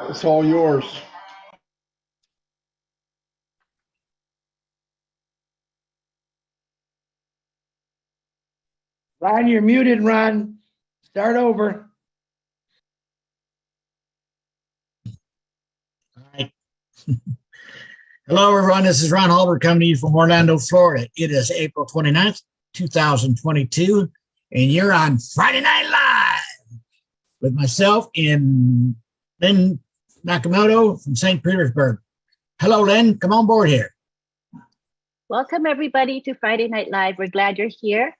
It's all yours. Ron, you're muted, Ron. Start over. All right. Hello, everyone. This is Ron Halbert coming to you from Orlando, Florida. It is April 29th, 2022, and you're on Friday Night Live with myself and Lynn Nakamoto from St. Petersburg. Hello, Lynn. Come on board here. Welcome, everybody, to Friday Night Live. We're glad you're here.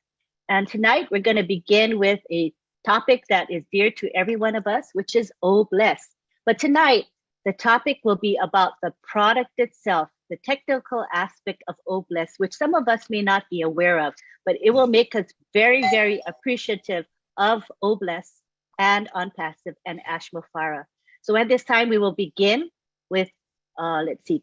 And tonight, we're going to begin with a topic that is dear to every one of us, which is Oh Bless. But tonight, the topic will be about the product itself, the technical aspect of Oh Bless, which some of us may not be aware of, but it will make us very, very appreciative of Oh Bless and ONPASSIVE and Ashmofara. So at this time, we will begin with,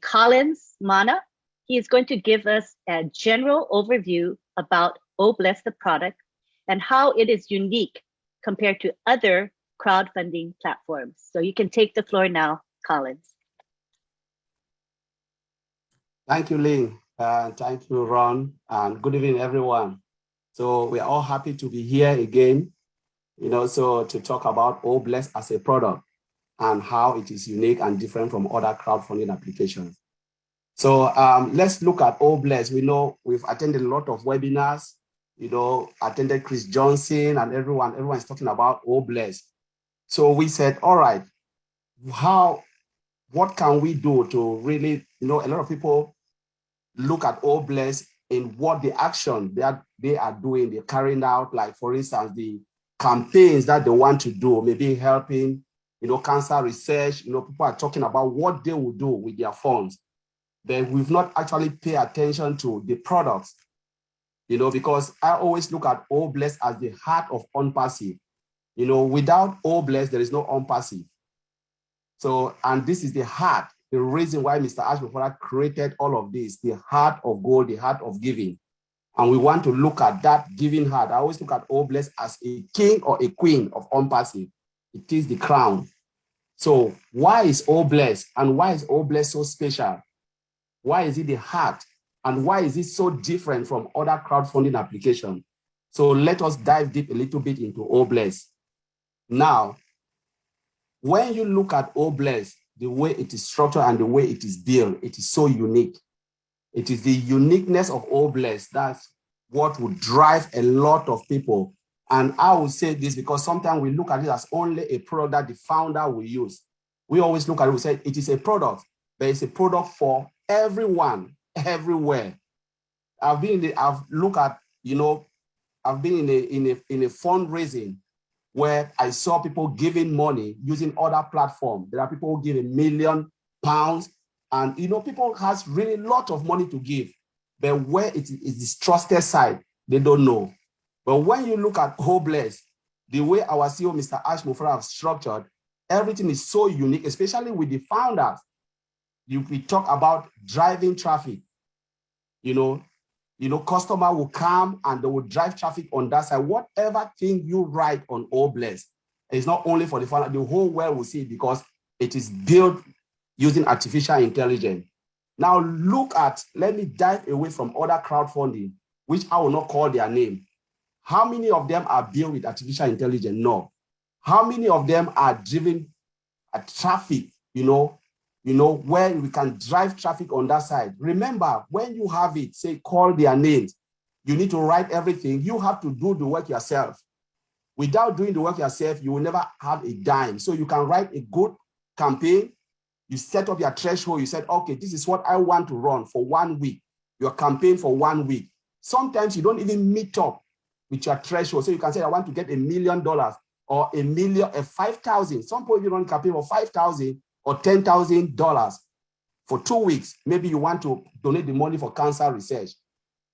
Collins Mana. He is going to give us a general overview about Oh Bless, the product, and how it is unique compared to other crowdfunding platforms. So you can take the floor now, Collins. Thank you, Lynn. Thank you, Ron. And good evening, everyone. So we're all happy to be here again, so to talk about Oh Bless as a product and how it is unique and different from other crowdfunding applications. So let's look at Oh Bless. We know we've attended a lot of webinars, attended Chris Johnson and everyone's talking about Oh Bless. So we said, all right, what can we do to really, a lot of people look at Oh Bless in what the action they are doing, they're carrying out, like for instance, the campaigns that they want to do, maybe helping, cancer research, people are talking about what they will do with their funds. But we've not actually paid attention to the products, because I always look at Oh Bless as the heart of ONPASSIVE. Without Oh Bless, there is no ONPASSIVE. So, and this is the heart, the reason why Mr. Ashmofara created all of this, the heart of gold, the heart of giving. And we want to look at that giving heart. I always look at Oh Bless as a king or a queen of ONPASSIVE. It is the crown. So why is Oh Bless, and why is Oh Bless so special? Why is it the heart? And why is it so different from other crowdfunding applications? So let us dive deep a little bit into Oh Bless. Now, when you look at Oh Bless, the way it is structured and the way it is built, it is so unique. It is the uniqueness of Oh Bless that's what would drive a lot of people. And I will say this because sometimes we look at it as only a product that the founder will use. We always look at it, we say it is a product, but it's a product for everyone, everywhere. I've been in a fundraising where I saw people giving money using other platforms. There are people who give £1 million, and people has really a lot of money to give, but where it is this trusted side, they don't know. But when you look at Oh Bless, the way our CEO, Mr. Ashmofara, have structured, everything is so unique, especially with the founders. We talk about driving traffic. Customer will come and they will drive traffic on that side. Whatever thing you write on Oh Bless, it's not only for the founder, the whole world will see it because it is built using artificial intelligence. Now let me dive away from other crowdfunding, which I will not call their name. How many of them are built with artificial intelligence? No. How many of them are driven at traffic, where we can drive traffic on that side? Remember, when you have it, say, call their names, you need to write everything. You have to do the work yourself. Without doing the work yourself, you will never have a dime. So you can write a good campaign. You set up your threshold. You said, okay, this is what I want to run for 1 week. Your campaign for 1 week. Sometimes you don't even meet up with your threshold. So you can say, I want to get $1 million or 5,000. Some people you run a campaign for 5,000 or $10,000 for 2 weeks. Maybe you want to donate the money for cancer research.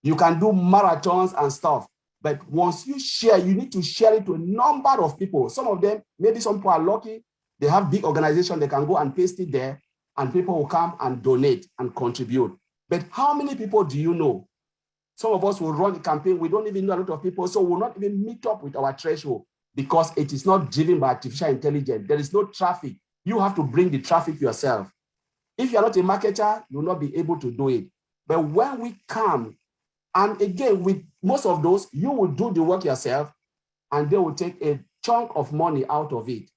You can do marathons and stuff. But once you share, you need to share it to a number of people. Some of them, maybe some people are lucky. They have big organizations, they can go and paste it there, and people will come and donate and contribute. But how many people do you know? Some of us will run a campaign, we don't even know a lot of people, so we'll not even meet up with our threshold because it is not driven by artificial intelligence. There is no traffic. You have to bring the traffic yourself. If you're not a marketer, you'll not be able to do it. But when we come, and again, with most of those, you will do the work yourself, and they will take a chunk of money out of it.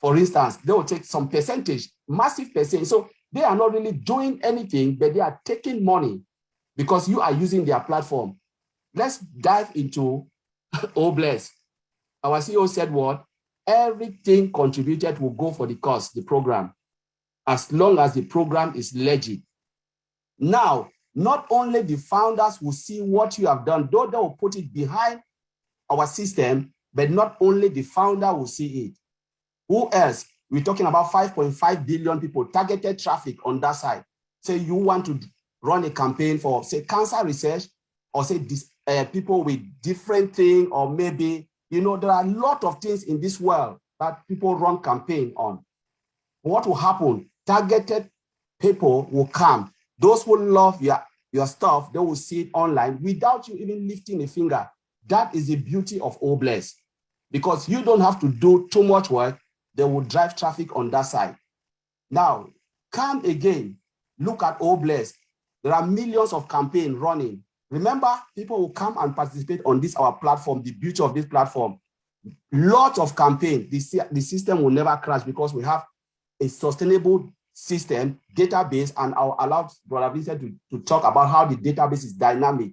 For instance, they will take some percentage, massive percentage. So they are not really doing anything, but they are taking money because you are using their platform. Let's dive into OBLESS. Our CEO said what? Everything contributed will go for the course, the program, as long as the program is legit. Now, not only the founders will see what you have done, though they will put it behind our system, but not only the founder will see it. Who else? We're talking about 5.5 billion people, targeted traffic on that side. Say you want to run a campaign for, say, cancer research, or say people with different things, or maybe, you know, there are a lot of things in this world that people run campaign on. What will happen? Targeted people will come. Those who love your stuff, they will see it online without you even lifting a finger. That is the beauty of OBLESS, because you don't have to do too much work. They will drive traffic on that side. Now, come again, look at OBLESS. There are millions of campaigns running. Remember, people will come and participate on this, our platform, the beauty of this platform. Lots of campaigns. The system will never crash because we have a sustainable system, database, and I'll allow Brother Vincent to talk about how the database is dynamic.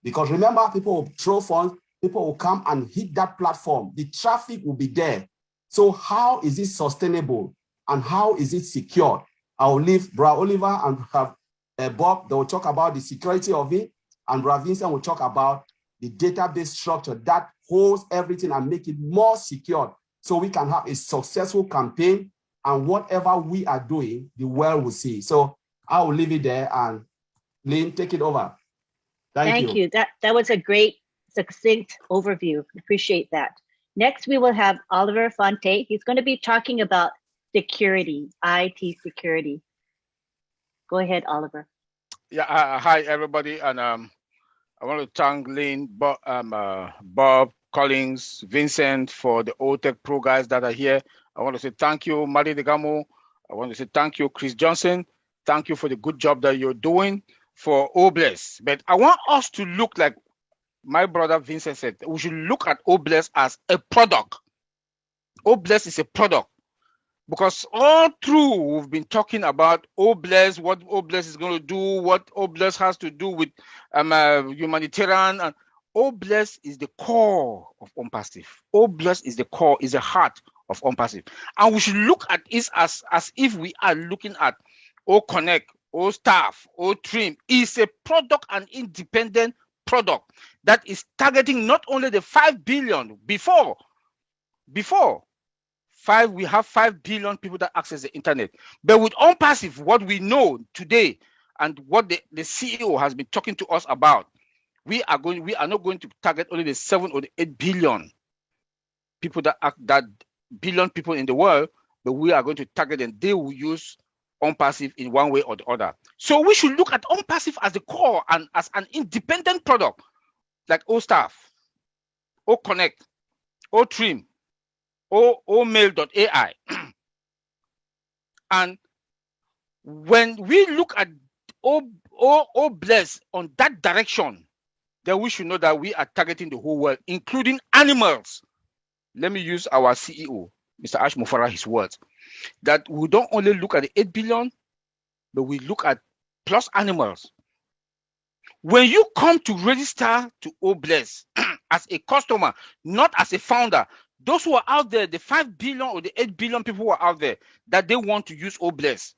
Because remember, people will throw funds, people will come and hit that platform. The traffic will be there. So how is it sustainable and how is it secure? I'll leave Brother Oliver and Bob. They will talk about the security of it, and Brother Vincent will talk about the database structure that holds everything and make it more secure so we can have a successful campaign, and whatever we are doing, the world will see. So I will leave it there, and Lynn, take it over. Thank you. That was a great, succinct overview. Appreciate that. Next, we will have Oliver Fonte. He's going to be talking about security, IT security. Go ahead, Oliver. Yeah, hi everybody, and I want to thank Lynn, Bob, Collins, Vincent for the OTech Pro guys that are here. I want to say thank you, Mari Degamo. I want to say thank you, Chris Johnson. Thank you for the good job that you're doing for OBLESS. But I want us to look, like my brother Vincent said, we should look at OBLESS as a product. OBLESS is a product. Because all through we've been talking about OBLESS, what OBLESS is going to do, what OBLESS has to do with humanitarian. And OBLESS is the core of ONPASSIVE. OBLESS is the core, is the heart of ONPASSIVE. And we should look at it as if we are looking at OConnect, OStaff, OTrim. It's a product, an independent product that is targeting not only the 5 billion before. We have 5 billion people that access the internet. But with ONPASSIVE, what we know today and what the CEO has been talking to us about, we are not going to target only the 7 or the 8 billion people that billion people in the world, but we are going to target them. They will use ONPASSIVE in one way or the other. So we should look at ONPASSIVE as the core and as an independent product, like OStaff, OConnect, OTrim, OMail.ai. And when we look at OBLESS on that direction, then we should know that we are targeting the whole world, including animals. Let me use our CEO, Mr. Ash Mufara, his words, that we don't only look at the 8 billion, but we look at plus animals. When you come to register to OBLESS as a customer, not as a founder, those who are out there, the 5 billion or the 8 billion people who are out there, that they want to use OBLESS.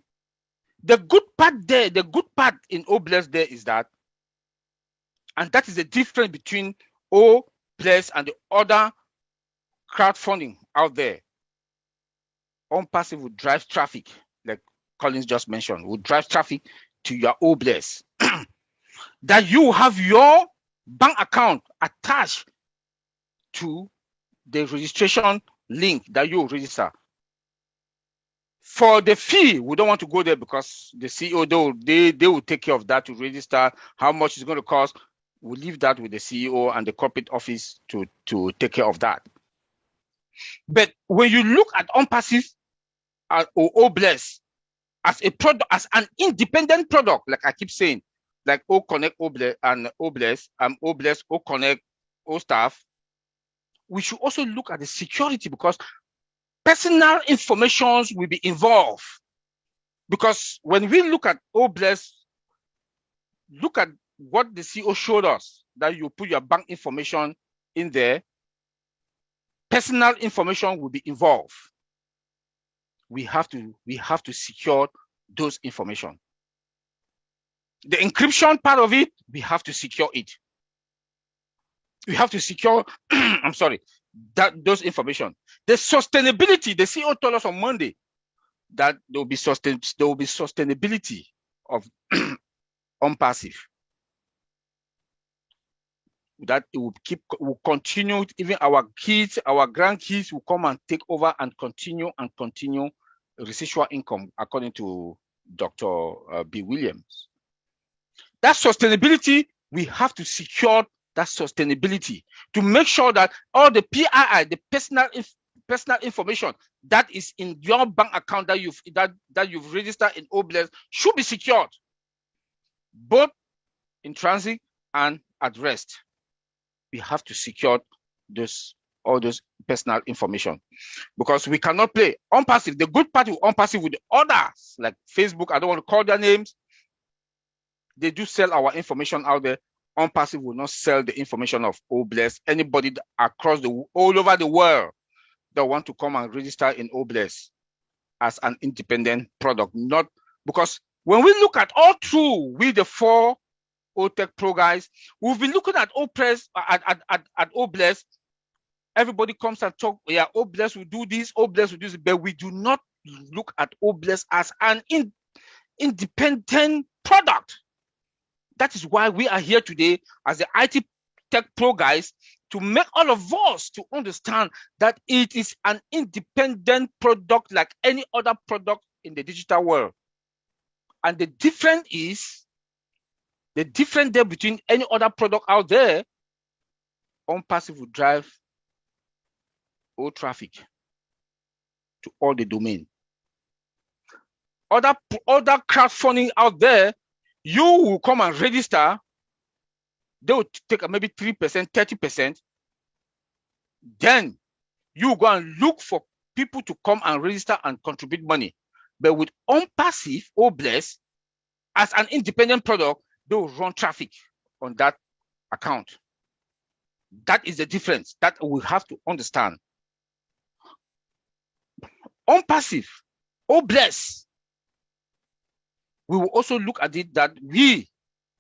The good part in OBLESS there is that, and that is the difference between OBLESS and the other crowdfunding out there. ONPASSIVE will drive traffic, like Collins just mentioned, will drive traffic to your OBLESS. That you have your bank account attached to the registration link that you register. For the fee, we don't want to go there because the CEO, they will take care of that to register, how much it's going to cost. We'll leave that with the CEO and the corporate office to take care of that. But when you look at ONPASSIVE or OBLESS as a product, as an independent product, like I keep saying, like O Connect, OBLESS, and OBLESS, OBLESS, O Connect, O Staff, we should also look at the security, because personal information will be involved. Because when we look at OBLESS, look at what the CEO showed us, that you put your bank information in there, personal information will be involved. We have to secure those information. The encryption part of it, we have to secure it. We have to secure, I'm sorry, those information. The sustainability, the CEO told us on Monday that there will be sustainability of ONPASSIVE. That it will continue, even our kids, our grandkids will come and take over and continue residual income, according to Dr. B. Williams. That sustainability, we have to secure that sustainability to make sure that all the PII, the personal information that is in your bank account that you've registered in OBLESS should be secured, both in transit and at rest. We have to secure all those personal information, because we cannot play ONPASSIVE. The good part with ONPASSIVE with the others, like Facebook, I don't want to call their names, they do sell our information out there. ONPASSIVE will not sell the information of OBLESS. Anybody across all over the world that want to come and register in OBLESS as an independent product, not because when we look at all through with the 4 OTech Pro guys, we've been looking at at OBLESS. Everybody comes and talk, yeah, OBLESS will do this, OBLESS will do this, but we do not look at OBLESS as an independent product. That is why we are here today as the IT Tech Pro guys, to make all of us to understand that it is an independent product like any other product in the digital world. And the difference there between any other product out there, ONPASSIVE will drive all traffic to all the domain. Other crowdfunding out there, you will come and register, they will take maybe 3%, 30%. Then you go and look for people to come and register and contribute money. But with ONPASSIVE, OBLESS, as an independent product, they will run traffic on that account. That is the difference that we have to understand. ONPASSIVE, OBLESS, we will also look at it that we,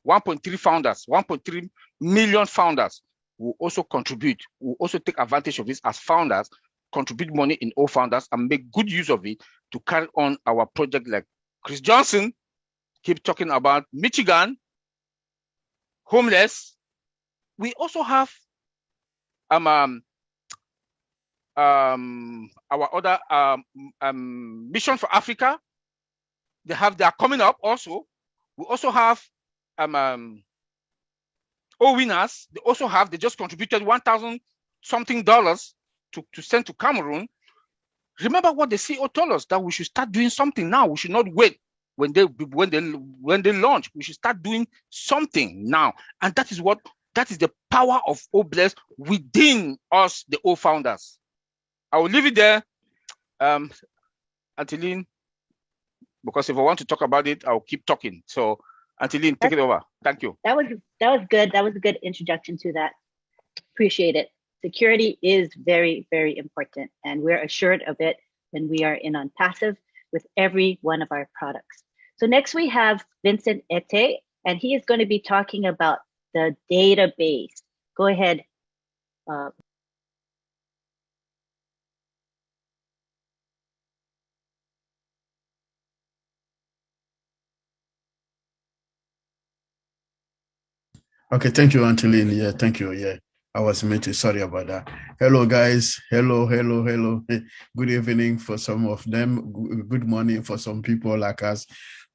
1.3 founders, 1.3 million founders, will also contribute, will also take advantage of this as founders, contribute money in all founders and make good use of it to carry on our project. Like Chris Johnson keep talking about Michigan, homeless. We also have our other mission for Africa. They are coming up also. We also have winners. They just contributed $1,000 something to send to Cameroon. Remember what the CEO told us, that we should start doing something now. We should not wait when they launch. We should start doing something now. And that is the power of OBLESS within us, the O founders. I will leave it there. Anteline, because if I want to talk about it, I'll keep talking. So Anteline, take it over. Thank you. That was good. That was a good introduction to that. Appreciate it. Security is very, very important, and we're assured of it when we are in ONPASSIVE with every one of our products. So next we have Vincent Ete, and he is going to be talking about the database. Go ahead. Okay, thank you, Anteline. Yeah, thank you. Yeah, I was muted. Sorry about that. Hello, guys. Hello. Good evening for some of them. Good morning for some people like us.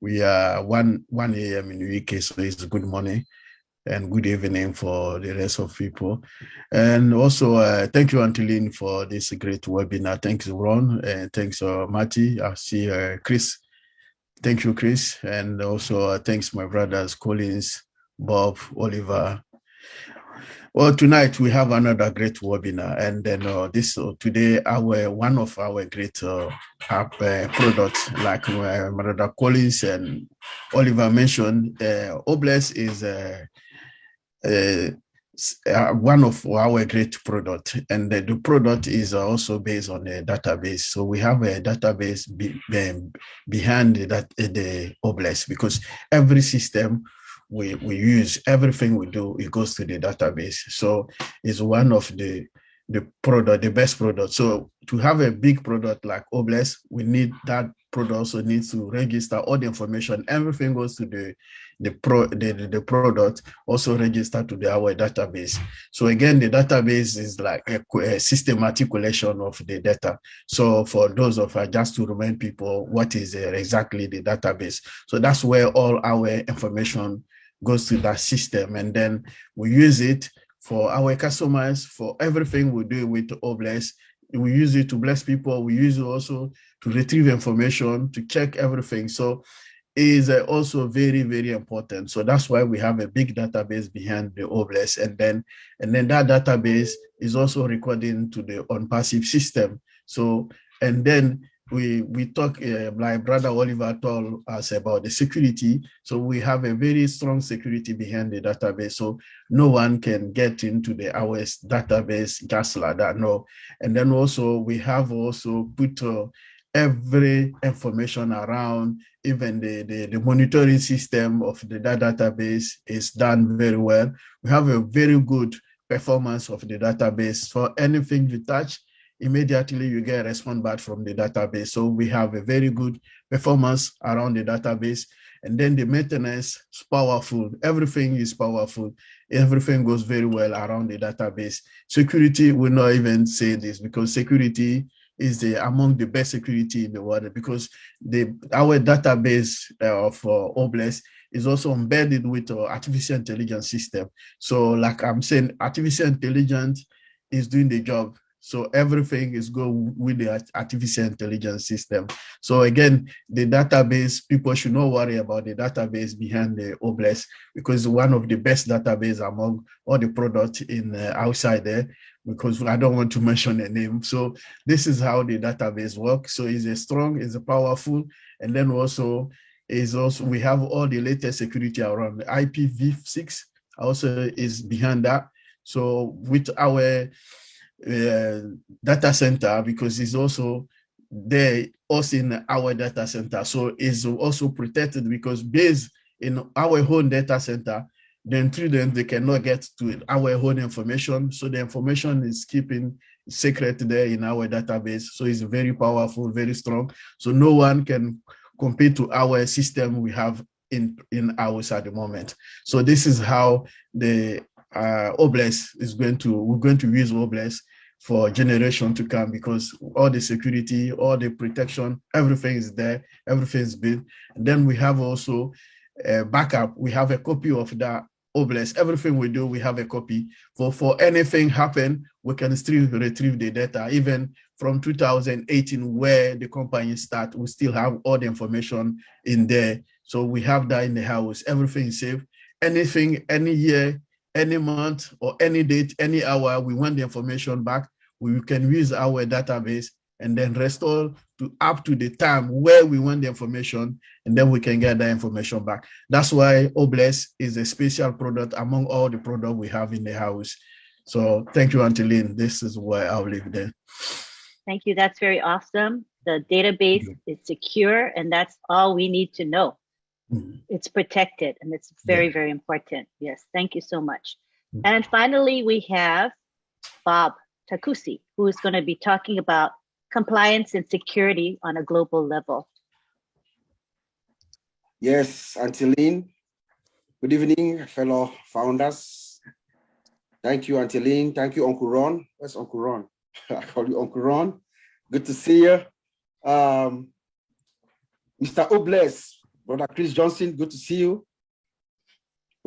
We are 1 a.m. in the UK, so it's good morning. and good evening for the rest of people. And also, thank you, Antolin, for this great webinar. Thanks, Ron, and thanks, Marty. I see Chris. Thank you, Chris. And also, thanks, my brothers, Collins, Bob, Oliver. Well, tonight we have another great webinar, and then today one of our great products, like my brother Collins and Oliver mentioned, Obless is one of our great product, and the product is also based on a database. So we have a database behind the Obless, because every system we use, everything we do, it goes to the database. So it's one of the best product. So to have a big product like Obless, we need that product also needs to register all the information. Everything goes to the product, also register to our database. So again, the database is like a systematic collection of the data. So for those of us, just to remind people what is exactly the database. So that's where all our information goes to that system, and then we use it for our customers, for everything we do with Obless. We use it to bless people. We use it also to retrieve information, to check everything. So it is also very, very important. So that's why we have a big database behind the Obless, and then that database is also recording to the ONPASSIVE system. So, and then we talk, my brother Oliver told us about the security. So we have a very strong security behind the database. So no one can get into the OS database just like that, no. And then also we have also put every information around, even the monitoring system of the database is done very well. We have a very good performance of the database. For anything you touch, immediately you get a response back from the database. So we have a very good performance around the database. And then the maintenance is powerful. Everything is powerful. Everything goes very well around the database. Security, will not even say this, because security is among the best security in the world, because our database of Obless is also embedded with artificial intelligence system. So like I'm saying, artificial intelligence is doing the job. So everything is going with the artificial intelligence system. So again, the database, people should not worry about the database behind the Obless, because it's one of the best database among all the products in outside there, because I don't want to mention the name. So this is how the database works. So it's a strong, it's a powerful, and then also we have all the latest security around. The IPv6 also is behind that. So with our data center, because it's also there also in our data center, so it's also protected, because based in our own data center, the intruders, they cannot get to our own information. So the information is keeping secret there in our database. So it's very powerful, very strong. So no one can compare to our system we have in ours at the moment. So this is how the Obless we're going to use Obless for generation to come, because all the security, all the protection, everything is there, everything is built. And then we have also a backup. We have a copy of that Obless. Everything we do, we have a copy. For anything happen, we can still retrieve the data. Even from 2018, where the company start, we still have all the information in there. So we have that in the house. Everything is safe. Anything, any year, any month, or any date, any hour, we want the information back, we can use our database and then restore to up to the time where we want the information, and then we can get that information back. That's why Obless is a special product among all the products we have in the house. So thank you, Antolin. This is where I'll leave there. Thank you. That's very awesome. The database is secure, and that's all we need to know. It's protected, and it's very, very important. Yes, thank you so much. And finally, we have Bob Takusi, who is going to be talking about compliance and security on a global level. Yes, Antolin. Good evening, fellow founders. Thank you, Antolin. Thank you, Uncle Ron. Where's Uncle Ron? I call you Uncle Ron. Good to see you. Mr. Obless, Brother Chris Johnson, good to see you.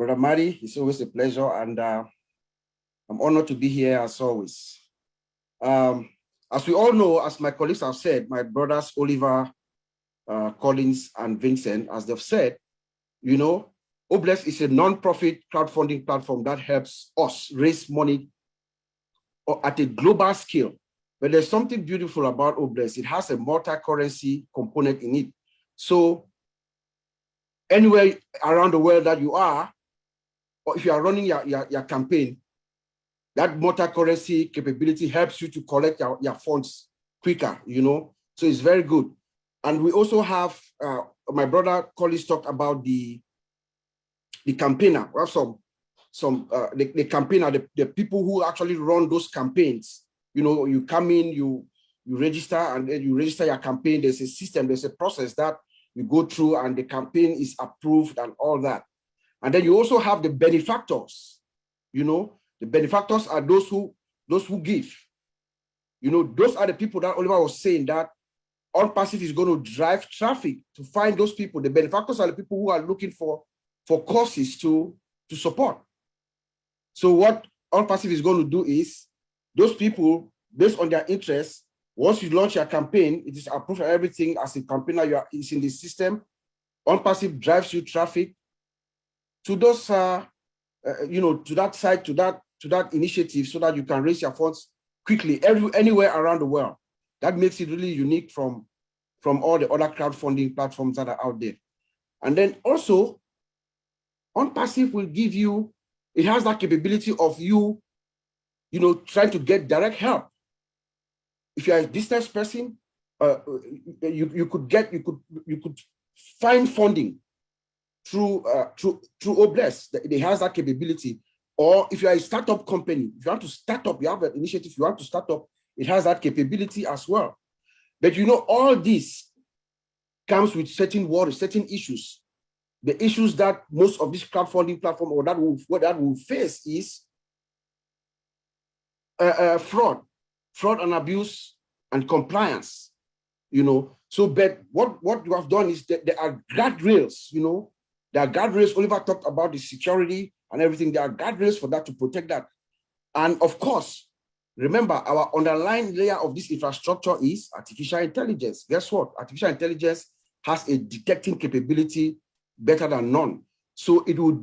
Brother Mari, it's always a pleasure, and I'm honored to be here as always. As we all know, as my colleagues have said, my brothers Oliver, Collins, and Vincent, as they've said, you know, OBLESS is a non-profit crowdfunding platform that helps us raise money at a global scale. But there's something beautiful about OBLESS. It has a multi-currency component in it. So anywhere around the world that you are, or if you are running your campaign, that multi-currency capability helps you to collect your funds quicker, you know, so it's very good. And we also have, my brother Collins talked about the campaigner. We have the campaigner, the people who actually run those campaigns. You know, you come in, you register, and then you register your campaign. There's a system, there's a process that you go through, and the campaign is approved and all that. And then you also have the benefactors. You know, the benefactors are those who give. You know, those are the people that Oliver was saying that ONPASSIVE is going to drive traffic to find those people. The benefactors are the people who are looking for causes to support. So what ONPASSIVE is going to do is, those people, based on their interests, once you launch your campaign, it is approved for everything. As a campaigner, it's in the system. ONPASSIVE drives you traffic to those, you know, to that site, to that initiative, so that you can raise your funds quickly anywhere around the world. That makes it really unique from all the other crowdfunding platforms that are out there. And then also, ONPASSIVE will give you, it has that capability of you know, trying to get direct help. If you're a business person, you could find funding through OBLESS. It has that capability. Or if you're a startup company, if you want to start up, you have an initiative, you want to start up, it has that capability as well. But you know, all this comes with certain worries, certain issues. The issues that most of this crowdfunding platform or that will face is fraud and abuse and compliance, you know. So, but what you have done is that there are guardrails, you know. There are guardrails. Oliver talked about the security and everything. There are guardrails for that, to protect that. And of course, remember, our underlying layer of this infrastructure is artificial intelligence. Guess what? Artificial intelligence has a detecting capability better than none. So it will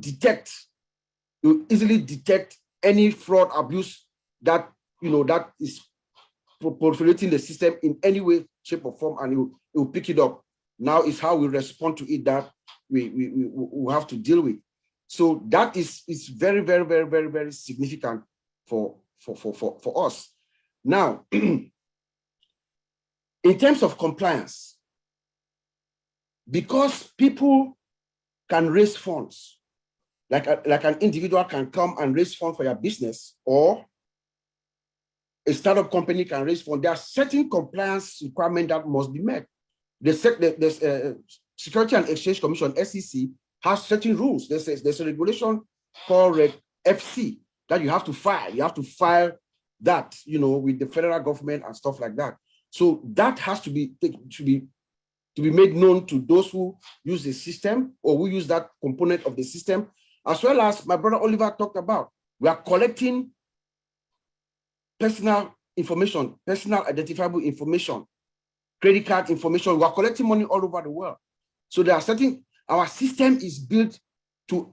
easily detect any fraud, abuse that, you know, that is proliferating the system in any way, shape, or form, and it will pick it up. Now is how we respond to it that we have to deal with. So that is very, very, very, very, very significant for us. Now, in terms of compliance, because people can raise funds, like an individual can come and raise funds for your business, or a startup company can raise funds, there are certain compliance requirements that must be met. The Security and Exchange Commission, SEC, has certain rules. There's a regulation called FC that you have to file. You have to file that, you know, with the federal government and stuff like that. So that has to be made known to those who use the system or who use that component of the system, as well as my brother Oliver talked about. We are collecting personal information, personal identifiable information, credit card information. We are collecting money all over the world. So there are certain, our system is built to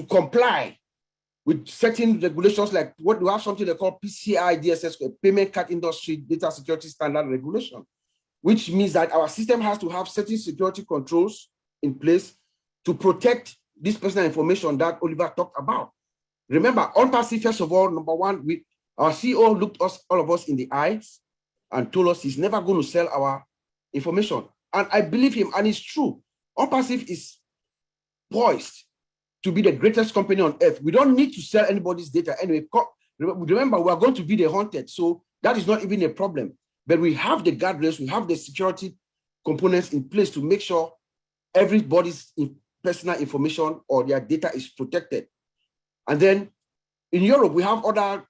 comply with certain regulations, like what we have something they call PCI DSS, Payment Card Industry Data Security Standard Regulation, which means that our system has to have certain security controls in place to protect this personal information that Oliver talked about. Remember, ONPASSIVE, first of all, number one, our CEO looked all of us in the eyes and told us he's never going to sell our information. And I believe him, and it's true. ONPASSIVE is poised to be the greatest company on earth. We don't need to sell anybody's data anyway. Remember, we are going to be the haunted, so that is not even a problem. But we have the guardrails, we have the security components in place to make sure everybody's personal information or their data is protected. And then in Europe, we have other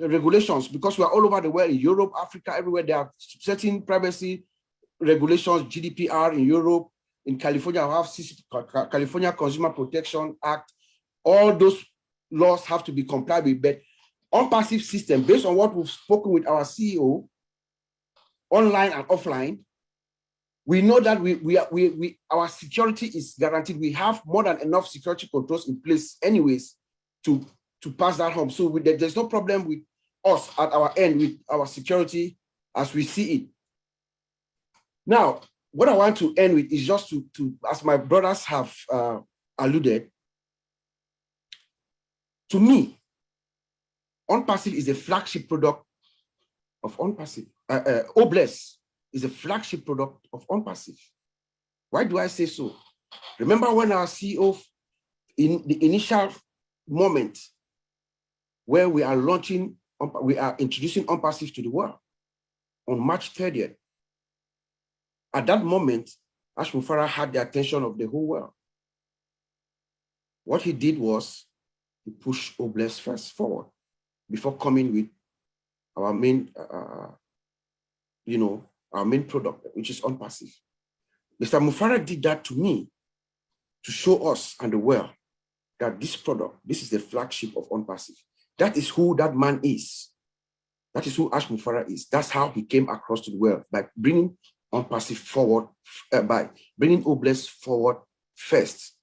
regulations because we are all over the world, in Europe, Africa, everywhere. There are certain privacy regulations, GDPR in Europe, in California, we have California Consumer Protection Act. All those laws have to be complied with, but ONPASSIVE system, based on what we've spoken with our CEO, online and offline, we know that our security is guaranteed. We have more than enough security controls in place anyways to pass that home. So there's no problem with us at our end with our security as we see it. Now, what I want to end with is just to as my brothers have alluded, to me, ONPASSIVE is a flagship product of ONPASSIVE. OBLESS is a flagship product of ONPASSIVE. Why do I say so? Remember when our CEO, in the initial moment where we are introducing ONPASSIVE to the world on March 30th. At that moment, Ash Mufarah had the attention of the whole world. What he did was he pushed OBLESS first forward before coming with our main, our main product, which is ONPASSIVE. Mr. Mufarah did that to me to show us and the world that this product, this is the flagship of ONPASSIVE. That is who that man is. That is who Ash Mufarah is. That's how he came across to the world, by bringing ONPASSIVE forward, by bringing OBLESS forward first.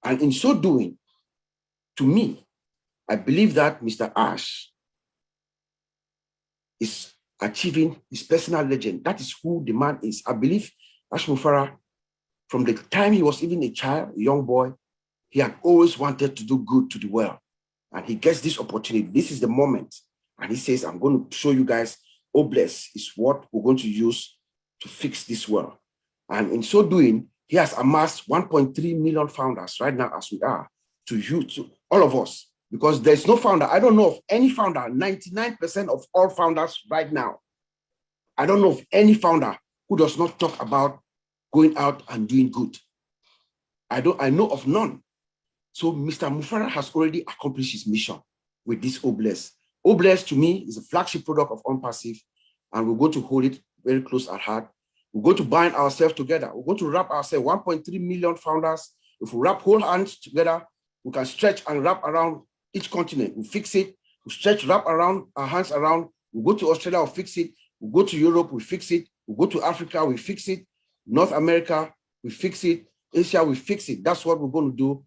And in so doing, to me, I believe that Mr. Ash is achieving his personal legend. That is who the man is. I believe Ash Mufarah, from the time he was even a child, a young boy, he had always wanted to do good to the world. And he gets this opportunity. This is the moment. And he says, I'm going to show you guys, OBLESS is what we're going to use to fix this world. And in so doing, he has amassed 1.3 million founders right now, as we are, to you, to all of us, because there's no founder. I don't know of any founder, 99% of all founders right now. I don't know of any founder who does not talk about going out and doing good. I know of none. So Mr. Mufarah has already accomplished his mission with this OBLESS. OBLESS to me is a flagship product of ONPASSIVE, and we're going to hold it very close at heart. We're going to bind ourselves together. We're going to wrap ourselves, 1.3 million founders. If we wrap whole hands together, we can stretch and wrap around each continent. We fix it. We stretch, wrap around our hands around. We go to Australia, we fix it. We go to Europe, we fix it. We go to Africa, we fix it. North America, we fix it. Asia, we fix it. That's what we're going to do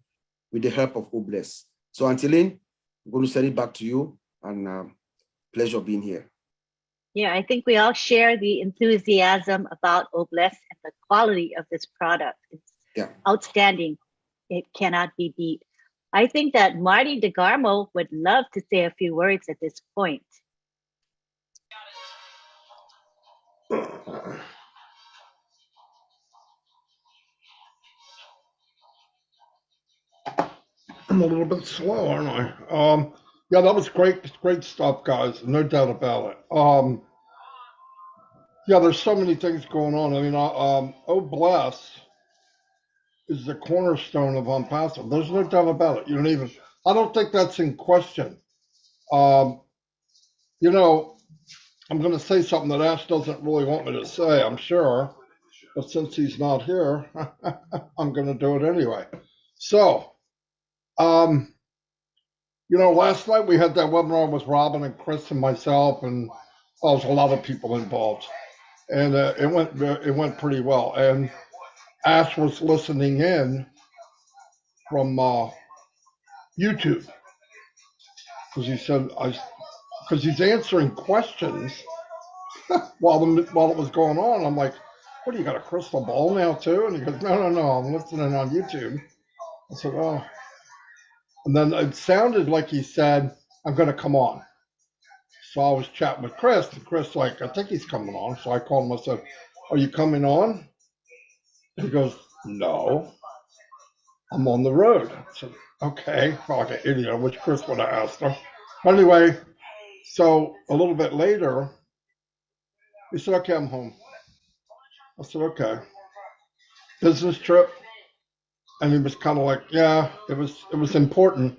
with the help of OBLESS. So Antolin, I'm going to send it back to you, and pleasure being here. Yeah, I think we all share the enthusiasm about OBLESS and the quality of this product. It's outstanding. It cannot be beat. I think that Marty DeGarmo would love to say a few words at this point. I'm a little bit slow, aren't I? Yeah, that was great stuff, guys. No doubt about it. Yeah, there's so many things going on. I mean, OBLESS is the cornerstone of ONPASSIVE. There's no doubt about it. I don't think that's in question. I'm going to say something that Ash doesn't really want me to say, I'm sure. But since he's not here, I'm going to do it anyway. So, last night we had that webinar with Robin and Chris and myself, and there was a lot of people involved. And it went pretty well. And Ash was listening in from YouTube, because he said because he's answering questions while it was going on. I'm like, what, do you got a crystal ball now too? And he goes, no, I'm listening on YouTube. I said, oh. And then it sounded like he said, I'm going to come on. So I was chatting with Chris, and Chris, I think he's coming on. So I called him, I said, are you coming on? He goes, no, I'm on the road. I said, okay, like an idiot, which Chris would have asked him. Anyway, so a little bit later, he said, okay, I'm home. I said, okay. Business trip? And he was kind of like, yeah, it was important.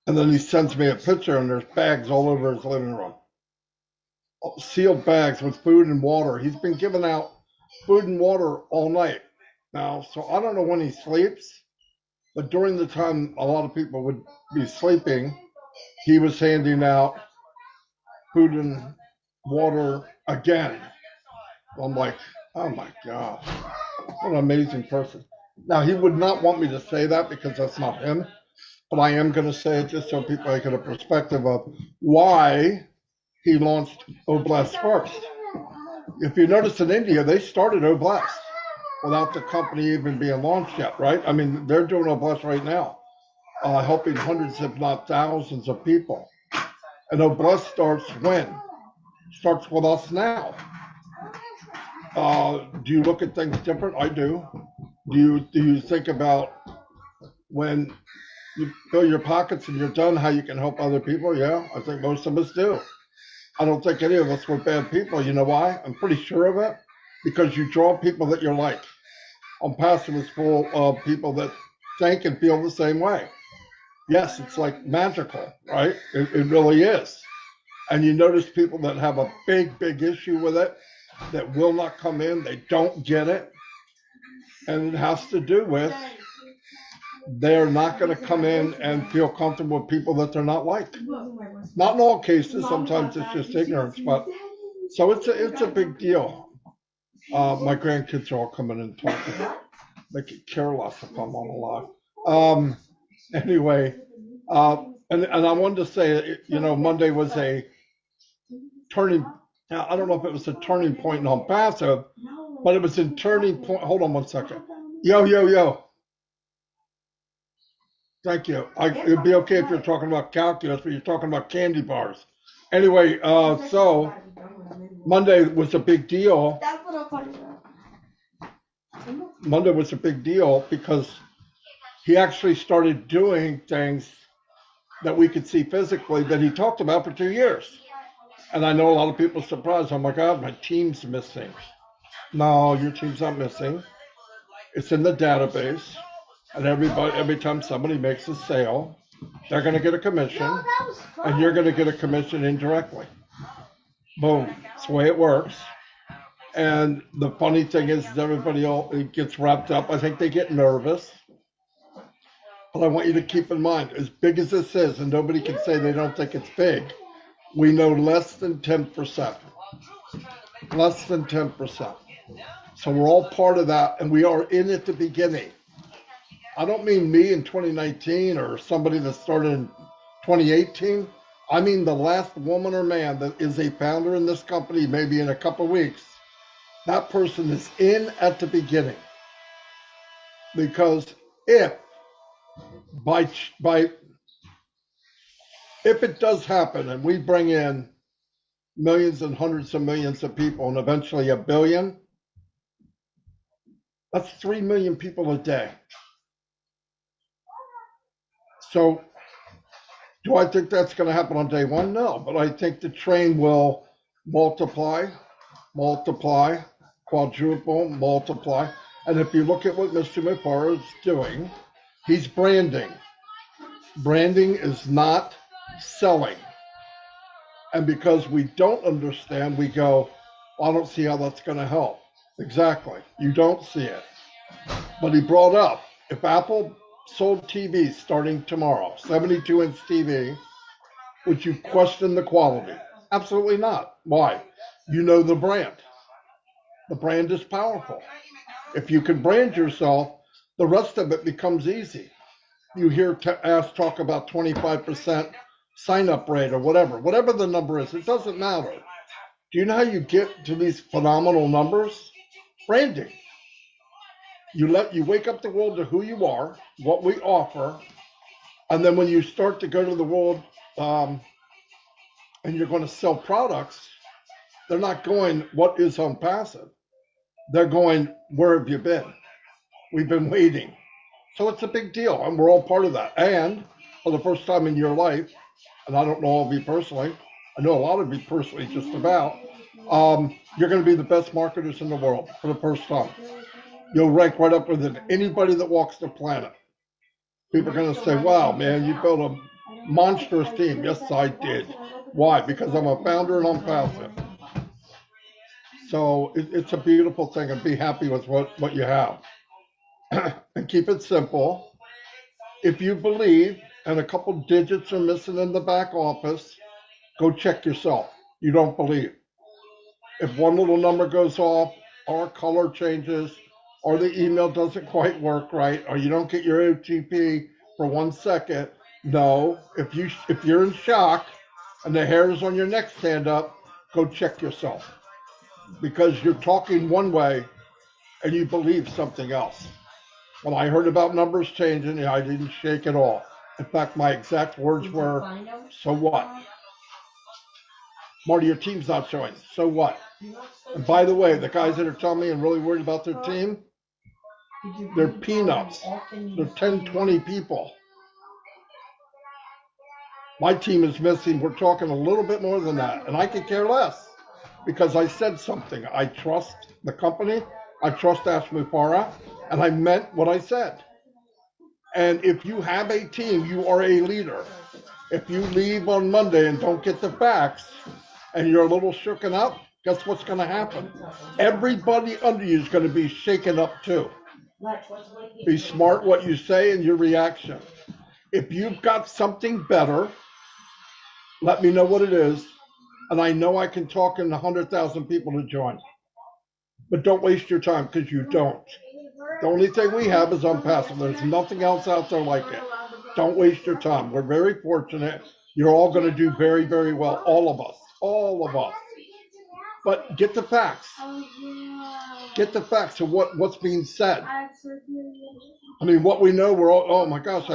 And then he sends me a picture, and there's bags all over his living room. Sealed bags with food and water. He's been giving out food and water all night. now. So I don't know when he sleeps, but during the time a lot of people would be sleeping, he was handing out food and water again. I'm like, oh my God, what an amazing person. Now, he would not want me to say that because that's not him, but I am going to say it just so people get a perspective of why he launched Oblast first. If you notice in India, they started Oblast without the company even being launched yet, right? I mean, they're doing Oblast right now, helping hundreds, if not thousands of people. And Oblast starts when? Starts with us now. Do you look at things different? I do. Do you think about when you fill your pockets and you're done, how you can help other people? Yeah, I think most of us do. I don't think any of us were bad people. You know why? I'm pretty sure of it. Because you draw people that you're like. ONPASSIVE is full of people that think and feel the same way. Yes, it's like magical, right? It really is. And you notice people that have a big, big issue with it, that will not come in, they don't get it. And it has to do with they're not going to come in and feel comfortable with people that they're not like. Not in all cases, sometimes it's just ignorance, but so it's a big deal. My grandkids are all coming in talking. They could care less if I'm on a live. Anyway, and I wanted to say, Monday was a turning. I don't know if it was a turning point in ONPASSIVE, but it was a turning point. Hold on one second. Yo. Thank you. It'd be okay if you're talking about calculus, but you're talking about candy bars. Anyway, so Monday was a big deal. Monday was a big deal because he actually started doing things that we could see physically that he talked about for 2 years. And I know a lot of people are surprised. Oh my God, my team's missing. No, your team's not missing. It's in the database. And every time somebody makes a sale, they're going to get a commission, and you're going to get a commission indirectly. Boom. That's the way it works. And the funny thing is everybody it gets wrapped up. I think they get nervous. But I want you to keep in mind, as big as this is, and nobody can say they don't think it's big, we know less than 10%. Less than 10%. So we're all part of that, and we are in at the beginning. I don't mean me in 2019 or somebody that started in 2018. I mean the last woman or man that is a founder in this company, maybe in a couple of weeks. That person is in at the beginning. Because if it does happen and we bring in millions and hundreds of millions of people and eventually 1 billion, that's 3 million people a day. So do I think that's going to happen on day one? No, but I think the train will multiply, quadruple, multiply. And if you look at what Mr. Mufara is doing, he's branding. Branding is not selling. And because we don't understand, we go, I don't see how that's going to help. Exactly. You don't see it. But he brought up, if Apple sold TVs starting tomorrow, 72-inch TV, would you question the quality? Absolutely not. Why? You know the brand. The brand is powerful. If you can brand yourself, the rest of it becomes easy. You hear us talk about 25% sign-up rate or whatever the number is, it doesn't matter. Do you know how you get to these phenomenal numbers? Branding. You wake up the world to who you are, what we offer, and then when you start to go to the world and you're going to sell products, they're not going, what is ONPASSIVE? They're going, where have you been? We've been waiting. So it's a big deal, and we're all part of that. And for the first time in your life, and I don't know all of you personally, I know a lot of you personally just about, you're going to be the best marketers in the world for the first time. You'll rank right up with anybody that walks the planet. People are going to say, wow, man, you built a monstrous team. Yes, I did. Why? Because I'm a founder and I'm passive. So it's a beautiful thing, and be happy with what you have. and keep it simple. If you believe and a couple digits are missing in the back office, go check yourself. You don't believe. If one little number goes off, or color changes, or the email doesn't quite work right, or you don't get your OTP for 1 second, no. If you're in shock and the hairs on your neck stand up, go check yourself, because you're talking one way and you believe something else. When I heard about numbers changing, I didn't shake at all. In fact, my exact words were, so what? Marty, your team's not showing. So what? And by the way, the guys that are telling me and really worried about their team, they're peanuts. They're 10, 20 people. My team is missing. We're talking a little bit more than that. And I could care less because I said something. I trust the company. I trust Ash Mufara. And I meant what I said. And if you have a team, you are a leader. If you leave on Monday and don't get the facts and you're a little shooken up, guess what's going to happen? Everybody under you is going to be shaken up too. Be smart what you say and your reaction. If you've got something better, let me know what it is. And I know I can talk in 100,000 people to join. But don't waste your time, because you don't. The only thing we have is ONPASSIVE. There's nothing else out there like it. Don't waste your time. We're very fortunate. You're all going to do very, very well. All of us. All of us. But get the facts. Get the facts of what's being said. I mean, what we know, we're all, oh my gosh,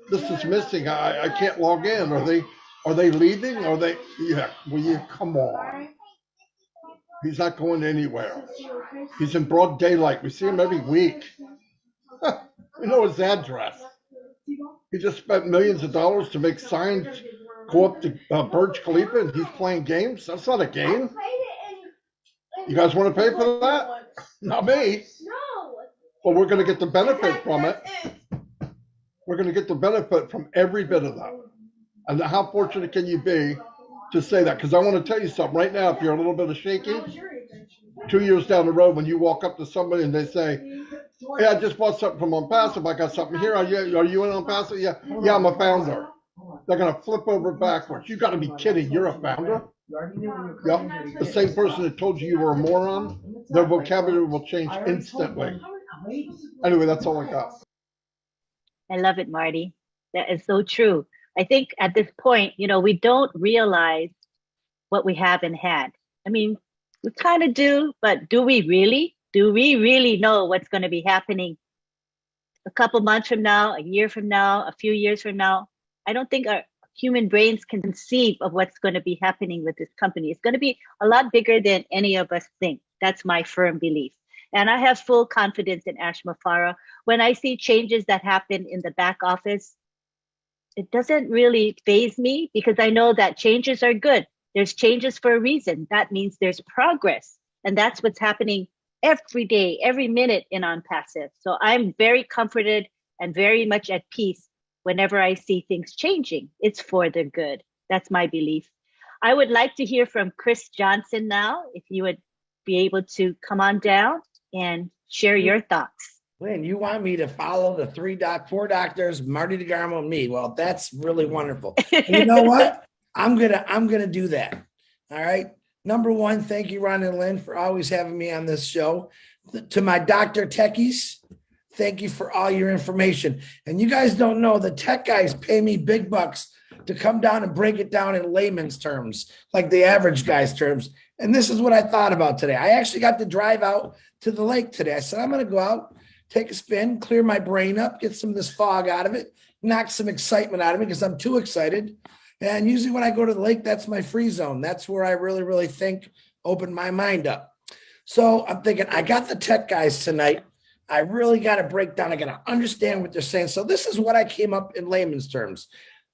this is missing. I can't log in. Are they leaving? Are they? Yeah. Will you come on? He's not going anywhere. He's in broad daylight. We see him every week. We know his address. He just spent millions of dollars to make signs go up to Burj Khalifa, and he's playing games. That's not a game. You guys want to pay for that? Not me. But we're going to get the benefit from it. We're going to get the benefit from every bit of that. And how fortunate can you be to say that? Because I want to tell you something right now. If you're a little bit of shaky, 2 years down the road, when you walk up to somebody and they say, "Hey, I just bought something from ONPASSIVE. I got something here. Are you in ONPASSIVE?" Yeah, I'm a founder. They're going to flip over backwards. You got to be kidding. You're a founder? Yep. The same person that told you were a moron, their vocabulary will change instantly. Anyway, that's all I got. I love it, Marty. That is so true. I think at this point, we don't realize what we haven't had. I mean, we kind of do, but do we really? Do we really know what's going to be happening a couple months from now, a year from now, a few years from now? I don't think our human brains can conceive of what's going to be happening with this company. It's going to be a lot bigger than any of us think. That's my firm belief. And I have full confidence in Ash Mufara. When I see changes that happen in the back office, it doesn't really faze me, because I know that changes are good. There's changes for a reason. That means there's progress. And that's what's happening every day, every minute in ONPASSIVE. So I'm very comforted and very much at peace whenever I see things changing. It's for the good. That's my belief. I would like to hear from Chris Johnson now, if you would be able to come on down and share your thoughts. Lynn, you want me to follow the four doctors, Marty DeGarmo and me? Well, that's really wonderful. You know what? I'm gonna do that. All right. Number one, thank you, Ron and Lynn, for always having me on this show. To my Dr. Techies, thank you for all your information. And you guys don't know, the tech guys pay me big bucks to come down and break it down in layman's terms, like the average guy's terms. And this is what I thought about today. I actually got to drive out to the lake today. I said, I'm going to go out, take a spin, clear my brain up, get some of this fog out of it, knock some excitement out of me because I'm too excited. And usually when I go to the lake, that's my free zone. That's where I really, really think, open my mind up. So I'm thinking, I got the tech guys tonight. I really got to break down. I got to understand what they're saying. So this is what I came up in layman's terms.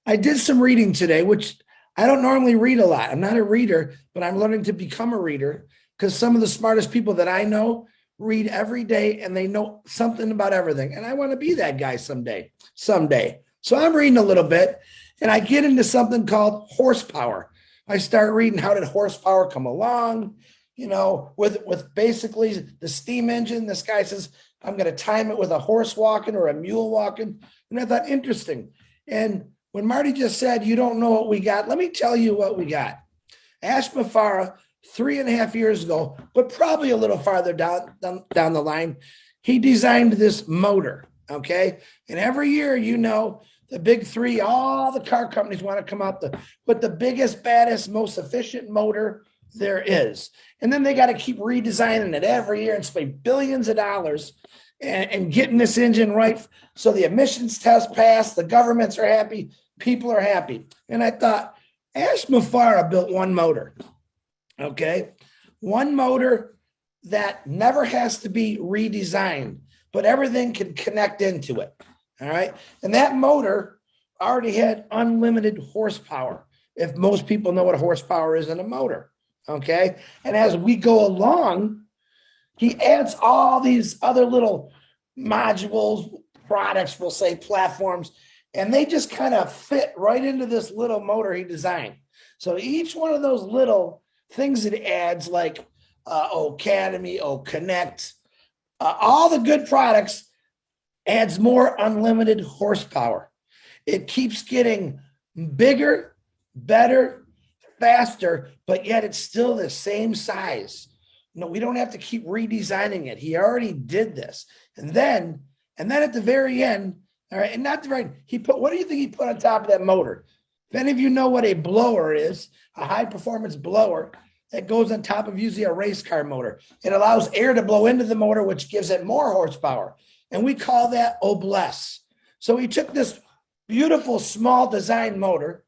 I did some reading today, which I don't normally read a lot. I'm not a reader, but I'm learning to become a reader, because some of the smartest people that I know read every day and they know something about everything. And I want to be that guy someday. So I'm reading a little bit and I get into something called horsepower. I start reading, how did horsepower come along? With basically the steam engine. This guy says I'm going to time it with a horse walking or a mule walking. And I thought, interesting. And when Marty just said, you don't know what we got, let me tell you what we got. Ash Mafara, 3.5 years ago, but probably a little farther down the line, he designed this motor, okay? And every year, you know, the big three, all the car companies want to come out with the biggest, baddest, most efficient motor there is. And then they got to keep redesigning it every year and spend billions of dollars and getting this engine right. So the emissions test passed, the governments are happy, people are happy. And I thought, Ash Mafara built one motor, okay? One motor that never has to be redesigned, but everything can connect into it, all right? And that motor already had unlimited horsepower, if most people know what horsepower is in a motor, okay? And as we go along, he adds all these other little modules, products, we'll say platforms, and they just kind of fit right into this little motor he designed. So each one of those little things it adds, like Academy, Connect, all the good products adds more unlimited horsepower. It keeps getting bigger, better, faster, but yet it's still the same size. No, we don't have to keep redesigning it. He already did this. And then at the very end, all right, and not the very, he put, what do you think he put on top of that motor? If any of you know what a blower is, a high performance blower that goes on top of usually a race car motor, it allows air to blow into the motor, which gives it more horsepower. And we call that OBLES. So he took this beautiful small design motor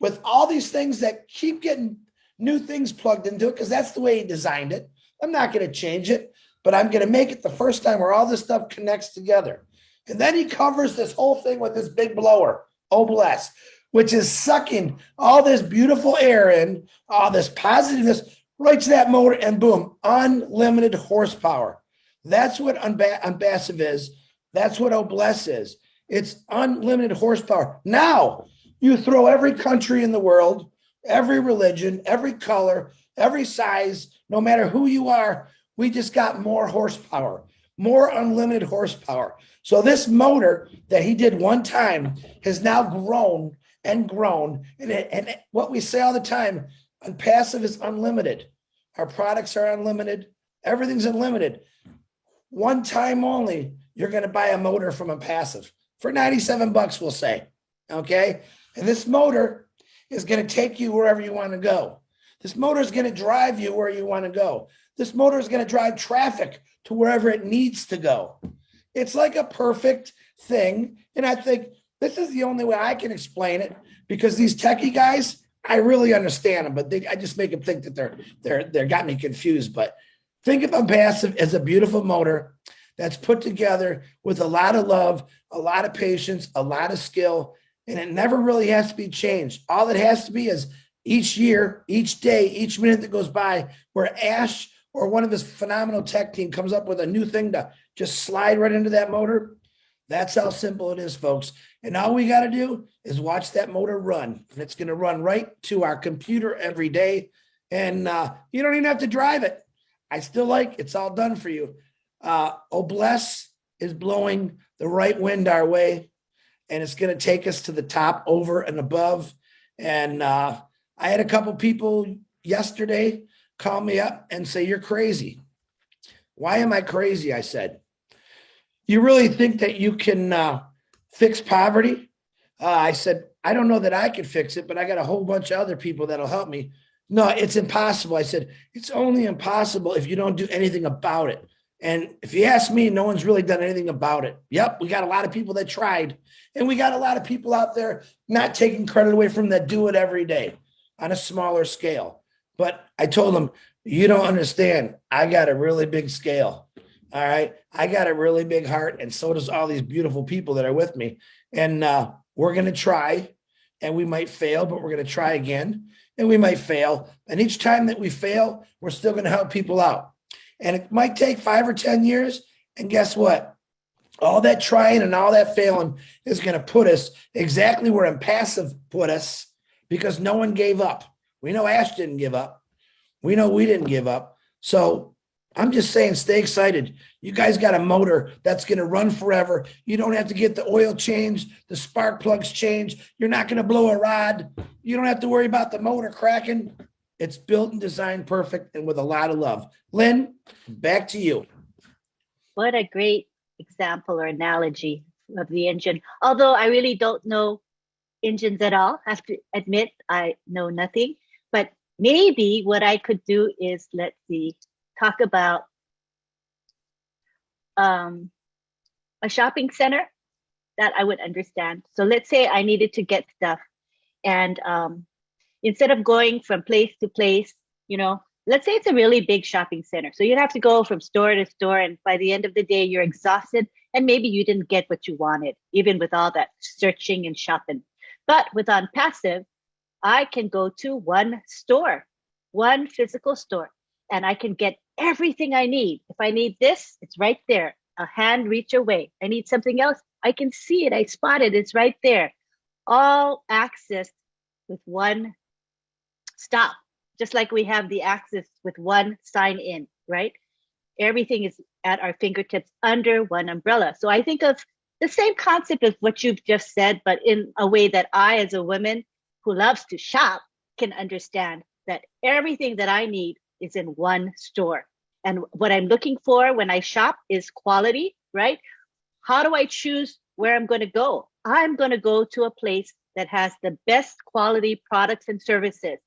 with all these things that keep getting new things plugged into it, because that's the way he designed it. I'm not going to change it, but I'm going to make it the first time where all this stuff connects together. And then he covers this whole thing with this big blower, OBLES, which is sucking all this beautiful air in, all this positiveness right to that motor, and boom, unlimited horsepower. That's what ONPASSIVE is. That's what OBLES is. It's unlimited horsepower. Now, you throw every country in the world, every religion, every color, every size, no matter who you are, we just got more horsepower, more unlimited horsepower. So this motor that he did one time has now grown and grown. And what we say all the time, ONPASSIVE is unlimited. Our products are unlimited. Everything's unlimited. One time only, you're going to buy a motor from ONPASSIVE for $97, we'll say, okay? And this motor is going to take you wherever you want to go. This motor is going to drive you where you want to go. This motor is going to drive traffic to wherever it needs to go. It's like a perfect thing. And I think this is the only way I can explain it, because these techie guys, I really understand them, but I just make them think that they're got me confused. But think of ONPASSIVE as a beautiful motor that's put together with a lot of love, a lot of patience, a lot of skill, and it never really has to be changed. All it has to be is each year, each day, each minute that goes by, where Ash or one of his phenomenal tech team comes up with a new thing to just slide right into that motor. That's how simple it is, folks. And all we got to do is watch that motor run. And it's going to run right to our computer every day. And you don't even have to drive it. I still like it's all done for you. OBLES is blowing the right wind our way, and it's going to take us to the top, over and above. And I had a couple people yesterday call me up and say, "You're crazy." Why am I crazy? I said, "You really think that you can fix poverty?" I said, "I don't know that I could fix it, but I got a whole bunch of other people that'll help me." "No, it's impossible." I said, "It's only impossible if you don't do anything about it." And if you ask me, no one's really done anything about it. Yep, we got a lot of people that tried, and we got a lot of people out there not taking credit away from that do it every day on a smaller scale. But I told them, you don't understand. I got a really big scale. All right. I got a really big heart, and so does all these beautiful people that are with me. And we're going to try, and we might fail, but we're going to try again, and we might fail. And each time that we fail, we're still going to help people out. And it might take 5 or 10 years. And guess what? All that trying and all that failing is going to put us exactly where ONPASSIVE put us, because no one gave up. We know Ash didn't give up. We know we didn't give up. So I'm just saying, stay excited. You guys got a motor that's going to run forever. You don't have to get the oil changed, the spark plugs changed. You're not going to blow a rod. You don't have to worry about the motor cracking. It's built and designed perfect and with a lot of love. Lynn, back to you. What a great example or analogy of the engine. Although I really don't know engines at all, I have to admit I know nothing. But maybe what I could do is, let's see, talk about a shopping center that I would understand. So let's say I needed to get stuff, and instead of going from place to place, let's say it's a really big shopping center. So you'd have to go from store to store, and by the end of the day, you're exhausted, and maybe you didn't get what you wanted, even with all that searching and shopping. But with OnPassive, I can go to one store, one physical store, and I can get everything I need. If I need this, it's right there, a hand reach away. I need something else, I can see it, I spot it, it's right there. All access with one stop, just like we have the access with one sign in, right? Everything is at our fingertips under one umbrella. So I think of the same concept of what you've just said, but in a way that I, as a woman who loves to shop, can understand that everything that I need is in one store. And what I'm looking for when I shop is quality, right? How do I choose where I'm going to go? I'm going to go to a place that has the best quality products and services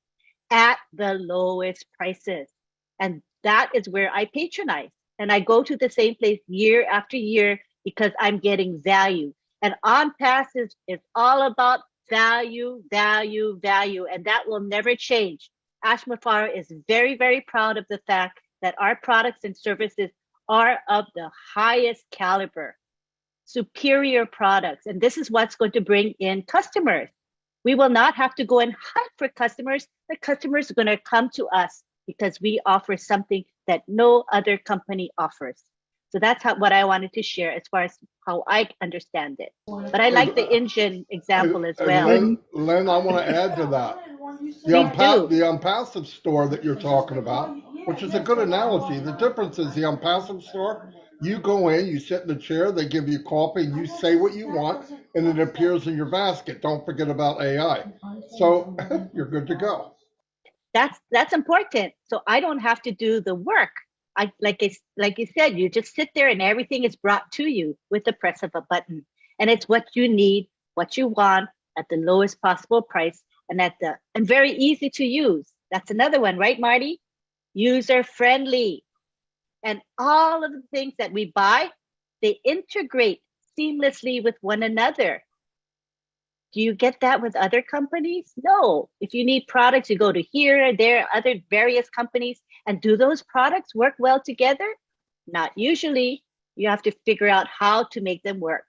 at the lowest prices. And that is where I patronize. And I go to the same place year after year because I'm getting value. And OnPassive is all about value, value, value. And that will never change. Ash Mufareh is very, very proud of the fact that our products and services are of the highest caliber, superior products. And this is what's going to bring in customers. We will not have to go and hunt for customers. The customers are going to come to us because we offer something that no other company offers. So that's what I wanted to share as far as how I understand it. But I like the engine example as well. Lynn, I want to add to that. The OnPassive store that you're talking about, which is a good analogy. The difference is the OnPassive store, you go in, you sit in the chair, they give you coffee, and you say what you want, and it appears in your basket. Don't forget about AI. So you're good to go. That's important. So I don't have to do the work. Like you said, you just sit there and everything is brought to you with the press of a button. And it's what you need, what you want at the lowest possible price and very easy to use. That's another one, right, Marty? User friendly. And all of the things that we buy, they integrate seamlessly with one another. Do you get that with other companies? No. If you need products, you go to here, there, other various companies. And do those products work well together? Not usually. You have to figure out how to make them work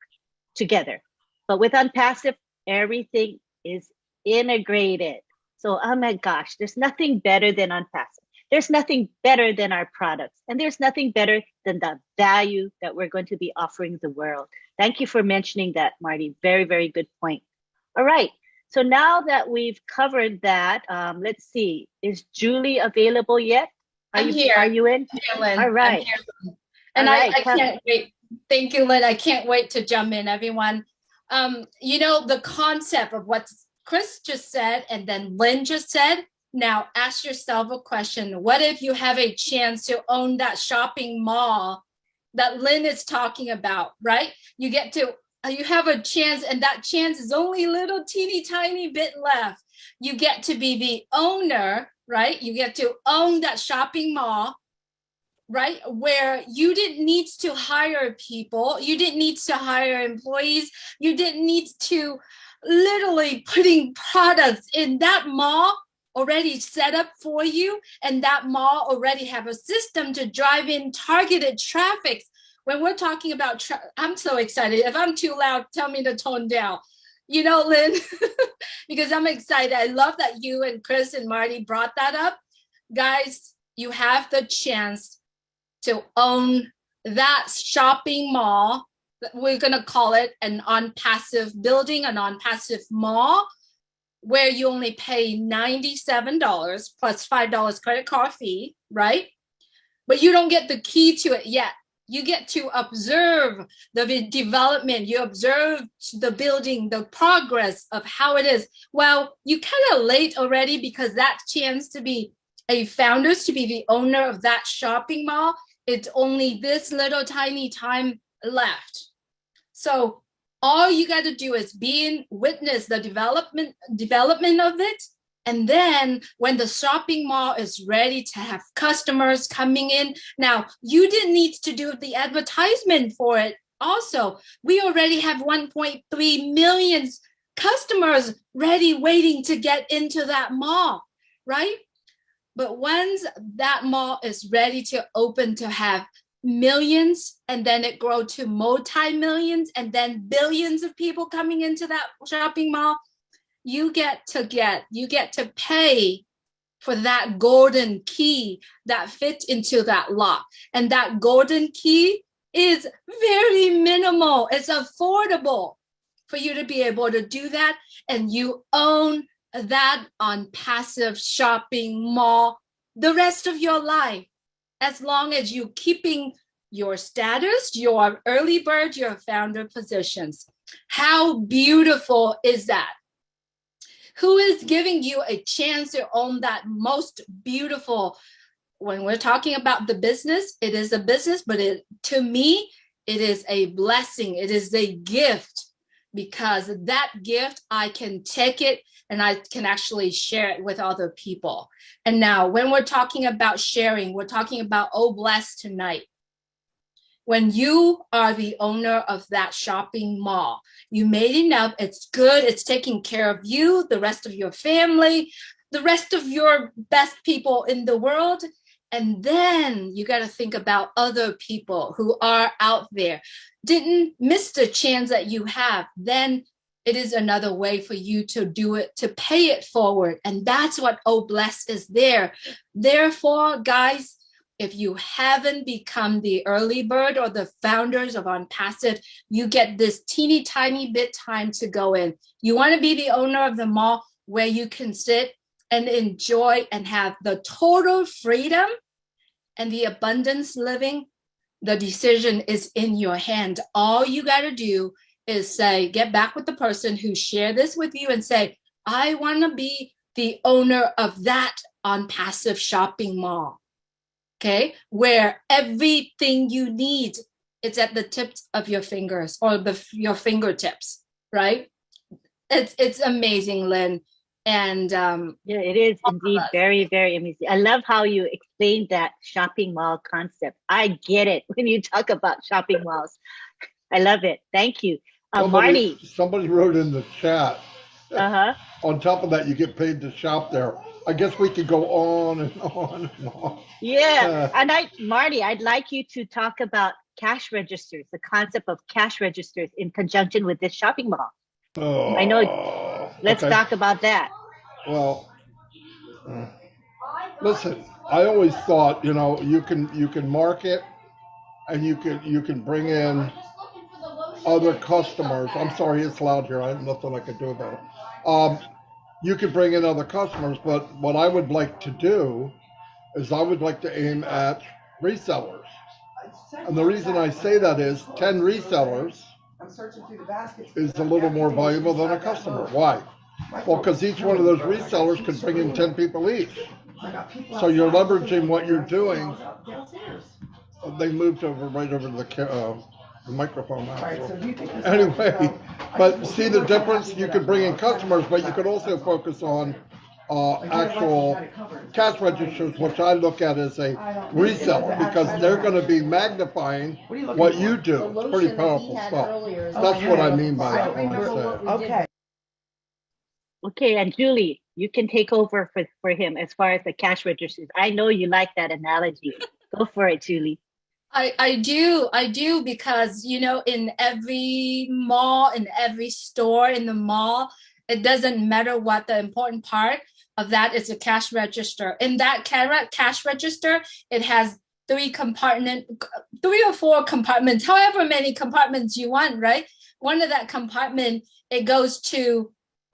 together. But with OnPassive, everything is integrated. So, oh my gosh, there's nothing better than OnPassive. There's nothing better than our products. And there's nothing better than the value that we're going to be offering the world. Thank you for mentioning that, Marty. Very, very good point. All right. So now that we've covered that, let's see. Is Julie available yet? I'm here. Are you in? Here, Lynn. All right. I'm here. And I can't wait. Thank you, Lynn. I can't wait to jump in, everyone. The concept of what Chris just said and then Lynn just said, now ask yourself a question. What if you have a chance to own that shopping mall that Lynn is talking about, right? You have a chance, and that chance is only a little teeny tiny bit left. You get to be the owner, right? You get to own that shopping mall, right? Where you didn't need to hire people. You didn't need to hire employees. You didn't need to literally putting products in that mall already set up for you. And that mall already have a system to drive in targeted traffic. When we're talking about, I'm so excited. If I'm too loud, tell me to tone down. Lynn, because I'm excited. I love that you and Chris and Marty brought that up. Guys, you have the chance to own that shopping mall. We're going to call it an OnPassive building, an OnPassive mall, where you only pay $97 plus $5 credit card fee, right? but you don't get the key to it yet. You get to observe the development. You observe the building, the progress of how it is. Well, you kind of late already because that chance to be a founders, to be the owner of that shopping mall, it's only this little tiny time left. So all you got to do is witness the development of it. And then when the shopping mall is ready to have customers coming in, now you didn't need to do the advertisement for it. Also, we already have 1.3 million customers ready, waiting to get into that mall, right? But once that mall is ready to open, to have millions, and then it grow to multi-millions, and then billions of people coming into that shopping mall, you get to pay for that golden key that fits into that lock. And that golden key is very minimal. It's affordable for you to be able to do that. And you own that ONPASSIVE shopping mall the rest of your life, as long as you keeping your status, your early bird, your founder positions. How beautiful is that? Who is giving you a chance to own that most beautiful? When we're talking about the business, it is a business, but to me, it is a blessing. It is a gift, because that gift, I can take it and I can actually share it with other people. And now when we're talking about sharing, we're talking about Oh Bless tonight. When you are the owner of that shopping mall, you made enough, it's good, it's taking care of you, the rest of your family, the rest of your best people in the world. And then you got to think about other people who are out there, didn't miss the chance that you have. Then it is another way for you to do it, to pay it forward. And that's what Oh Bless is there. Therefore, guys, if you haven't become the early bird or the founders of ONPASSIVE, you get this teeny tiny bit time to go in. You want to be the owner of the mall where you can sit and enjoy and have the total freedom and the abundance living. The decision is in your hand. All you got to do is say, get back with the person who shared this with you and say, I want to be the owner of that ONPASSIVE shopping mall. Okay, where everything you need, it's at the tips of your fingers or your fingertips, right? It's amazing, Lynn. And yeah, it is indeed very, very amazing. I love how you explained that shopping mall concept. I get it when you talk about shopping malls. I love it. Thank you. Marty. Somebody wrote in the chat. Uh-huh. On top of that, you get paid to shop there. I guess we could go on and on and on. Yeah, and Marty, I'd like you to talk about cash registers, the concept of cash registers in conjunction with this shopping mall. I know. Let's talk about that. Well, listen, I always thought, you can market and you can bring in other customers. I'm sorry, it's loud here. I have nothing I can do about it. You can bring in other customers, but what I would like to do is I would like to aim at resellers. And the reason I say that is 10 resellers is a little more valuable than a customer. Why? Well, because each one of those resellers can bring in 10 people each. So you're leveraging what you're doing. They moved right over to the microphone now. So. Anyway, but see the difference? You could bring in customers, but you could also focus on actual cash registers, which I look at as a reseller, because they're going to be magnifying what you do. It's pretty powerful stuff. That's what I mean by that when I say. Okay. Okay, and Julie, you can take over for him as far as the cash registers. I know you like that analogy. Go for it, Julie. I do, because, in every mall, in every store in the mall, it doesn't matter what the important part of that is, a cash register. In that cash register, it has 3 or 4 compartments, however many compartments you want, right? One of that compartment, it goes to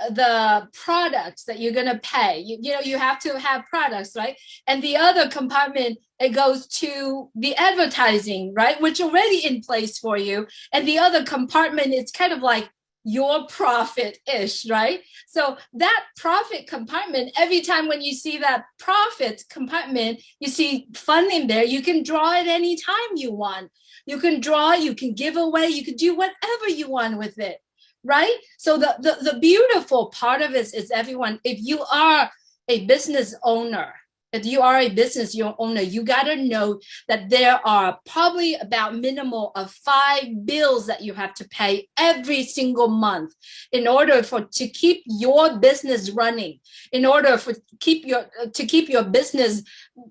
the products that you're going to pay. You know, you have to have products, right? And the other compartment, it goes to the advertising, right? Which already in place for you. And the other compartment, it's kind of like your profit-ish, right? So that profit compartment, every time when you see that profit compartment, you see funding there, you can draw it anytime you want. You can draw, you can give away, you can do whatever you want with it. Right? So the beautiful part of it is everyone, if you are a business owner, if you are a business owner, you got to know that there are probably about minimal of 5 bills that you have to pay every single month in order to keep your business running, in order to keep your business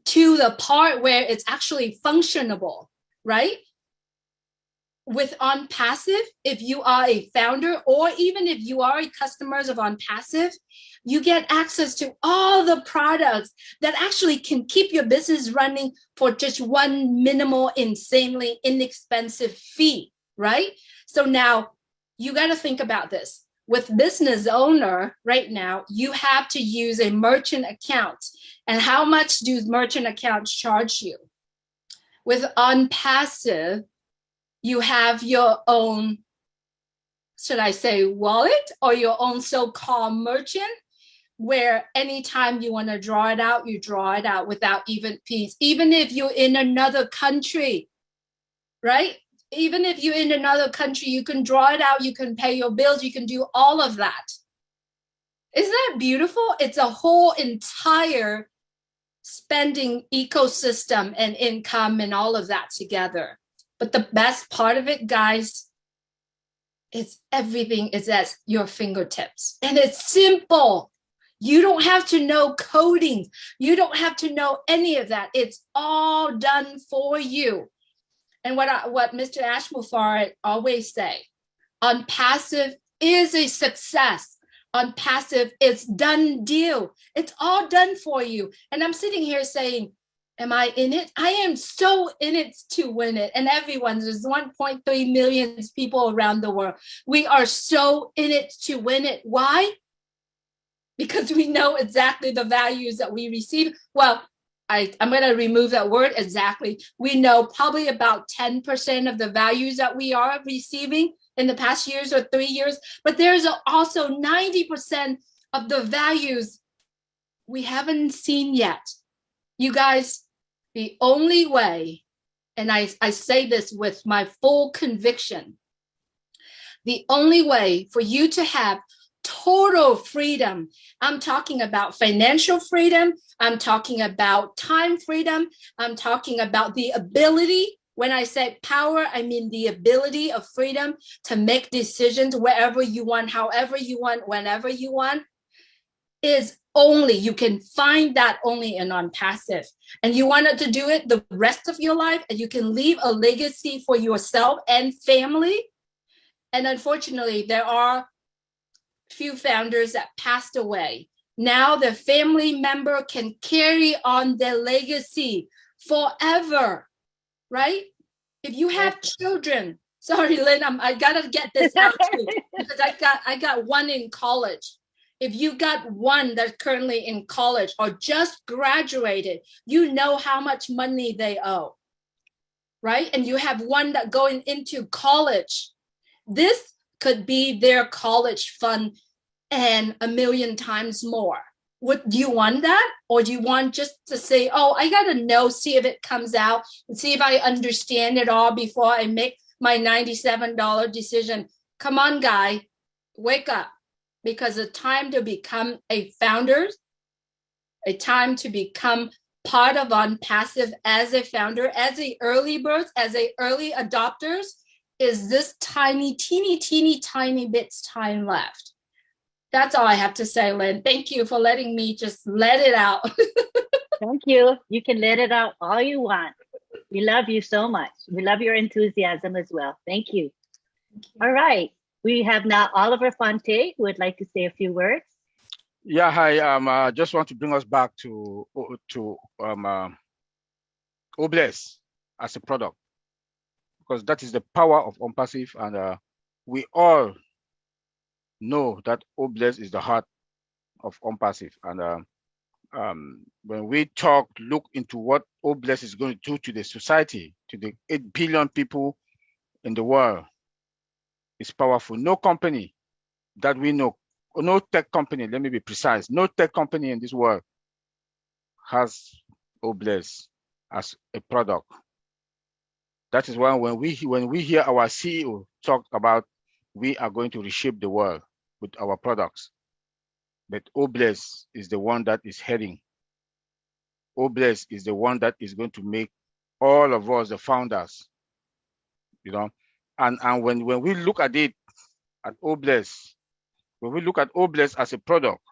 to the part where it's actually functionable, right? With ONPASSIVE, if you are a founder or even if you are a customer of ONPASSIVE, you get access to all the products that actually can keep your business running for just one minimal, insanely inexpensive fee, right? So now you got to think about this. With business owner right now, you have to use a merchant account. And how much do merchant accounts charge you? With ONPASSIVE, you have your own, should I say, wallet or your own so-called merchant, where anytime you want to draw it out, you draw it out without even fees. Even if you're in another country, right? Even if you're in another country, you can draw it out, you can pay your bills, you can do all of that. Isn't that beautiful? It's a whole entire spending ecosystem and income and all of that together. But the best part of it, guys, is everything is at your fingertips. And it's simple. You don't have to know coding. You don't have to know any of that. It's all done for you. And what Mr. Ashmufar always say, ONPASSIVE is a success. ONPASSIVE is done deal. It's all done for you. And I'm sitting here saying, am I in it? I am so in it to win it. And everyone, there's 1.3 million people around the world. We are so in it to win it. Why? Because we know exactly the values that we receive. Well, I'm going to remove that word exactly. We know probably about 10% of the values that we are receiving in the past years or 3 years. But there's also 90% of the values we haven't seen yet. You guys, the only way, and I say this with my full conviction, the only way for you to have total freedom, I'm talking about financial freedom, I'm talking about time freedom, I'm talking about the ability. When I say power, I mean the ability of freedom to make decisions wherever you want, however you want, whenever you want, is only, you can find that only in ONPASSIVE. And you wanted to do it the rest of your life, and you can leave a legacy for yourself and family. And unfortunately, there are few founders that passed away. Now the family member can carry on their legacy forever, right? If you have children, sorry, Lynn, I gotta get this out too, because I got one in college. If you got one that's currently in college or just graduated, you know how much money they owe, right? And you have one that going into college. This could be their college fund and 1 million times more. Do you want that? Or do you want just to say, oh, I got to know, see if it comes out and see if I understand it all before I make my $97 decision. Come on, guy, wake up. Because the time to become a founder, a time to become part of ONPASSIVE as a founder, as a early birds, as a early adopters, is this tiny, teeny tiny bits time left. That's all I have to say, Lynn. Thank you for letting me just let it out. Thank you. You can let it out all you want. We love you so much. We love your enthusiasm as well. Thank you. All right. We have now Oliver Fonte, who would like to say a few words. Yeah, hi. I just want to bring us back to OBLESS as a product, because that is the power of ONPASSIVE, and we all know that OBLESS is the heart of ONPASSIVE. And when we look into what OBLESS is going to do to the society, to the 8 billion people in the world, it's powerful. No company that we know, no tech company, let me be precise, no tech company in this world has OBLESS as a product. That is why when we hear our CEO talk about we are going to reshape the world with our products, but OBLESS is the one that is heading. OBLESS is the one that is going to make all of us the founders, you know. And when we look at it, at OBLESS, when we look at OBLESS as a product,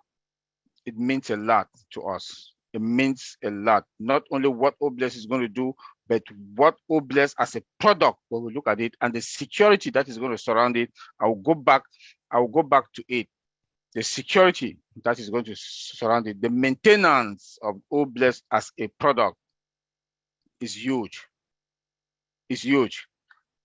it means a lot to us. It means a lot. Not only what OBLESS is going to do, but what OBLESS as a product, when we look at it, and the security that is going to surround it. I will go back to it. The security that is going to surround it, the maintenance of OBLESS as a product is huge. It's huge.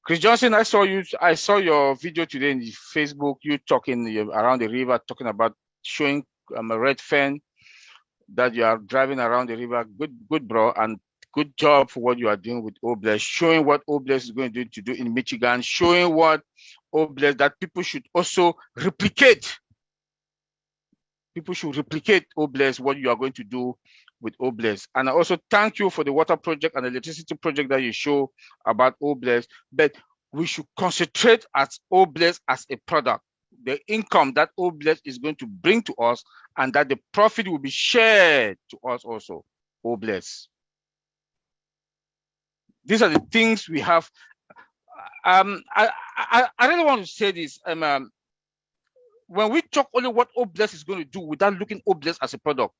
Chris Johnson, I saw your video today in Facebook, you talking around the river, talking about showing a red fan that you are driving around the river. Good, bro, and good job for what you are doing with OBLESS, showing what OBLESS is going to do in Michigan, showing what OBLESS that people should also replicate. People should replicate OBLESS, what you are going to do with OBLESS. And I also thank you for the water project and electricity project that you show about OBLESS. But we should concentrate at OBLESS as a product, the income that OBLESS is going to bring to us, and that the profit will be shared to us also. OBLESS. These are the things we have. I really want to say this. When we talk only what OBLESS is going to do without looking OBLESS as a product,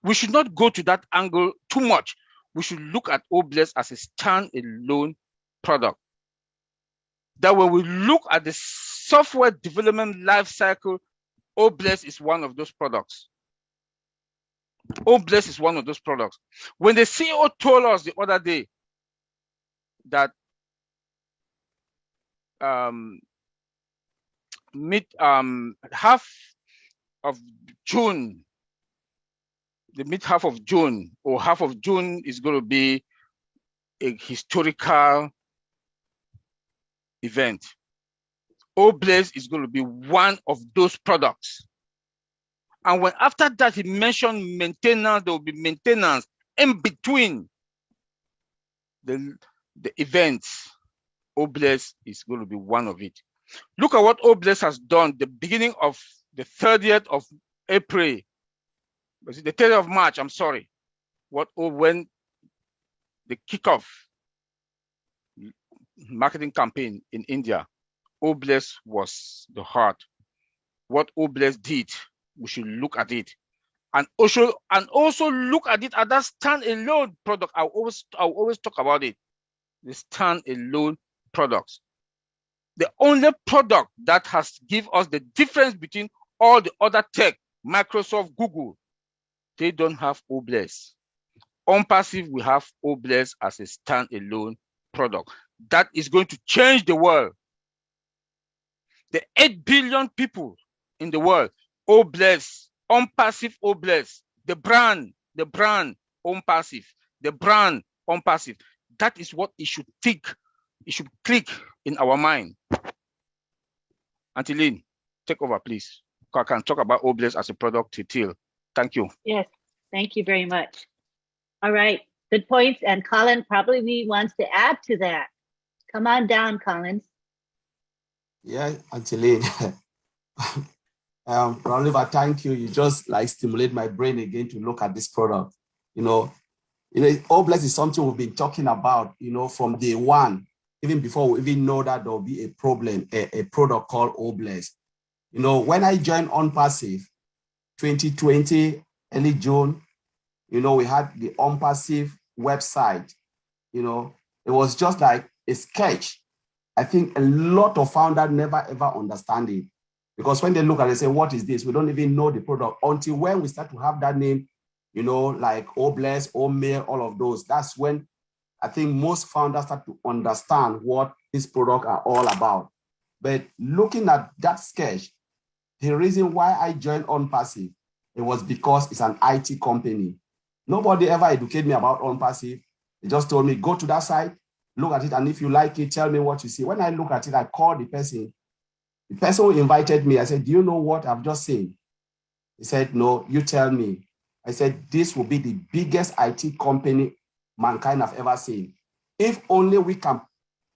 we should not go to that angle too much. We should look at OBLESS as a standalone product. That when we look at the software development life cycle, OBLESS is one of those products. OBLESS is one of those products. When the CEO told us the other day that half of June, the mid-half of June, or half of June is going to be a historical event. OBLESS is going to be one of those products. And when after that he mentioned maintenance, there will be maintenance in between the events. OBLESS is going to be one of it. Look at what OBLESS has done. The beginning of the 30th of April, was it the 30th of March? I'm sorry. When the kickoff marketing campaign in India, OBLESS was the heart. What OBLESS did, we should look at it, and also look at it as that standalone product. I always talk about it. The standalone products. The only product that has give us the difference between all the other tech, Microsoft, Google, they don't have OBLESS. ONPASSIVE will have OBLESS as a standalone product. That is going to change the world. The 8 billion people in the world, OBLESS, ONPASSIVE OBLESS, the brand ONPASSIVE, the brand ONPASSIVE. That is what it should think. It should click in our mind. Auntie Lynn, take over, please. I can talk about OBLESS as a product till. Thank you. Yes, thank you very much. All right, good points. And Colin probably wants to add to that. Come on down, Collins. Yeah, Auntie Lynn. Oliver, thank you. You just like stimulate my brain again to look at this product. OBLESS is something we've been talking about, from day one, even before we even know that there'll be a problem, a product called OBLESS. When I joined ONPASSIVE 2020, early June, we had the ONPASSIVE website. It was just like a sketch. I think a lot of founders never ever understand it, because when they look at it, they say, what is this? We don't even know the product until when we start to have that name, like OBLESS, OMail, all of those. That's when I think most founders start to understand what these products are all about. But looking at that sketch, the reason why I joined ONPASSIVE, it was because it's an IT company. Nobody ever educated me about ONPASSIVE. They just told me, go to that site, look at it, and if you like it, tell me what you see. When I look at it, I called the person. The person who invited me, I said, do you know what I've just seen? He said, no, you tell me. I said, this will be the biggest IT company mankind have ever seen. If only we can,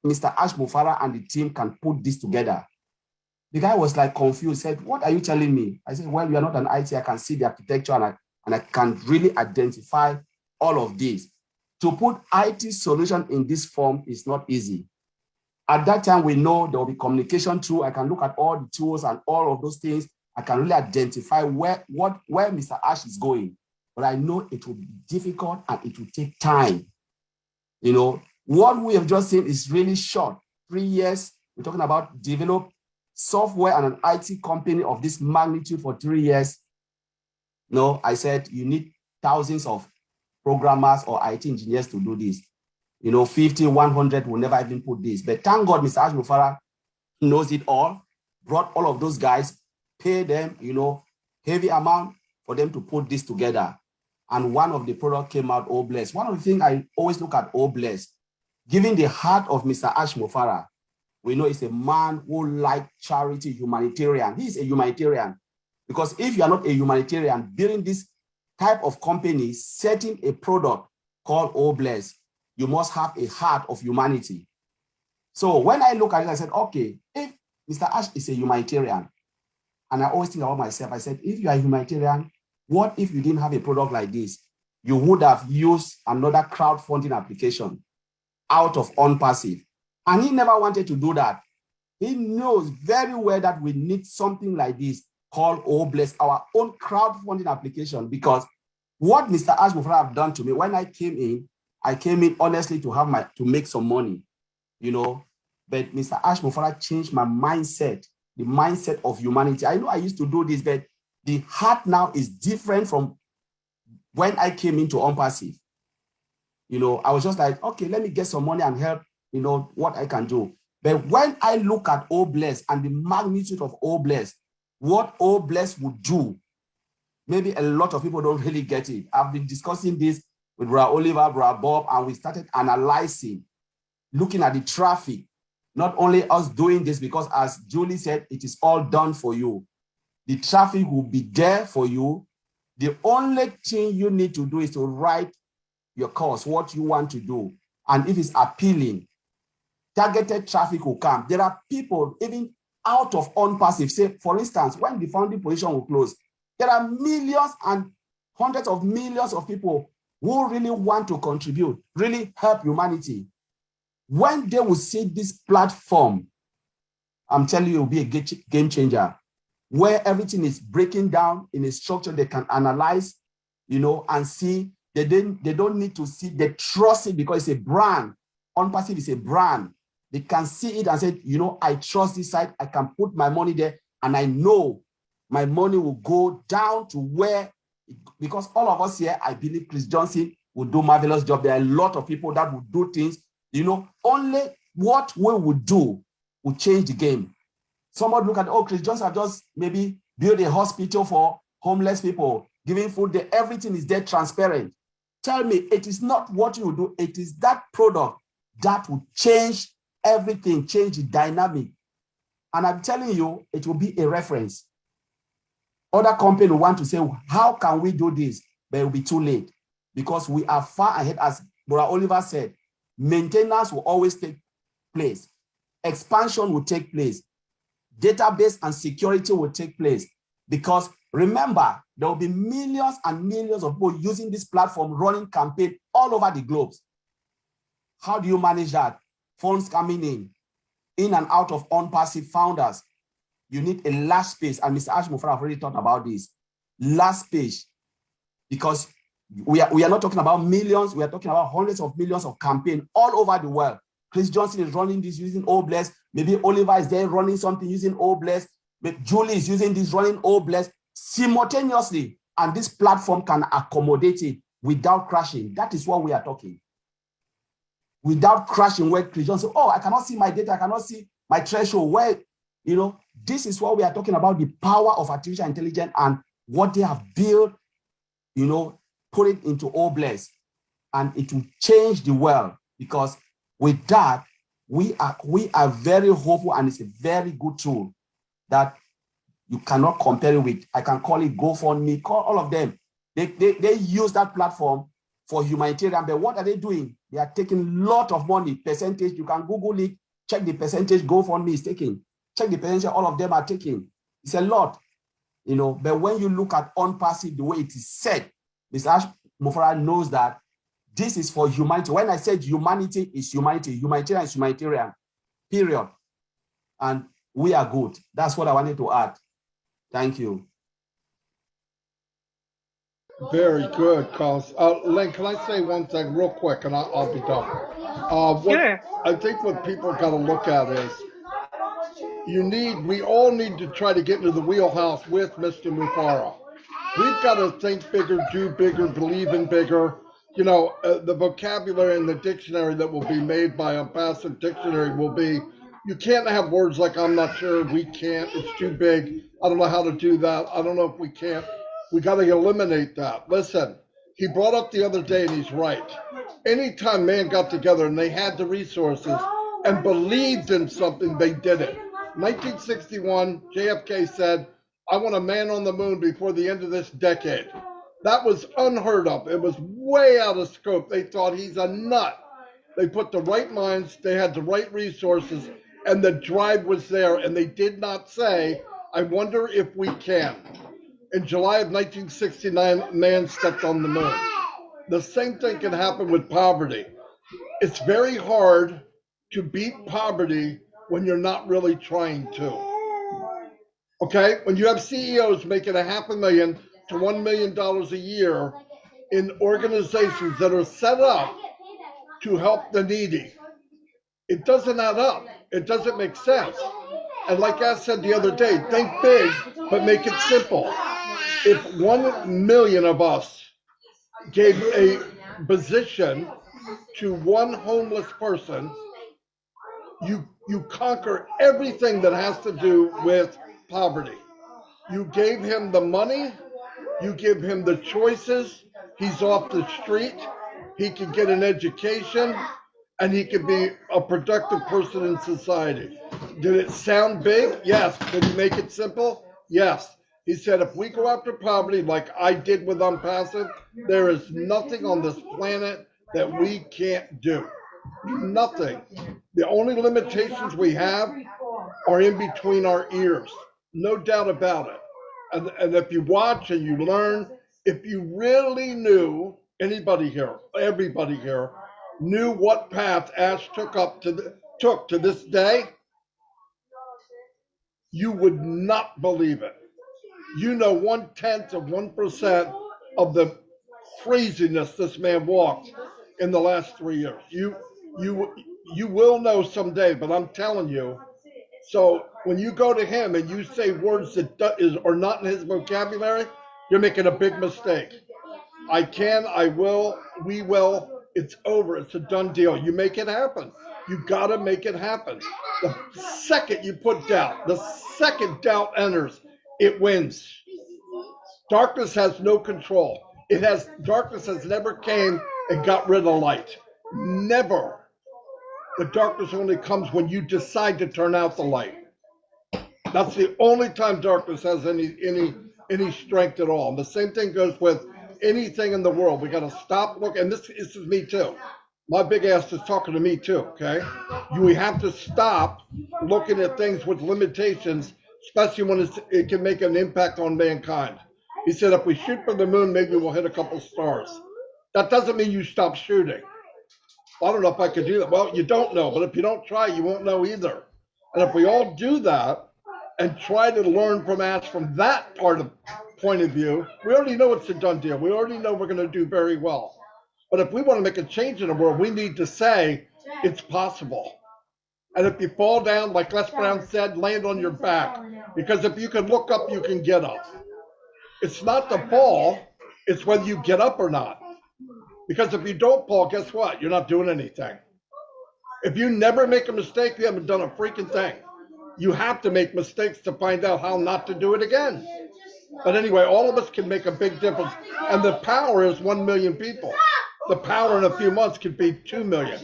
Mr. Ash Mufara and the team can put this together. The guy was like confused, said, what are you telling me? I said, well, you are not an IT. I can see the architecture and I can really identify all of this. To put IT solution in this form is not easy. At that time, we know there will be communication through. I can look at all the tools and all of those things. I can really identify where Mr. Ash is going. But I know it will be difficult and it will take time. You know, what we have just seen is really short. 3 years, we're talking about develop software and an IT company of this magnitude for 3 years. No, I said you need thousands of programmers or IT engineers to do this. You know, 50, 100 will never even put this. But thank God, Mr. Ash Mufara knows it all, brought all of those guys, pay them, you know, heavy amount for them to put this together. And one of the products came out, Oh Bless. One of the things I always look at Oh Bless, given the heart of Mr. Ash Mufara, we know he's a man who likes charity, humanitarian. He is a humanitarian. Because if you are not a humanitarian, building this type of company, setting a product called Oh Bless, you must have a heart of humanity. So when I look at it, I said, okay, if Mr. Ash is a humanitarian, and I always think about myself, I said, if you are a humanitarian, what if you didn't have a product like this? You would have used another crowdfunding application out of ONPASSIVE. And he never wanted to do that. He knows very well that we need something like this called Oh Bless, our own crowdfunding application, because what Mr. Ash Mufara have done to me, when I came in honestly to make some money, you know, but Mr. Ash Mufara changed my mindset, the mindset of humanity. I know I used to do this, but the heart now is different from when I came into ONPASSIVE. You know, I was just like, okay, let me get some money and help, you know, what I can do. But when I look at Oh Bless and the magnitude of Oh Bless, what Oh Bless would do, maybe a lot of people don't really get it. I've been discussing this with Brother Oliver, Brother Bob, and we started analyzing, looking at the traffic. Not only us doing this, because as Julie said, it is all done for you. The traffic will be there for you. The only thing you need to do is to write your course, what you want to do. And if it's appealing, targeted traffic will come. There are people even out of ONPASSIVE. Say, for instance, when the founding position will close, there are millions and hundreds of millions of people who really want to contribute, really help humanity. When they will see this platform, I'm telling you, it will be a game changer, where everything is breaking down in a structure they can analyze, you know, and see. They don't need to see, they trust it because it's a brand. ONPASSIVE is a brand. They can see it and say, you know, I trust this site, I can put my money there, and I know my money will go down to where, because all of us here, I believe Chris Johnson will do a marvelous job. There are a lot of people that will do things, you know, only what we would do will change the game. Somebody look at, oh, Chris Johnson have just maybe built a hospital for homeless people, giving food there, everything is there transparent. Tell me, it is not what you do, it is that product that will change everything, change the dynamic. And I'm telling you, it will be a reference. Other companies will want to say, how can we do this? But it will be too late because we are far ahead. As Brother Oliver said, maintenance will always take place. Expansion will take place. Database and security will take place. Because remember, there will be millions and millions of people using this platform, running campaign all over the globe. How do you manage that? Funds coming in and out of ONPASSIVE founders. You need a large space, and Mr. Ash Mufara already talked about this. Large space, because we are not talking about millions, we are talking about hundreds of millions of campaign all over the world. Chris Johnson is running this using Oh Bless. Maybe Oliver is there running something using Oh Bless. Maybe Julie is using this running Oh Bless simultaneously, and this platform can accommodate it without crashing. That is what we are talking. Without crashing, where Chris Johnson, oh, I cannot see my data, I cannot see my threshold, where, you know, This is what we are talking about, the power of artificial intelligence and what they have built, you know, put it into OBLES, and it will change the world, because with that, we are very hopeful, and it's a very good tool that you cannot compare it with. I can call it GoFundMe, call all of them. They use that platform for humanitarian, but what are they doing? They are taking a lot of money, percentage. You can Google it, check the percentage GoFundMe is taking, check the percentage all of them are taking. It's a lot, you know. But when you look at ONPASSIVE, the way it is said, Mr. Ash Mufara knows that this is for humanity. When I said humanity is humanity, humanitarian is humanitarian, period. And we are good. That's what I wanted to add. Thank you. Very good, Carlos. Len, can I say one thing real quick, and I'll be done. Sure. I think what people got to look at is we all need to try to get into the wheelhouse with Mr. Mufara. We've got to think bigger, do bigger, believe in bigger. You know, the vocabulary in the dictionary that will be made by ONPASSIVE Dictionary will be, you can't have words like I'm not sure, we can't, it's too big, I don't know how to do that, I don't know if we can't. We got to eliminate that. Listen, he brought up the other day, and he's right. Anytime man got together and they had the resources and believed in something, they did it. 1961, JFK said, I want a man on the moon before the end of this decade. That was unheard of. It was way out of scope. They thought he's a nut. They put the right minds, they had the right resources, and the drive was there, and they did not say, I wonder if we can. In July of 1969, man stepped on the moon. The same thing can happen with poverty. It's very hard to beat poverty when you're not really trying to. Okay? When you have CEOs making $500,000 to $1 million a year in organizations that are set up to help the needy, it doesn't add up. It doesn't make sense. And like I said the other day, think big, but make it simple. If 1 million of us gave a position to one homeless person, you conquer everything that has to do with poverty. You gave him the money, you give him the choices, he's off the street, he can get an education, and he can be a productive person in society. Did it sound big? Yes. Did he make it simple? Yes. He said, if we go after poverty like I did with ONPASSIVE, there is nothing on this planet that we can't do. Nothing. The only limitations we have are in between our ears. No doubt about it. And if you watch and you learn, if you really knew, anybody here, everybody here, knew what path Ash took to this day, you would not believe it. You know 0.1% of the craziness this man walked in the last 3 years. You will know someday, but I'm telling you. So when you go to him and you say words that are not in his vocabulary, you're making a big mistake. I can, I will, we will. It's over. It's a done deal. You make it happen. You got to make it happen. The second you put doubt, the second doubt enters, it wins. Darkness has no control. Darkness has never came and got rid of light. Never. The darkness only comes when you decide to turn out the light. That's the only time darkness has any strength at all. And the same thing goes with anything in the world. We got to stop looking. And this is me too. My big ass is talking to me too. Okay. We have to stop looking at things with limitations, especially when it can make an impact on mankind. He said, if we shoot for the moon, maybe we'll hit a couple stars. That doesn't mean you stop shooting. I don't know if I could do that. Well, you don't know, but if you don't try, you won't know either. And if we all do that and try to learn from Ash from that point of view, we already know it's a done deal. We already know we're going to do very well. But if we want to make a change in the world, we need to say it's possible. And if you fall down, like Les Brown said, land on your back. Because if you can look up, you can get up. It's not the fall, it's whether you get up or not. Because if you don't fall, guess what? You're not doing anything. If you never make a mistake, you haven't done a freaking thing. You have to make mistakes to find out how not to do it again. But anyway, all of us can make a big difference. And the power is 1 million people. The power in a few months could be 2 million,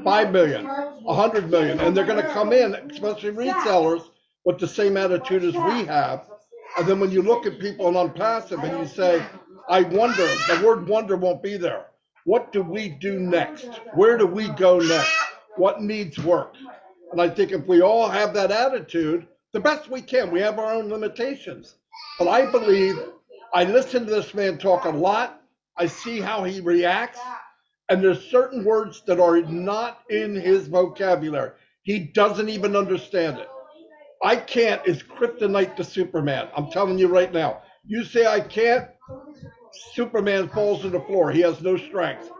5 million, 100 million. And they're going to come in, especially resellers, with the same attitude as we have. And then when you look at people in ONPASSIVE and you say, I wonder, the word wonder won't be there. What do we do next? Where do we go next? What needs work? And I think if we all have that attitude, the best we can, we have our own limitations. But I believe, I listen to this man talk a lot. I see how he reacts. And there's certain words that are not in his vocabulary. He doesn't even understand it. I can't is kryptonite to Superman. I'm telling you right now. You say I can't, Superman falls to the floor. He has no strength.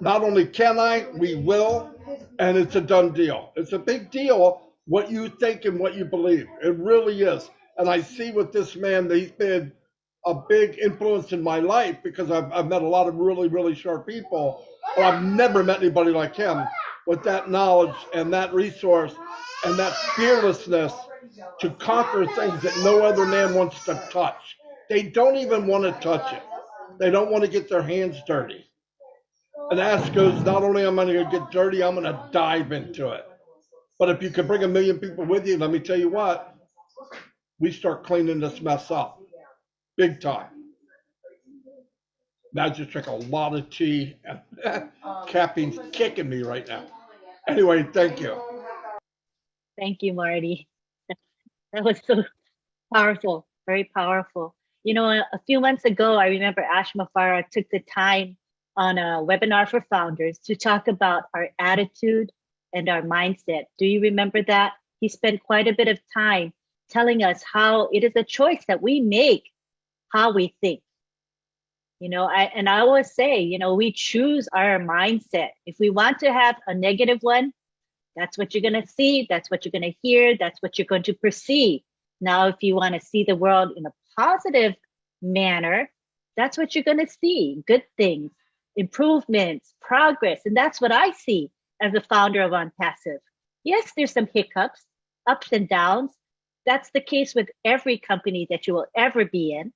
Not only can I, we will, and it's a done deal. It's a big deal what you think and what you believe. It really is. And I see with this man that he's been a big influence in my life because I've met a lot of really, really sharp people, but I've never met anybody like him with that knowledge and that resource and that fearlessness to conquer things that no other man wants to touch. They don't even want to touch it. They don't want to get their hands dirty. And Ash goes, not only am I going to get dirty, I'm going to dive into it. But if you can bring 1 million people with you, let me tell you what, we start cleaning this mess up big time. Now I just drank a lot of tea and caffeine's kicking me right now. Anyway, thank you. Thank you, Marty. That was so powerful, very powerful. You know, a few months ago, I remember Ash Mafara took the time on a webinar for founders to talk about our attitude and our mindset. Do you remember that? He spent quite a bit of time telling us how it is a choice that we make, how we think. You know, I always say, you know, we choose our mindset. If we want to have a negative one, that's what you're going to see. That's what you're going to hear. That's what you're going to perceive. Now, if you want to see the world in a positive manner, that's what you're going to see. Good things, improvements, progress. And that's what I see as a founder of ONPASSIVE. Yes, there's some hiccups, ups and downs. That's the case with every company that you will ever be in.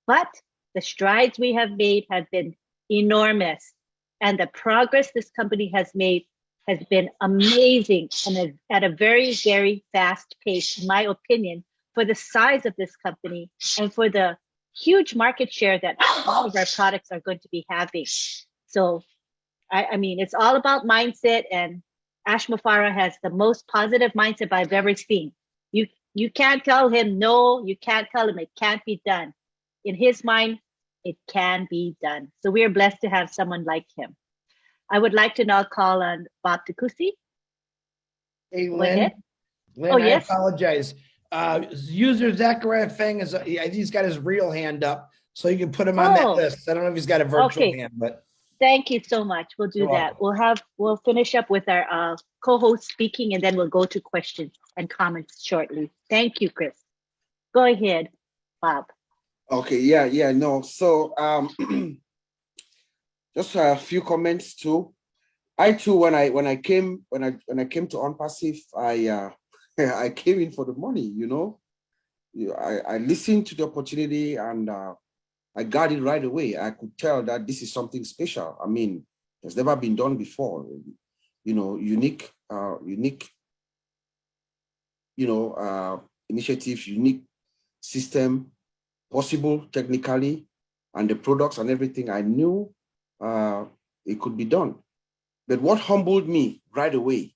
But the strides we have made have been enormous. And the progress this company has made has been amazing and at a very, very fast pace, in my opinion, for the size of this company and for the huge market share that all of our products are going to be having. So, I mean, it's all about mindset, and Ash Mafara has the most positive mindset I've ever seen. You can't tell him no, you can't tell him it can't be done. In his mind, it can be done. So we are blessed to have someone like him. I would like to now call on Bob Takusi. Hey, Go Lynn. ahead. Lynn, Oh, I yes. apologize. User Zachariah Feng he's got his real hand up, so you can put him on that list. I don't know if he's got a virtual hand, but thank you so much. We'll do that. We'll finish up with our co-host speaking, and then we'll go to questions and comments shortly. Thank you, Chris. Go ahead, Bob. Okay, yeah, no. So just a few comments too. I too, when I came to ONPASSIVE, I came in for the money, you know. I listened to the opportunity and I got it right away. I could tell that this is something special. I mean, it's never been done before. You know, unique, initiative, unique system, possible technically, and the products and everything. I knew it could be done. But what humbled me right away,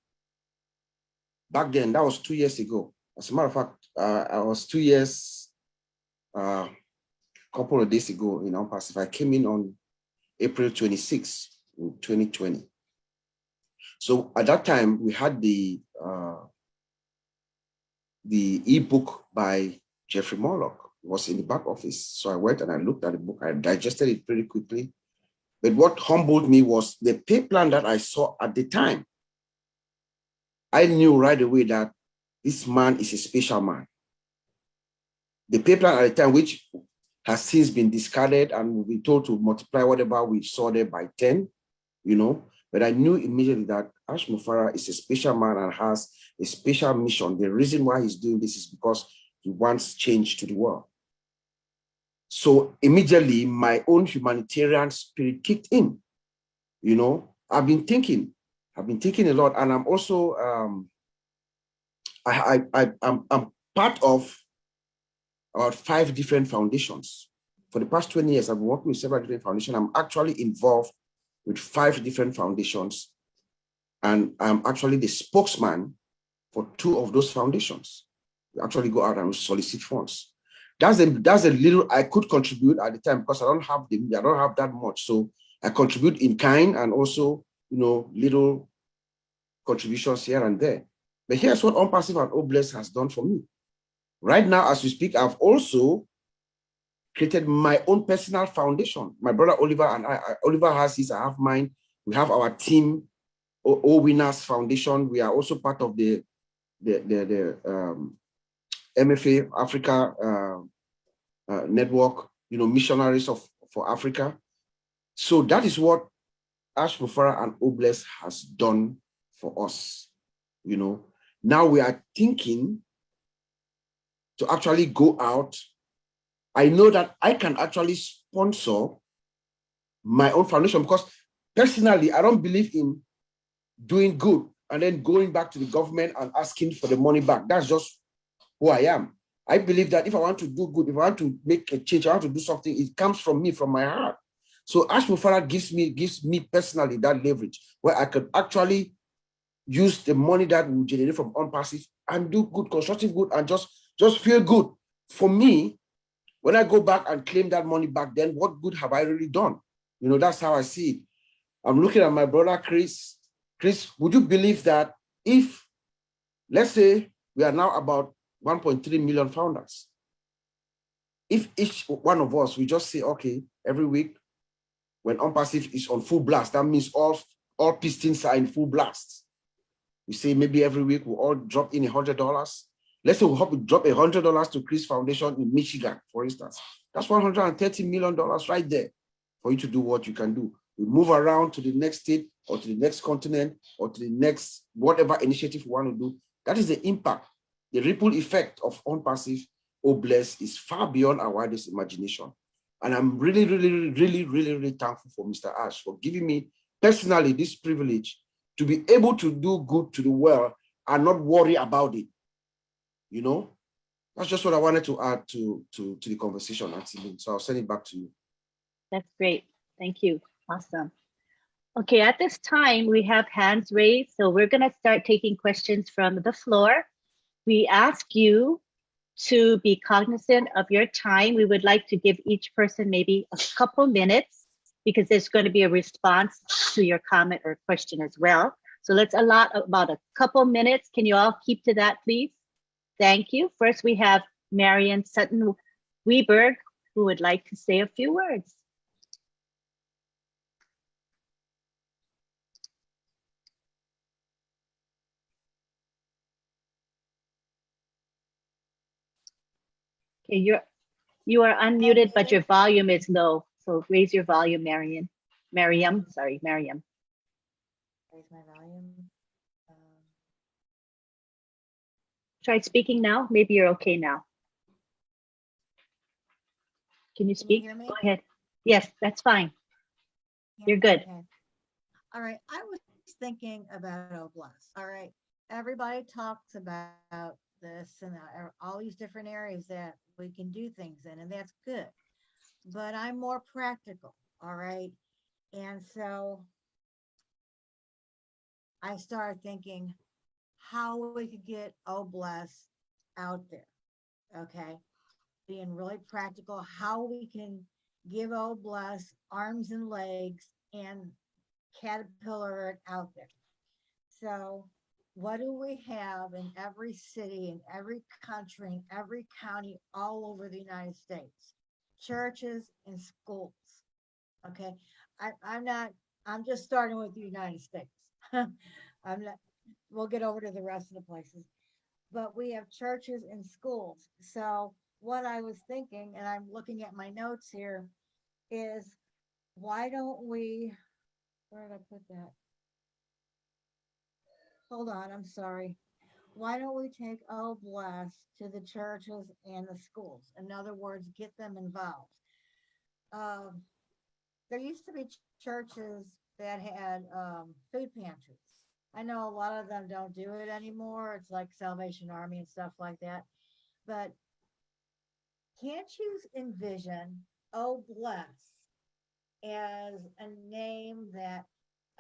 back then, that was 2 years ago. As a matter of fact, I was 2 years, a couple of days ago in ONPASSIVE. I came in on April 26, 2020. So at that time, we had the ebook by Jeffrey Morlock. It was in the back office. So I went and I looked at the book. I digested it pretty quickly. But what humbled me was the pay plan that I saw at the time. I knew right away that this man is a special man. The pay plan at the time, which has since been discarded and we've been told to multiply whatever we saw there by 10, you know, But I knew immediately that Ash Mufara is a special man and has a special mission. The reason why he's doing this is because he wants change to the world. So immediately my own humanitarian spirit kicked in. You know, I've been thinking a lot, and I'm also I'm part of about 5 different foundations. For the past 20 years, I've been working with several different foundations. I'm actually involved with 5 different foundations, and I'm actually the spokesman for 2 of those foundations. We actually go out and solicit funds. That's a little I could contribute at the time, because I don't have that much. So I contribute in kind, and also, you know, little contributions here and there. But here's what ONPASSIVE and OBLESS has done for me. Right now, as we speak, I've also created my own personal foundation. My brother Oliver and Oliver has his, I have mine. We have our team, O Winners Foundation. We are also part of the MFA Africa network, you know, missionaries for Africa. So that is what Ash Mufara and OBLESS has done for us. You know, now we are thinking to actually go out. I know that I can actually sponsor my own foundation, because personally, I don't believe in doing good and then going back to the government and asking for the money back. That's just who I am. I believe that if I want to do good, if I want to make a change, I want to do something, it comes from me, from my heart. So Ash Mufara gives me personally that leverage where I could actually use the money that we generate from ONPASSIVE and do good, constructive good, and just feel good. For me, when I go back and claim that money back, then what good have I really done? You know, that's how I see it. I'm looking at my brother, Chris. Chris, would you believe that if, let's say, we are now about 1.3 million founders, if each one of us, we just say, okay, every week when ONPASSIVE is on full blast, that means all pistons are in full blast. We say maybe every week we'll all drop in $100. Let's say we hope we drop $100 to Chris Foundation in Michigan, for instance. That's $130 million right there for you to do what you can do. We move around to the next state or to the next continent or to the next whatever initiative we want to do. That is the impact. The ripple effect of ONPASSIVE OBLESS is far beyond our wildest imagination. And I'm really, really, really, really, really thankful for Mr. Ash for giving me personally this privilege to be able to do good to the world and not worry about it. You know, that's just what I wanted to add to the conversation, actually. So I'll send it back to you. That's great. Thank you. Awesome. Okay, at this time, we have hands raised. So we're going to start taking questions from the floor. We ask you to be cognizant of your time. We would like to give each person maybe a couple minutes, because there's going to be a response to your comment or question as well. So let's allot about a couple minutes. Can you all keep to that, please? Thank you. First, we have Marion Sutton Weberg, who would like to say a few words. Okay, you are unmuted, but your volume is low. So raise your volume, Mariam. Raise my volume. Try speaking now. Maybe you're okay now. Can you speak? Can you hear me? Go ahead. Yes, that's fine. You're good. Okay. All right. I was thinking about OBLESS. All right. Everybody talks about this and all these different areas that we can do things in, and that's good. But I'm more practical. All right. And so I started thinking how we could get OBLESS out there. Okay. Being really practical, how we can give OBLESS arms and legs and caterpillar it out there. So what do we have in every city, in every country, in every county, all over the United States? Churches and schools. Okay. I'm just starting with the United States. We'll get over to the rest of the places. But we have churches and schools. So what I was thinking, and I'm looking at my notes here, is why don't we, where did I put that? hold on, I'm sorry. Why don't we take Oh Bless to the churches and the schools? In other words, get them involved. Um, there used to be churches that had food pantries. I know a lot of them don't do it anymore. It's like Salvation Army and stuff like that. But can't you envision Oh Bless as a name that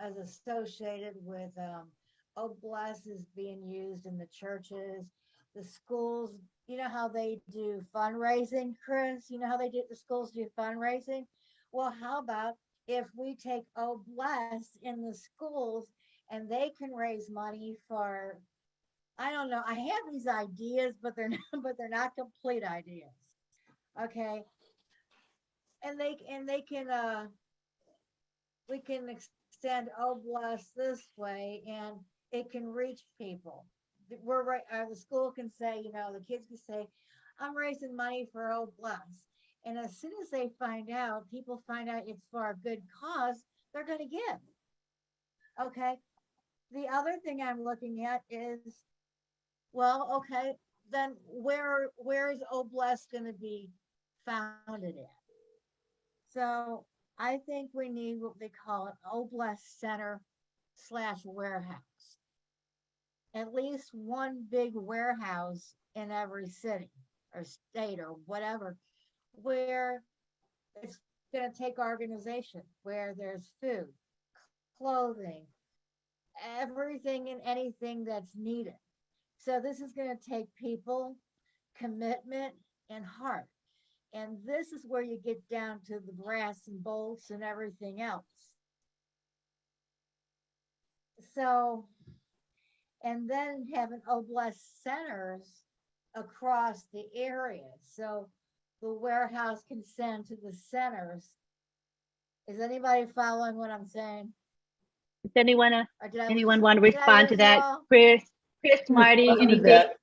is associated with Oh Bless is being used in the churches, the schools? You know how they do fundraising, Chris? You know how the schools do fundraising? Well, how about if we take Oh Bless in the schools and they can raise money for, I don't know. I have these ideas, but they're not, but they're not complete ideas. Okay. And they can we can extend Oh Bless this way, and it can reach people. We're right. The school can say, the kids can say, "I'm raising money for Oh Bless," and as soon as they find out, people find out it's for a good cause, they're going to give. Okay. The other thing I'm looking at is, well, okay, then where is Oh Bless going to be founded at? So I think we need what they call an Oh Bless Center / warehouse. At least one big warehouse in every city or state or whatever, where it's going to take organization, where there's food, clothing, everything and anything that's needed. So this is going to take people, commitment, and heart. And this is where you get down to the brass and bolts and everything else. So, and then having Oh Bless centers across the area. So the warehouse can send to the centers. Is anybody following what I'm saying? Does anyone want to did I respond to lose you that? all? Chris, Marty, Respond to anything? that.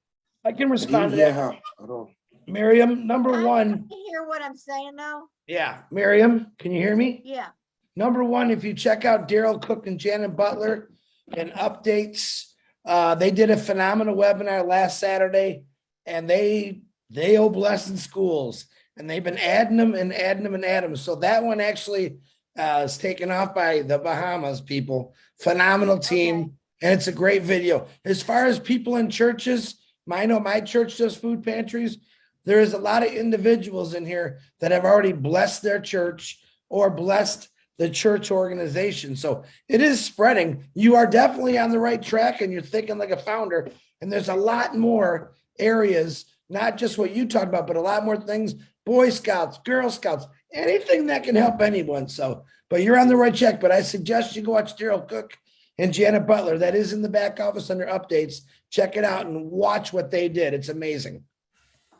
I can I respond didn't to hear that. her at all. Miriam, number one. Can you hear what I'm saying now? Yeah, Miriam, can you hear me? Yeah. Number one, if you check out Daryl Cook and Janet Butler and updates, they did a phenomenal webinar last Saturday, and they owe blessing schools, and they've been adding them and adding them and adding them. So that one actually is taken off by the Bahamas people. Phenomenal team, Okay. and it's a great video. As far as people in churches, I know my church does food pantries. There is a lot of individuals in here that have already blessed their church or blessed the church organization. So it is spreading. You are definitely on the right track, and you're thinking like a founder. And there's a lot more areas, not just what you talked about, but a lot more things, Boy Scouts, Girl Scouts, anything that can help anyone. So, but you're on the right track. But I suggest you go watch Daryl Cook and Janet Butler. That is in the back office under updates. Check it out and watch what they did. It's amazing.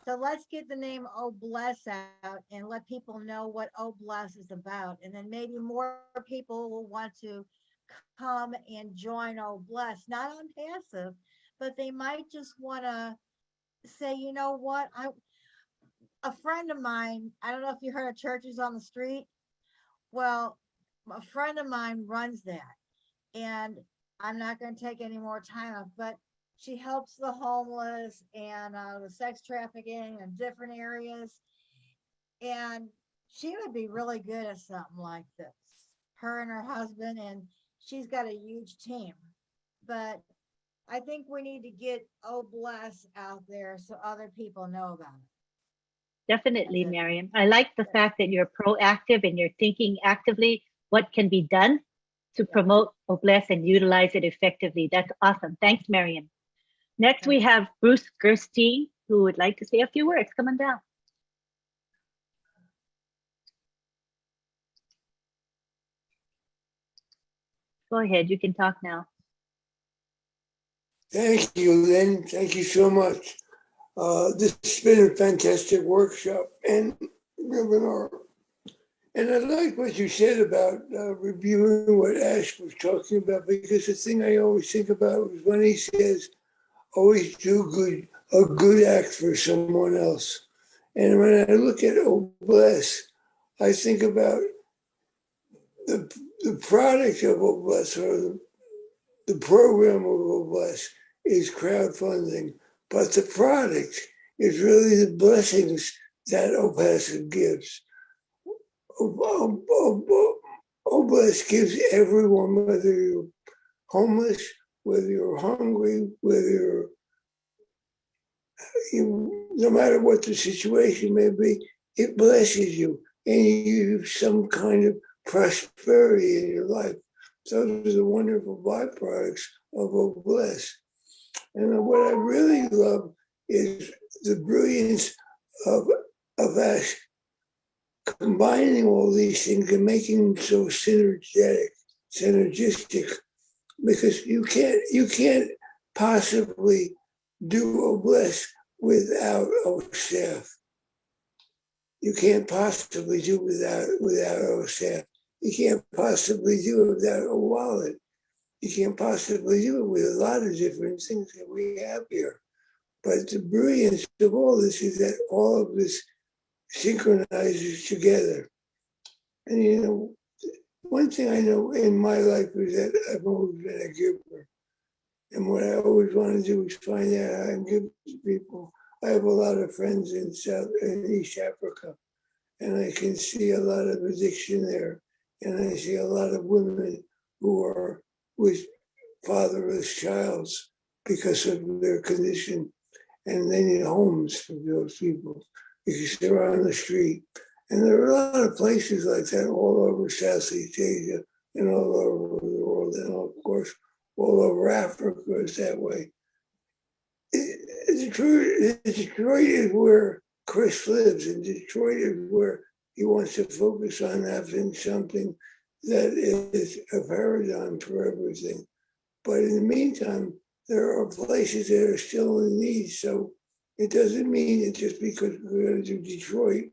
So let's get the name Oh Bless out and let people know what Oh Bless is about. And then maybe more people will want to come and join Oh Bless, not on passive, but they might just want to say, you know what? A friend of mine, I don't know if you heard of Churches on the Street. Well, a friend of mine runs that. And I'm not going to take any more time off, but she helps the homeless and the sex trafficking in different areas. And she would be really good at something like this. Her and her husband, and she's got a huge team. But I think we need to get Oh Bless out there so other people know about it. Definitely, Miriam. I like the fact that you're proactive and you're thinking actively what can be done to promote Oh Bless and utilize it effectively. That's awesome. Thanks, Miriam. Next, we have Bruce Gerstein, who would like to say a few words. Come on down. Go ahead. You can talk now. Thank you, Lynn. Thank you so much. This has been a fantastic workshop and webinar. And I like what you said about reviewing what Ash was talking about, because the thing I always think about was when he says, always do a good act for someone else. And when I look at Oh Bless, I think about the product of Oh Bless, or the program of Oh Bless is crowdfunding, but the product is really the blessings that OPASSIVE gives. Bless gives everyone, whether you're homeless, whether you're hungry, whether no matter what the situation may be, it blesses you and you have some kind of prosperity in your life. Those are the wonderful byproducts of Bless. And what I really love is the brilliance of us combining all these things and making them so synergistic, because you can't possibly do Bless without a staff. You can't possibly do without a staff. You can't possibly do it without a wallet. You can't possibly do it with a lot of different things that we have here. But the brilliance of all this is that all of this synchronizes together. And one thing I know in my life is that I've always been a giver. And what I always want to do is find out how I can give to people. I have a lot of friends in East Africa, and I can see a lot of addiction there. And I see a lot of women who are with fatherless childs because of their condition. And they need homes for those people because they're on the street. And there are a lot of places like that all over Southeast Asia and all over the world. And of course, all over Africa is that way. Detroit is where Chris lives, and Detroit is where he wants to focus on having something that is a paradigm for everything. But in the meantime, there are places that are still in need. So it doesn't mean that just because we're going to do Detroit,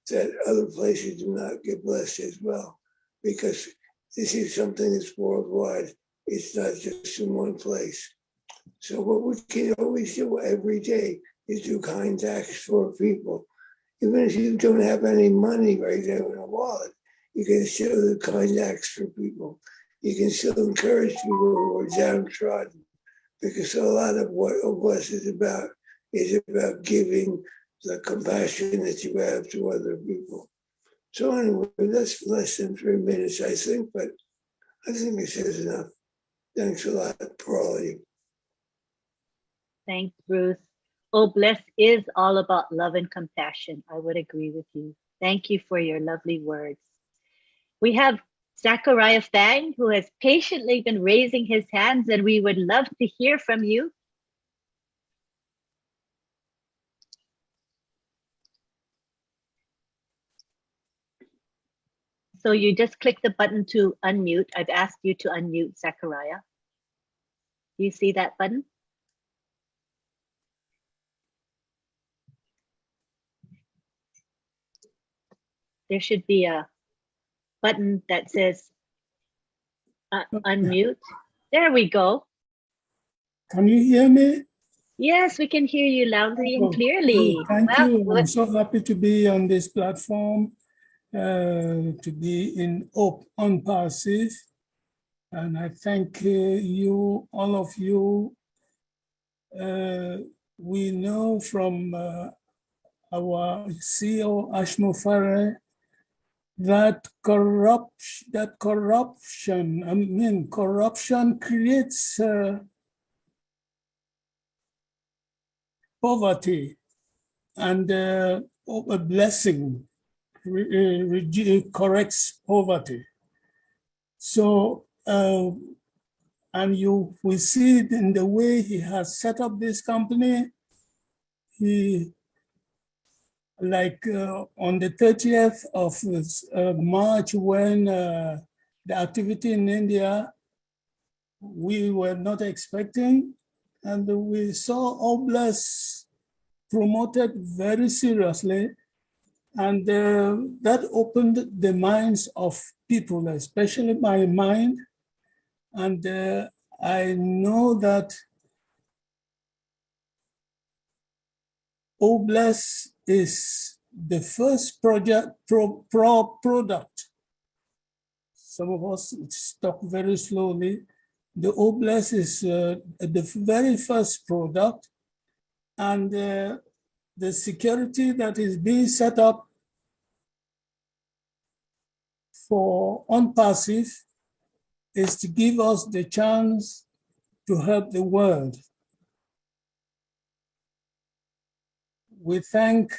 that other places do not get blessed as well, because this is something that's worldwide. It's not just in one place. So what we can always do every day is do kind acts for people. Even if you don't have any money right now in a wallet, you can still do kind acts for people. You can still encourage people who are downtrodden, because a lot of what Bless is about giving the compassion that you have to other people. So anyway, that's less than 3 minutes, I think, but I think it says enough. Thanks a lot for all of you. Thanks, Bruce. Oh, Bless is all about love and compassion. I would agree with you. Thank you for your lovely words. We have Zachariah Fang, who has patiently been raising his hands, and we would love to hear from you. So you just click the button to unmute. I've asked you to unmute, Zachariah. Do you see that button? There should be a button that says unmute. There we go. Can you hear me? Yes, we can hear you loudly and clearly. Thank you. I'm so happy to be on this platform, to be in ONPASSIVE. And I thank you, all of you. We know from our CEO, Ash Mufareh, that corruption creates poverty, and a blessing corrects poverty. So, and we see it in the way he has set up this company. He, on the 30th of March, when the activity in India, we were not expecting, and we saw Oblast promoted very seriously, and that opened the minds of people, especially my mind, and I know that Oblast is the first product. Some of us talk very slowly. The Obless is the very first product, and the security that is being set up for ONPASSIVE is to give us the chance to help the world. We thank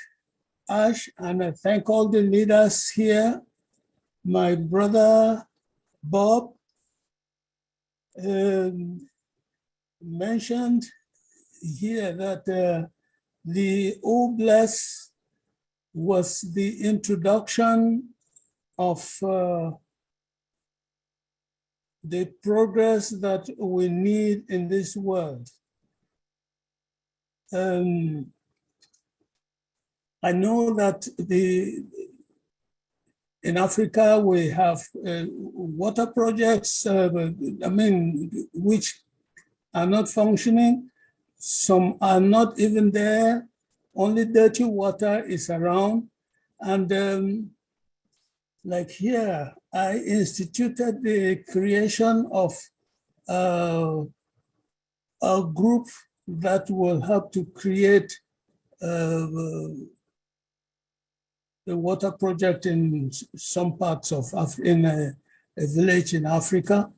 Ash, and I thank all the leaders here. My brother Bob mentioned here that the Obless was the introduction of the progress that we need in this world. I know that in Africa we have water projects, which are not functioning. Some are not even there. Only dirty water is around. And like here, I instituted the creation of a group that will help to create the water project in some parts of in a village in Africa,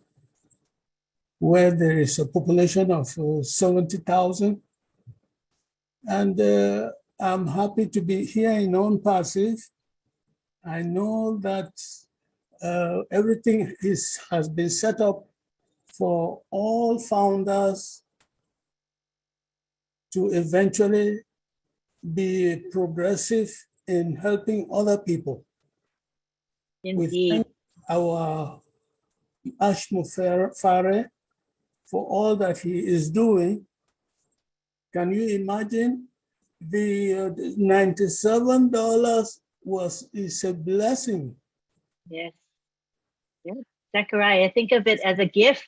where there is a population of 70,000. And I'm happy to be here in ONPASSIVE. I know that everything has been set up for all founders to eventually be progressive in helping other people. Indeed. We thank our Ash Mufare for all that he is doing. Can you imagine? The $97 is a blessing. Yes. Yes. Zachariah, I think of it as a gift.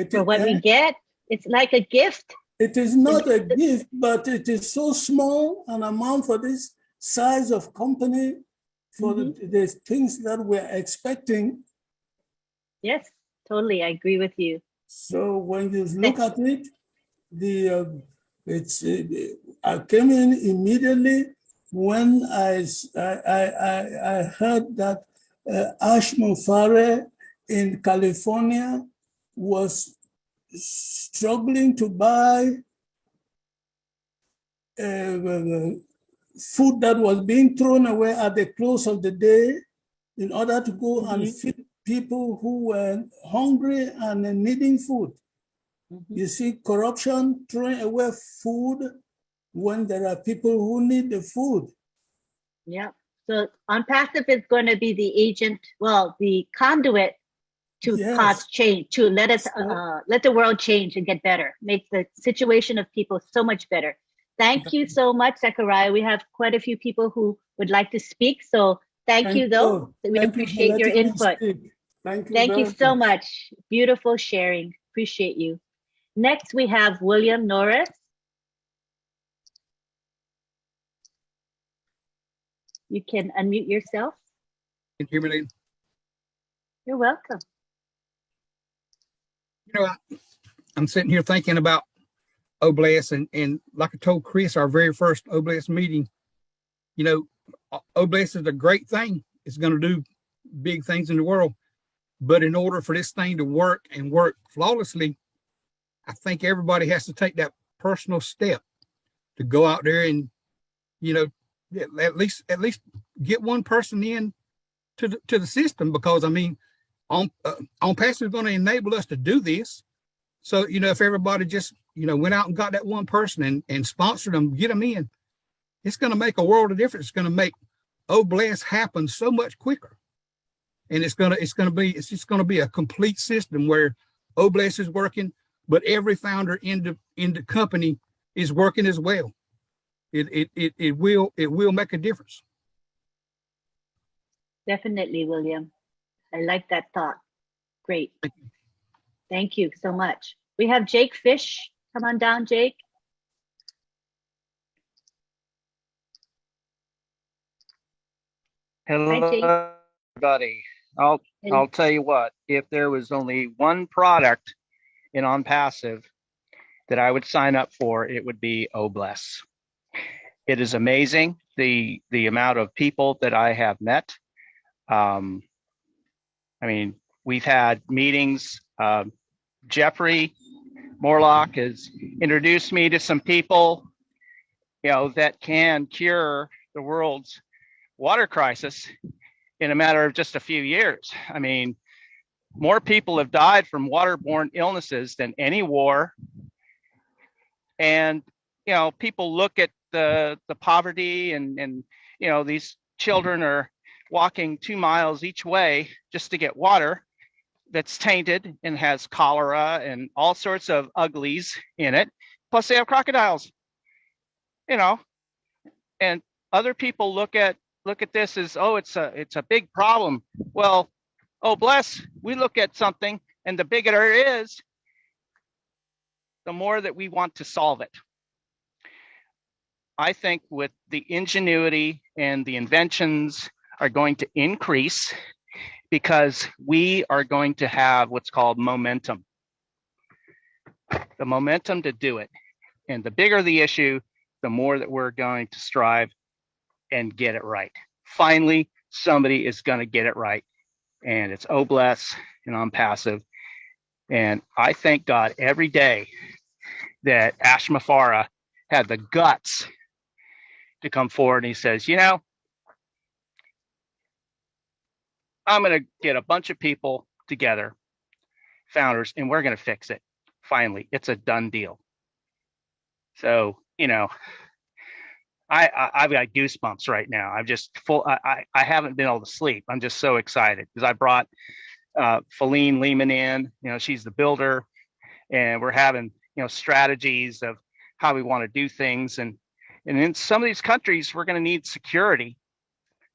For what we get, it's like a gift. It is not a gift, but it is so small an amount for this size of company, for the things that we're expecting. Yes, totally. I agree with you. So when you look at it, I came in immediately when I heard that Ash Mufare in California was struggling to buy food that was being thrown away at the close of the day in order to go and feed people who were hungry and needing food. You see, corruption, throwing away food when there are people who need the food. Yeah. So ONPASSIVE is going to be the agent, the conduit to cause change, to let us let the world change and get better, make the situation of people so much better. Thank you so much, Zachariah. We have quite a few people who would like to speak. So thank you, though. We appreciate your input. Thank you so much. Beautiful sharing. Appreciate you. Next, we have William Norris. You can unmute yourself. Can you hear me? You're welcome. You know, I'm sitting here thinking about Obless, and like I told Chris, our very first Obless meeting, you know, Obless is a great thing. It's going to do big things in the world. But in order for this thing to work and work flawlessly, I think everybody has to take that personal step to go out there and, you know, at least get one person in to the system, because I mean, ONPASSIVE is going to enable us to do this. So, you know, if everybody just, you know, went out and got that one person and sponsored them, get them in, it's going to make a world of difference. It's going to make Obless happen so much quicker. And it's just going to be a complete system where Obless is working, but every founder in the company is working as well. It will make a difference. Definitely, William. I like that thought. Great. Thank you so much. We have Jake Fish. Come on down, Jake. Hello, everybody. I'll tell you what, if there was only one product in ONPASSIVE that I would sign up for, it would be Oh Bless. It is amazing the amount of people that I have met. I mean, we've had meetings. Jeffrey Morlock has introduced me to some people, you know, that can cure the world's water crisis in a matter of just a few years. I mean, more people have died from waterborne illnesses than any war. And, you know, people look at the poverty and, you know, these children are walking 2 miles each way just to get water that's tainted and has cholera and all sorts of uglies in it. Plus they have crocodiles, you know, and other people look at this as, oh, it's a big problem. Well, Oh Bless, we look at something and the bigger it is, the more that we want to solve it. I think with the ingenuity and the inventions are going to increase because we are going to have what's called momentum. The momentum to do it. And the bigger the issue, the more that we're going to strive and get it right. Finally, somebody is going to get it right. And it's Oh Bless and ONPASSIVE. And I thank God every day that Ash Mufara had the guts to come forward and he says, you know, I'm going to get a bunch of people together, founders, and we're going to fix it. Finally, it's a done deal. So, you know, I've got goosebumps right now. I'm just full. I haven't been able to sleep. I'm just so excited because I brought Feline Lehman in. You know, she's the builder, and we're having, you know, strategies of how we want to do things. And in some of these countries, we're going to need security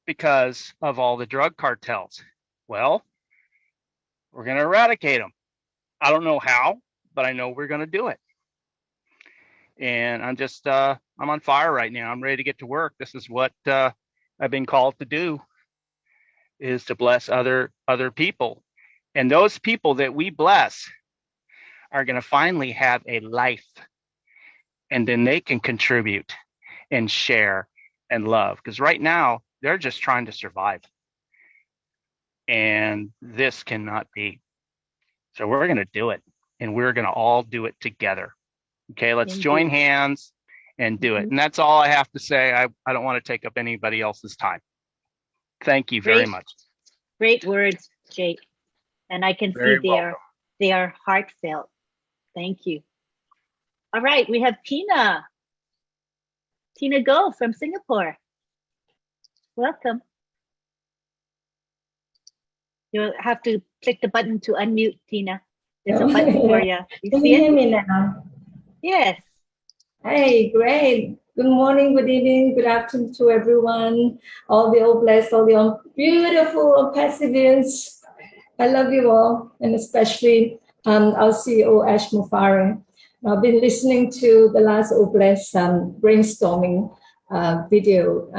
because of all the drug cartels. Well, we're going to eradicate them. I don't know how, but I know we're going to do it. And I'm just, I'm on fire right now. I'm ready to get to work. This is what I've been called to do, is to bless other people. And those people that we bless are going to finally have a life. And then they can contribute and share and love. Because right now, they're just trying to survive. And this cannot be. So we're going to do it. And we're going to all do it together. Okay, let's join hands and do it. And that's all I have to say. I don't want to take up anybody else's time. Thank you very much. Great words, Jake. And I can see they are heartfelt. Thank you. All right, we have Tina. Tina Go from Singapore. Welcome. You'll have to click the button to unmute, Tina. There's a button for you. Can you hear me now? Yes. Hey, great. Good morning, good evening, good afternoon to everyone. All the Oh Bless, all the beautiful ONPASSIVians. I love you all, and especially our CEO, Ash Mufara. I've been listening to the last Oh Bless brainstorming video,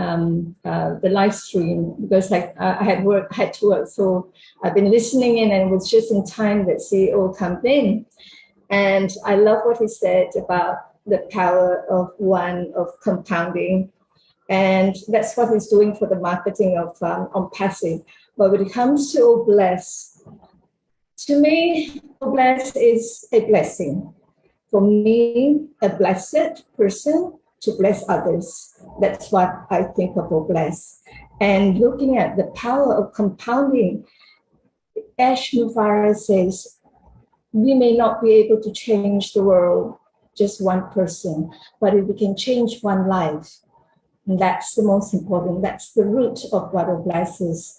the live stream, because I had to work. So I've been listening in, and it was just in time that CEO came in. And I love what he said about the power of compounding. And that's what he's doing for the marketing of ONPASSIVE. But when it comes to Oh Bless, to me, Oh Bless is a blessing. For me, a blessed person to bless others. That's what I think of Oh Bless. And looking at the power of compounding, Ash Mufara says, we may not be able to change the world, just one person, but if we can change one life, and that's the most important. That's the root of what Oh Bless is.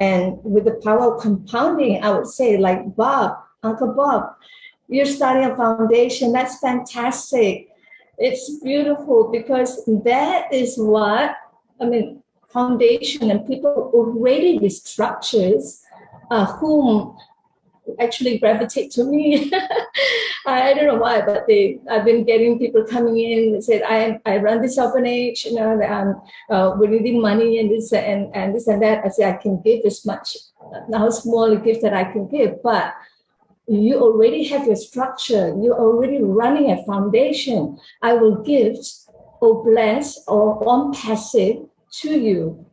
And with the power of compounding, I would say, like Bob, Uncle Bob, you're starting a foundation. That's fantastic. It's beautiful because that is what, foundation and people who created these structures, whom actually gravitate to me. I don't know why, but I've been getting people coming in and said, I run this orphanage, we're needing money and this and this and that. I say, I can give this much. Now small a gift that I can give, but You already have your structure. You're already running a foundation. I will give or bless or ONPASSIVE to you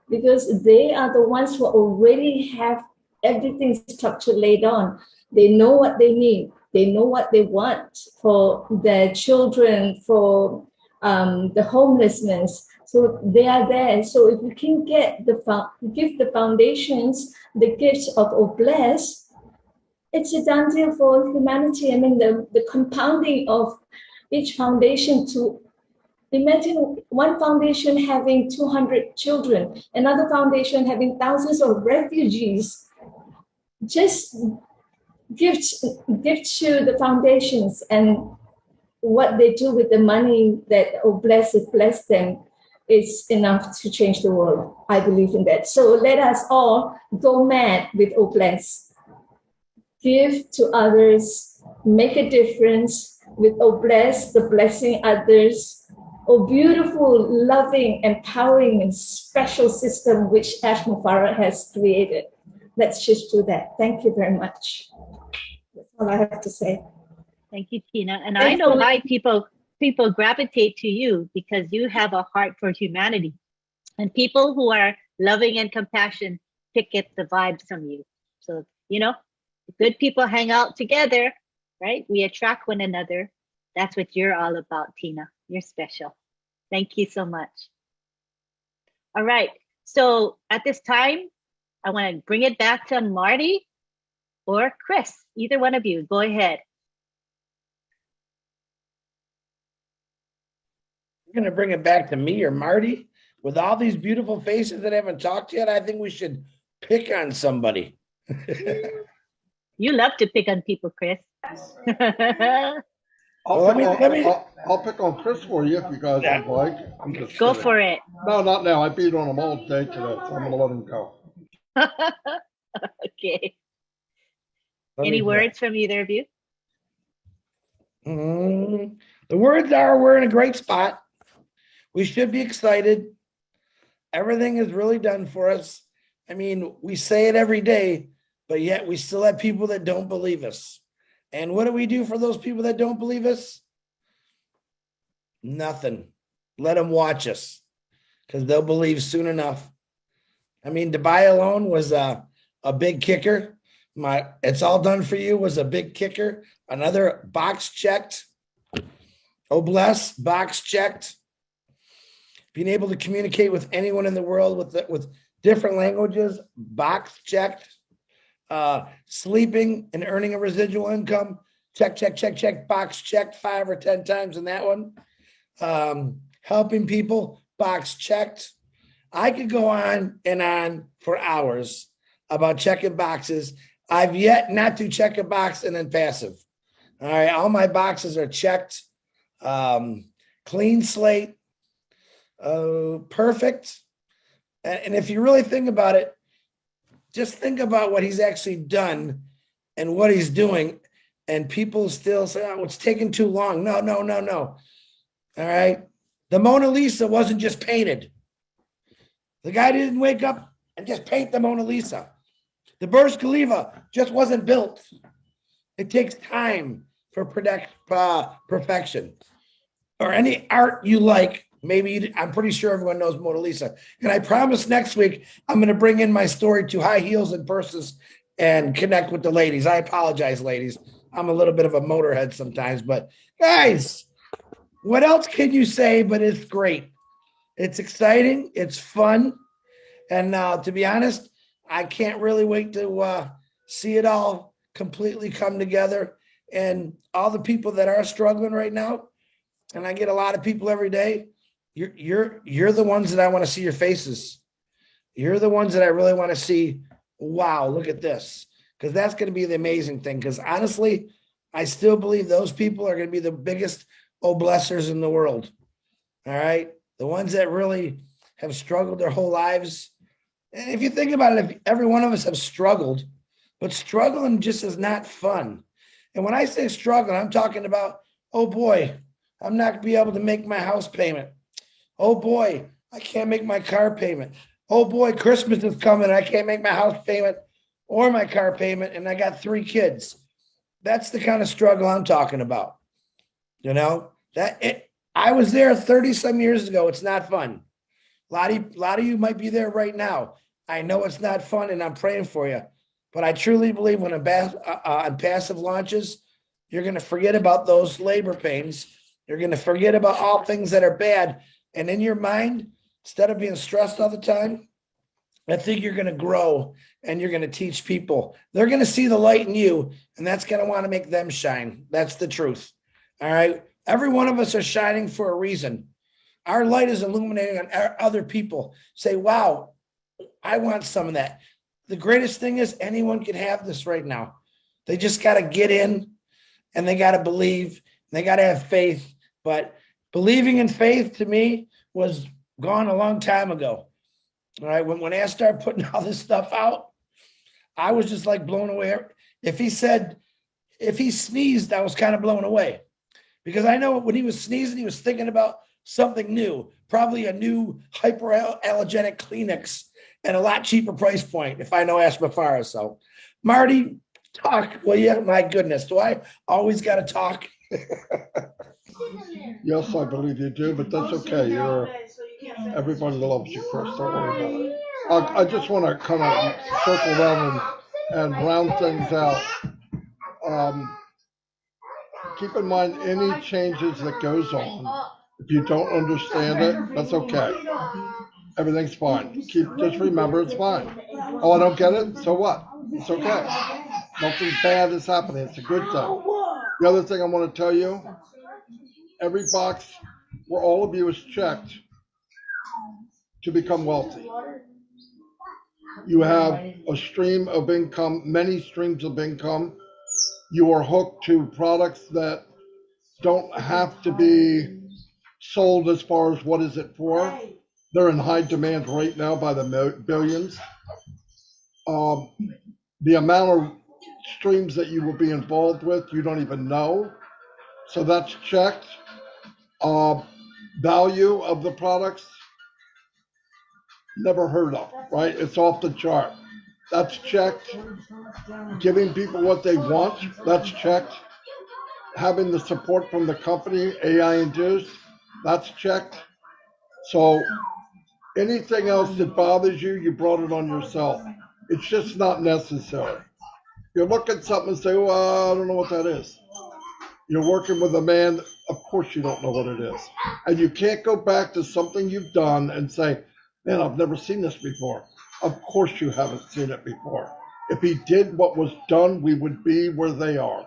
because they are the ones who already have everything structured laid on. They know what they need. They know what they want for their children, for the homelessness. So they are there. So if you can get give the foundations, the gifts of Obless, it's a done deal for humanity. I mean, the compounding of each foundation to imagine one foundation having 200 children, another foundation having thousands of refugees. Just give to the foundations, and what they do with the money that bless them is enough to change the world. I believe in that. So let us all go mad with Obless. Give to others, make a difference with Obless, the blessing others. Oh, beautiful, loving, empowering, and special system which Ash Mufarah has created. Let's just do that. Thank you very much. That's all I have to say. Thank you, Tina. And Thanks I know for- why people gravitate to you, because you have a heart for humanity. And people who are loving and compassionate pick up the vibes from you. So, good people hang out together, right? We attract one another. That's what you're all about, Tina. You're special. Thank you so much. All right. So at this time, I want to bring it back to Marty or Chris. Either one of you, go ahead. You're going to bring it back to me or Marty? With all these beautiful faces that haven't talked yet, I think we should pick on somebody. You love to pick on people, Chris. I'll pick on Chris for you if you guys would like. I'm just Go kidding. for it. No, not now. I beat on him all day today, so I'm gonna let him go. Okay. Any words from either of you? The words are, we're in a great spot. We should be excited. Everything is really done for us. I mean, we say it every day, but yet we still have people that don't believe us. And what do we do for those people that don't believe us? Nothing. Let them watch us, because they'll believe soon enough. I mean, Dubai alone was a big kicker. It's all done for you was a big kicker. Another box checked. Oh, bless, box checked. Being able to communicate with anyone in the world with different languages, box checked. Sleeping and earning a residual income, check, box checked 5 or 10 times in that one. Helping people, box checked. I could go on and on for hours about checking boxes. I've yet not to check a box and then passive. All right, all my boxes are checked. Clean slate, perfect. And if you really think about it, just think about what he's actually done and what he's doing. And people still say, oh, it's taking too long. No. All right. The Mona Lisa wasn't just painted. The guy didn't wake up and just paint the Mona Lisa. The Burj Khalifa just wasn't built. It takes time for perfection. Or any art you like. Maybe I'm pretty sure everyone knows Mona Lisa. And I promise next week, I'm going to bring in my story to high heels and purses and connect with the ladies. I apologize, ladies. I'm a little bit of a motorhead sometimes, but guys, what else can you say? But it's great. It's exciting. It's fun. And to be honest, I can't really wait to see it all completely come together. And all the people that are struggling right now, and I get a lot of people every day, you're the ones that I want to see your faces. You're the ones that I really want to see. Wow, look at this. Because that's going to be the amazing thing. Because honestly, I still believe those people are going to be the biggest blessers in the world. All right. The ones that really have struggled their whole lives. And if you think about it, if every one of us have struggled, but struggling just is not fun. And when I say struggle, I'm talking about, oh boy, I'm not going to be able to make my house payment. Oh boy, I can't make my car payment. Oh boy, Christmas is coming. I can't make my house payment or my car payment. And I got 3 kids. That's the kind of struggle I'm talking about. You know, I was there 30 some years ago. It's not fun. A lot of you might be there right now. I know it's not fun and I'm praying for you, but I truly believe when on passive launches, you're going to forget about those labor pains. You're going to forget about all things that are bad. And in your mind, instead of being stressed all the time, I think you're going to grow and you're going to teach people. They're going to see the light in you, and that's going to want to make them shine. That's the truth. All right. Every one of us are shining for a reason. Our light is illuminating on other people. Say, wow, I want some of that. The greatest thing is anyone can have this right now. They just got to get in and they got to believe. And they got to have faith. But believing in faith to me was gone a long time ago. All right. When I started putting all this stuff out, I was just like blown away. If he sneezed, I was kind of blown away because I know when he was sneezing, he was thinking about something new, probably a new hyperallergenic Kleenex and a lot cheaper price point if I know Ash Mafara. So Marty, talk. Well, yeah, my goodness. Do I always got to talk? Yes, I believe you do, but that's okay. Everybody loves you, Chris. Don't worry about it. I just want to kind of circle around and round things out. Keep in mind any changes that goes on. If you don't understand it, that's okay. Everything's fine. Just remember it's fine. Oh, I don't get it? So what? It's okay. Nothing bad is happening. It's a good thing. The other thing I want to tell you, every box where all of you is checked to become wealthy. You have a stream of income, many streams of income. You are hooked to products that don't have to be sold as far as what is it for. They're in high demand right now by the billions. The amount of streams that you will be involved with, you don't even know. So that's checked. Value of the products, never heard of, right? It's off the chart. That's checked. Giving people what they want, that's checked. Having the support from the company, AI induced, that's checked. So anything else that bothers you, you brought it on yourself. It's just not necessary. You look at something and say, well, I don't know what that is. You're working with a man, of course you don't know what it is. And you can't go back to something you've done and say, man, I've never seen this before. Of course you haven't seen it before. If he did what was done, we would be where they are.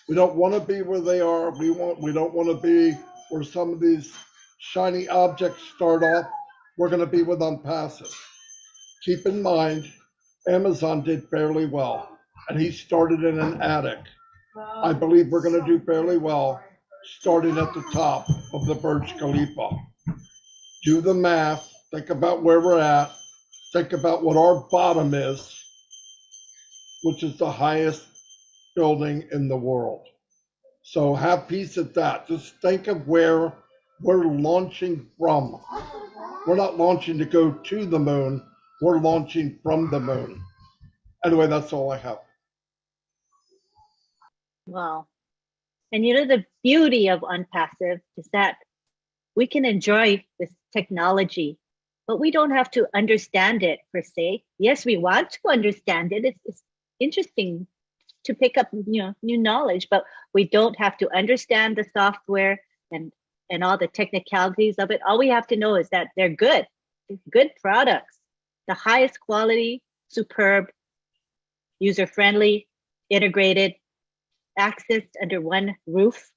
We don't want to be where they are. We don't want to be where some of these shiny objects start off. We're going to be with ONPASSIVE. Keep in mind, Amazon did fairly well, and he started in an attic. I believe we're going to do fairly well, starting at the top of the Burj Khalifa. Do the math, think about where we're at, think about what our bottom is, which is the highest building in the world. So have peace at that. Just think of where we're launching from. We're not launching to go to the moon, we're launching from the moon. Anyway, that's all I have. Wow. And you know, the beauty of ONPASSIVE is that we can enjoy this technology, but we don't have to understand it per se. Yes, we want to understand it. It's interesting to pick up, new knowledge, but we don't have to understand the software and all the technicalities of it. All we have to know is that they're good products, the highest quality, superb, user-friendly, integrated, accessed under one roof,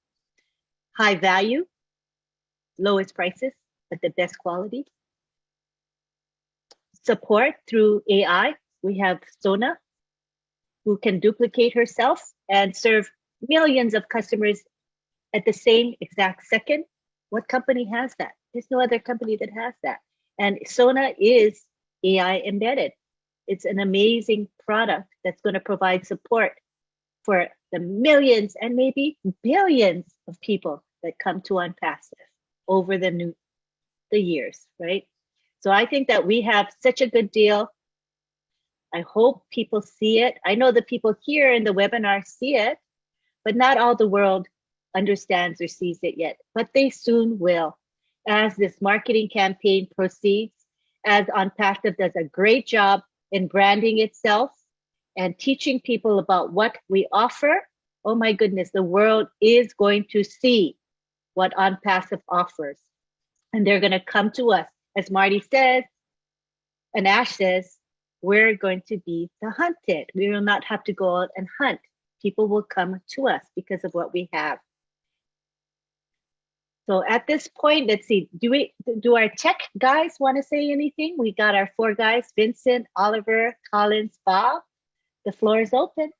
high value, lowest prices, but the best quality. Support through AI. We have Sona, who can duplicate herself and serve millions of customers at the same exact second. What company has that? There's no other company that has that. And Sona is AI embedded. It's an amazing product that's going to provide support for the millions and maybe billions of people that come to ONPASSIVE over the years, right? So I think that we have such a good deal. I hope people see it. I know the people here in the webinar see it. but not all the world understands or sees it yet, but they soon will as this marketing campaign proceeds, as ONPASSIVE does a great job in branding itself and teaching people about what we offer. Oh my goodness, the world is going to see what ONPASSIVE offers. And they're going to come to us. As Marty says, and Ash says, we're going to be the hunted. We will not have to go out and hunt. People will come to us because of what we have. So at this point, let's see, do our tech guys want to say anything? We got our 4 guys, Vincent, Oliver, Collins, Bob. The floor is open.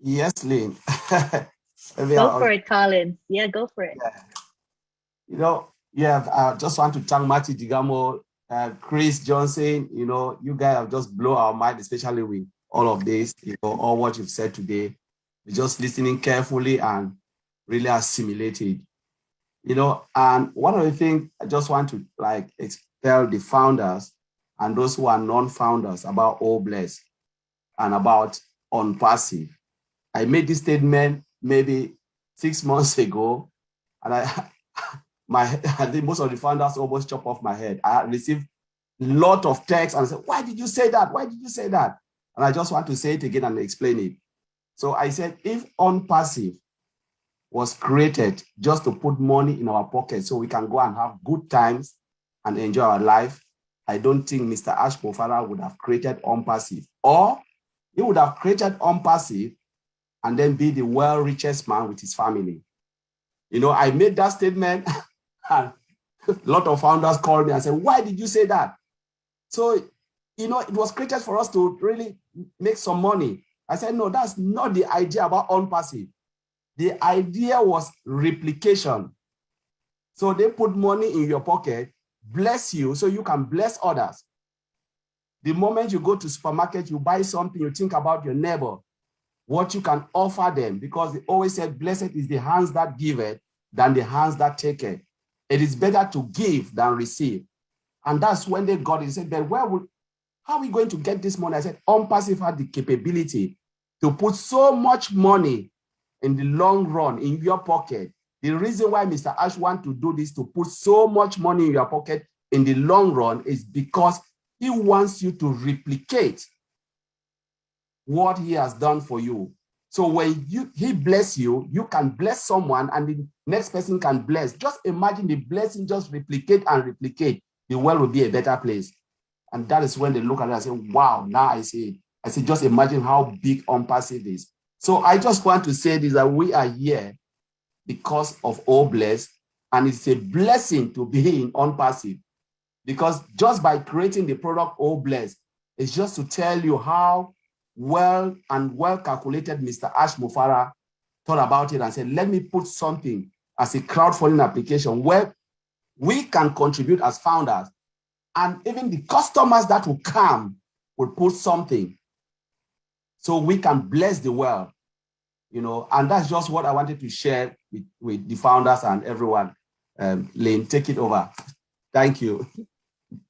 Yes, Lynn. Go for it, Collins. Yeah, go for it. Yeah. You know, I just want to thank Matthew Digamo, Chris Johnson. You know, you guys have just blown our mind, especially with all of this, you know, all what you've said today. We're just listening carefully and really assimilated. You know, and one of the things I just want to tell the founders and those who are non-founders about All Blessed and about ONPASSIVE. I made this statement maybe 6 months ago, and I think most of the founders almost chop off my head. I received a lot of texts and said, "Why did you say that? Why did you say that?" And I just want to say it again and explain it. So I said, if ONPASSIVE was created just to put money in our pocket so we can go and have good times and enjoy our life, I don't think Mr. Ash Mofara would have created ONPASSIVE. Or he would have created ONPASSIVE and then be the world richest man with his family. You know, I made that statement and a lot of founders called me and said, "Why did you say that?" So, you know, it was created for us to really make some money. I said, no, that's not the idea about ONPASSIVE. The idea was replication. So they put money in your pocket, bless you so you can bless others. The moment you go to supermarket, you buy something, you think about your neighbor, what you can offer them, because they always said, blessed is the hands that give it than the hands that take it. It is better to give than receive. And that's when they got it. They said, but how are we going to get this money? I said, ONPASSIVE had the capability to put so much money in the long run in your pocket. The reason why Mr. Ash wants to do this, to put so much money in your pocket in the long run, is because he wants you to replicate what he has done for you. So when he bless you, you can bless someone and the next person can bless. Just imagine the blessing just replicate and replicate. The world will be a better place. And that is when they look at it and say, wow, now I see it. I say, just imagine how big ONPASSIVE is. So I just want to say this, that we are here because of All Blessed, and it's a blessing to be in ONPASSIVE, because just by creating the product All Blessed, it's just to tell you how well calculated Mr. Ash Mofara thought about it and said, let me put something as a crowdfunding application where we can contribute as founders, and even the customers that will come will put something so we can bless the world, you know. And that's just what I wanted to share with the founders and everyone. Lynn, take it over. Thank you.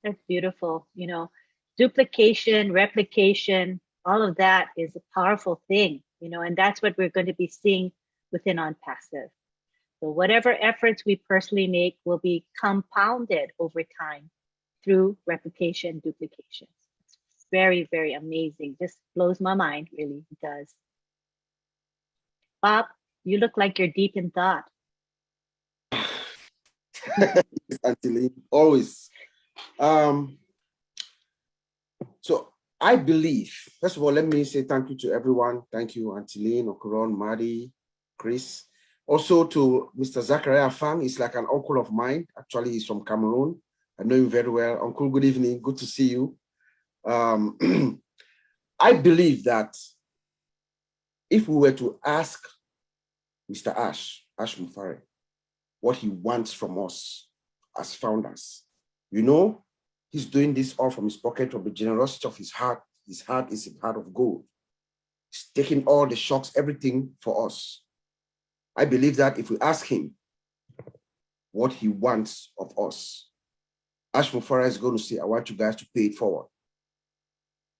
That's beautiful. You know, duplication, replication, all of that is a powerful thing, you know, and that's what we're going to be seeing within ONPASSIVE. So whatever efforts we personally make will be compounded over time through replication, duplication. It's very, very amazing. Just blows my mind, really, it does. Bob, you look like you're deep in thought. Actually, always. So I believe, first of all, let me say thank you to everyone. Thank you, Antiline, Okuron, Madi, Chris. Also to Mr. Zachariah Fang. He's like an uncle of mine. Actually, he's from Cameroon. I know him very well. Uncle, good evening. Good to see you. I believe that if we were to ask Mr. Ash Mofara, what he wants from us as founders, you know, he's doing this all from his pocket, from the generosity of his heart. His heart is a heart of gold. He's taking all the shocks, everything for us. I believe that if we ask him what he wants of us, Ash Mofara is going to say, I want you guys to pay it forward.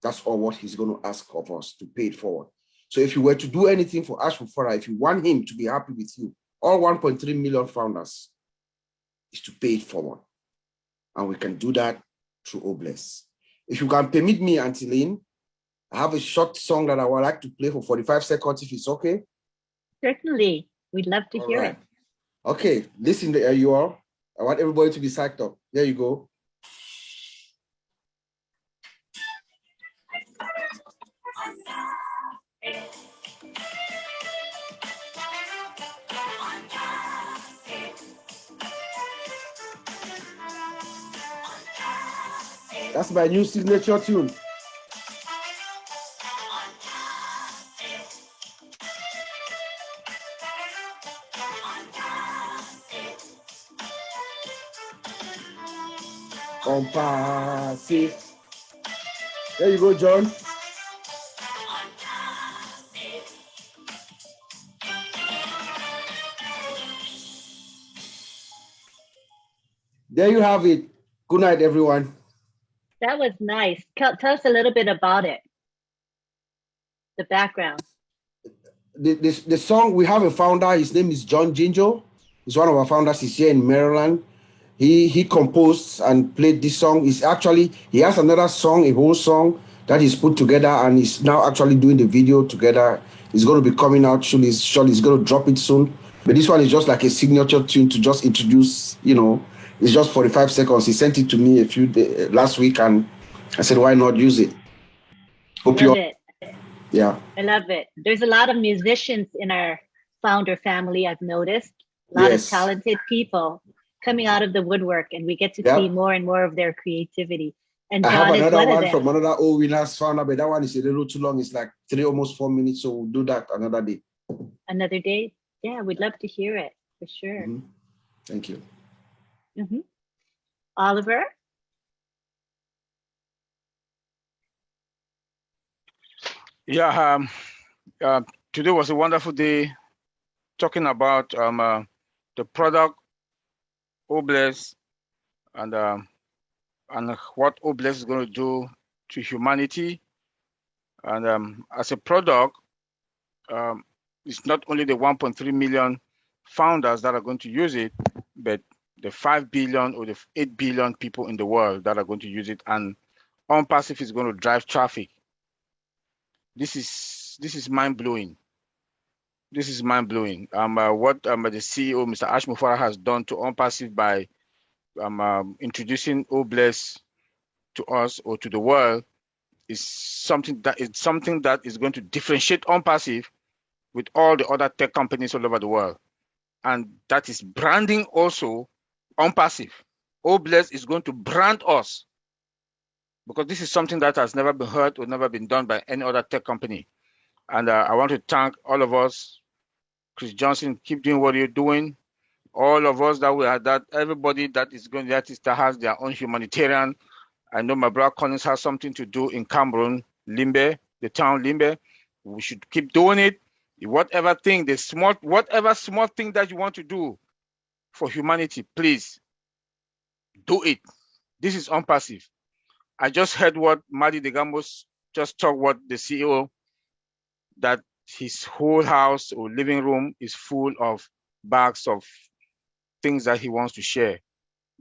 That's all what he's going to ask of us, to pay it forward. So if you were to do anything for Ash Mufara, if you want him to be happy with you, all 1.3 million founders, is to pay it forward. And we can do that through Obless. If you can permit me, Auntie Lynn, I have a short song that I would like to play for 45 seconds, if it's okay. Certainly. We'd love to hear it. Okay, listen there, you all. I want everybody to be psyched up. There you go. That's my new signature tune. ONPASSIVE. There you go, John. There you have it. Good night, everyone. That was nice. Tell us a little bit about it. The background. The song, we have a founder. His name is John Jinjo. He's one of our founders. He's here in Maryland. He composed and played this song. He has another song, a whole song that he's put together, and he's now actually doing the video together. It's going to be coming out soon. He's going to drop it soon. But this one is just like a signature tune to just introduce, it's just 45 seconds. He sent it to me last week, and I said, why not use it? Hope you. Yeah. I love it. There's a lot of musicians in our founder family, I've noticed. A lot of talented people coming out of the woodwork, and we get to see more and more of their creativity. And John I have another one them. from another old winners founder, but that one is a little too long. It's like almost 4 minutes. So we'll do that another day. Another day? Yeah, we'd love to hear it for sure. Mm-hmm. Thank you. Mm-hmm. Oliver? Yeah, today was a wonderful day talking about the product Obless and what Obless is going to do to humanity. And as a product, it's not only the 1.3 million founders that are going to use it, but the 5 billion or the 8 billion people in the world that are going to use it. And ONPASSIVE is going to drive traffic. This is mind-blowing. This is mind-blowing. What the CEO, Mr. Ash Mufara, has done to ONPASSIVE by introducing Obless to us or to the world is something that is going to differentiate ONPASSIVE with all the other tech companies all over the world. And that is branding also ONPASSIVE. Obless is going to brand us, because this is something that has never been heard or never been done by any other tech company. And I want to thank all of us. Chris Johnson, keep doing what you're doing. All of us everybody that has their own humanitarian. I know my brother Collins has something to do in Cameroon, Limbe, the town Limbe. We should keep doing it. Whatever small thing that you want to do for humanity, please do it. This is ONPASSIVE. I just heard what Madi Degamos just talked, what the CEO, that his whole house or living room is full of bags of things that he wants to share.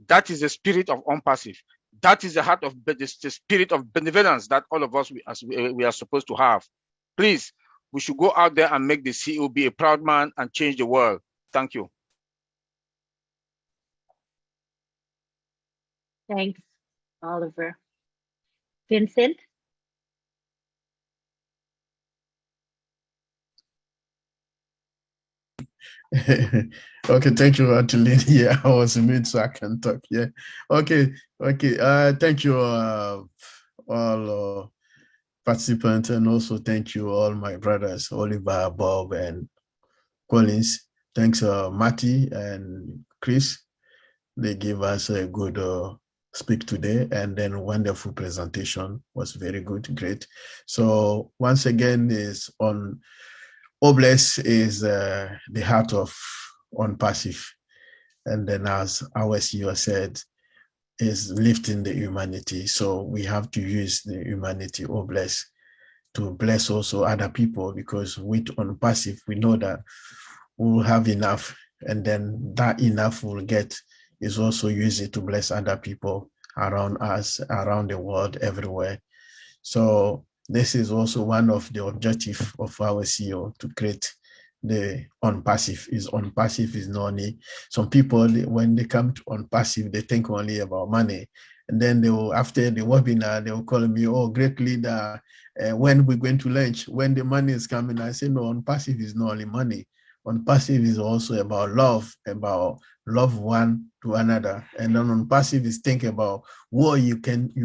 That is the spirit of ONPASSIVE. That is the heart of the spirit of benevolence that all of us we are supposed to have. Please, we should go out there and make the CEO be a proud man and change the world. Thank you. Thanks, Oliver. Vincent? Okay, thank you, Auntie. Yeah, I was mute, so I can talk. Yeah. Okay. Thank you all participants, and also thank you all my brothers, Oliver, Bob, and Collins. Thanks, Matty and Chris. They gave us a good speak today, and then wonderful presentation. Was very good, great. So once again, is on Obless is the heart of ONPASSIVE, and then as our CEO said, is lifting the humanity. So we have to use the humanity Obless to bless also other people, because with ONPASSIVE, we know that we'll have enough, and then that enough we'll get is also used to bless other people around us, around the world, everywhere. So this is also one of the objective of our CEO, to create the ONPASSIVE. ONPASSIVE is not only, some people, when they come to ONPASSIVE, they think only about money. And then they will, after the webinar, they will call me, oh, great leader, when we're going to lunch, when the money is coming. I say, no, ONPASSIVE is not only money. ONPASSIVE is also about love one to another. And then ONPASSIVE is think about what you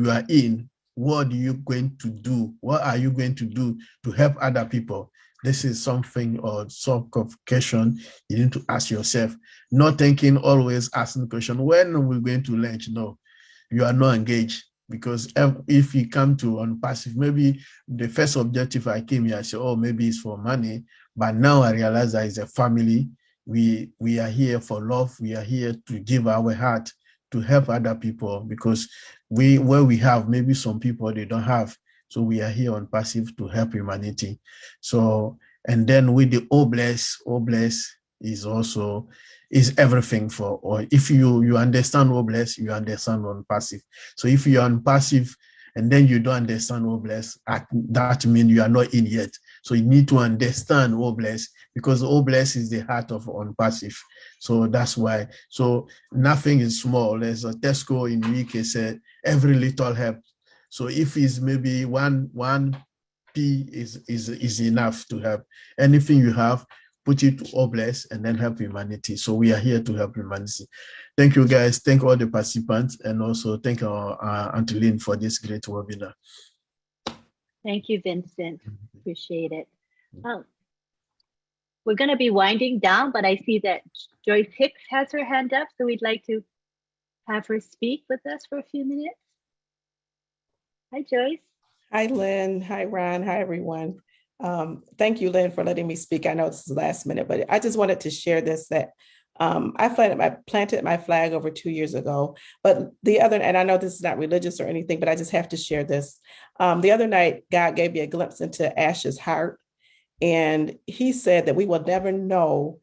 are in, what are you going to do? What are you going to do to help other people? This is something, or some question you need to ask yourself. Not thinking, always asking the question, when are we going to lunch? No, you are not engaged. Because if you come to ONPASSIVE, maybe the first objective I came here, I said, oh, maybe it's for money. But now I realize that it's a family. We are here for love. We are here to give our heart to help other people, because where we have, maybe some people they don't have. So we are here ONPASSIVE to help humanity. So, and then with the O Bless is also everything for, or if you understand O Bless, you understand ONPASSIVE. So if you're ONPASSIVE and then you don't understand O Bless, that means you are not in yet. So you need to understand O Bless, because O Bless is the heart of ONPASSIVE. So that's why. So nothing is small. As a Tesco in the UK said, every little help. So if it's maybe one P is enough to help. Anything you have, put it to O Bless and then help humanity. So we are here to help humanity. Thank you, guys. Thank all the participants, and also thank our Auntie Lynn for this great webinar. Thank you, Vincent. Appreciate it. We're going to be winding down, but I see that Joyce Hicks has her hand up, so we'd like to have her speak with us for a few minutes. Hi, Joyce. Hi, Lynn. Hi, Ron. Hi, everyone. Thank you, Lynn, for letting me speak. I know it's the last minute, but I just wanted to share this, that I planted my flag over 2 years ago, but and I know this is not religious or anything, but I just have to share this. The other night, God gave me a glimpse into Ash's heart, and he said that we will never know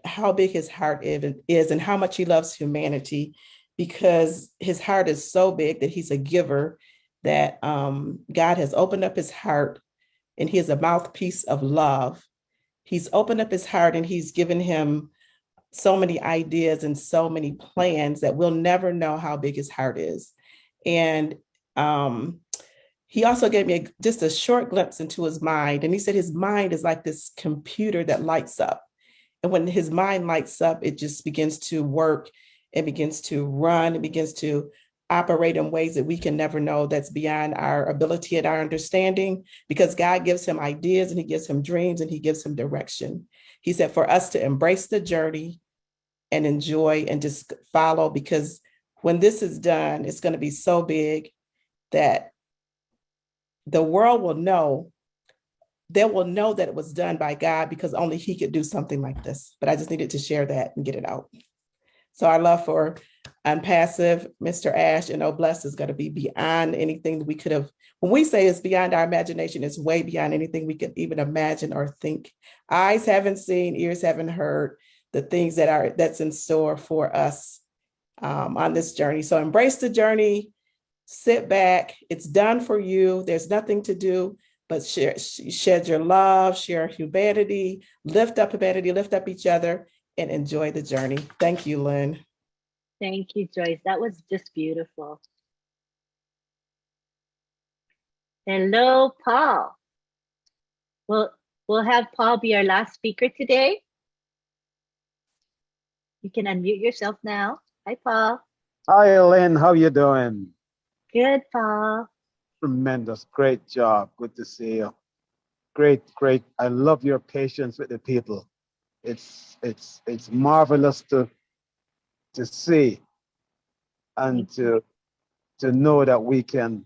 how big his heart is and how much he loves humanity, because his heart is so big that he's a giver, that God has opened up his heart, and he is a mouthpiece of love. He's opened up his heart, and he's given him so many ideas and so many plans that we'll never know how big his heart is. And he also gave me just a short glimpse into his mind. And he said his mind is like this computer that lights up. And when his mind lights up, it just begins to work. It begins to run. It begins to operate in ways that we can never know, that's beyond our ability and our understanding, because God gives him ideas, and he gives him dreams, and he gives him direction. He said for us to embrace the journey and enjoy and just follow, because when this is done, it's going to be so big that the world will know. They will know that it was done by God, because only he could do something like this. But I just needed to share that and get it out. So our love for ONPASSIVE, Mr. Ash, and Blessed is going to be beyond anything that we could have. When we say it's beyond our imagination, it's way beyond anything we could even imagine or think. Eyes haven't seen, ears haven't heard the things that's in store for us on this journey. So embrace the journey, sit back. It's done for you. There's nothing to do but shed your love, share humanity, lift up each other, and enjoy the journey. Thank you, Lynn. Thank you, Joyce. That was just beautiful. Hello, Paul. We'll have Paul be our last speaker today. You can unmute yourself now. Hi, Paul. Hi, Lynn. How you doing? Good, Paul. Tremendous. Great job. Good to see you. Great. I love your patience with the people. It's marvelous to see and to know that we can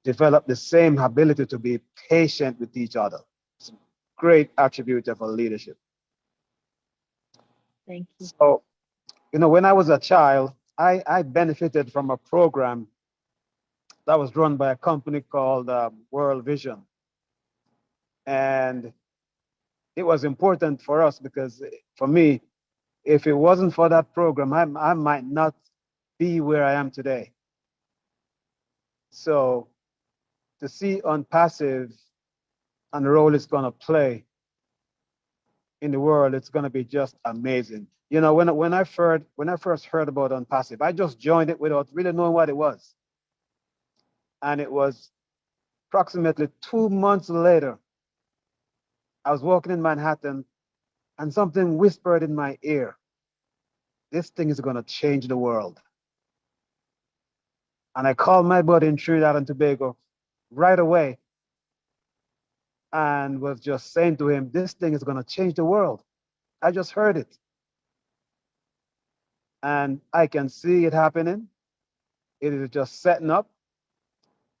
develop the same ability to be patient with each other. It's a great attribute of a leadership. Thank you. So, when I was a child, I benefited from a program that was run by a company called World Vision. And it was important for us because for me, if it wasn't for that program, I might not be where I am today. So to see ONPASSIVE and the role it's going to play in the world, it's going to be just amazing. You know, when I first heard about ONPASSIVE, I just joined it without really knowing what it was. And it was approximately 2 months later, I was walking in Manhattan and something whispered in my ear, this thing is going to change the world. And I called my buddy in Trinidad and Tobago right away and was just saying to him, this thing is going to change the world. I just heard it. And I can see it happening. It is just setting up,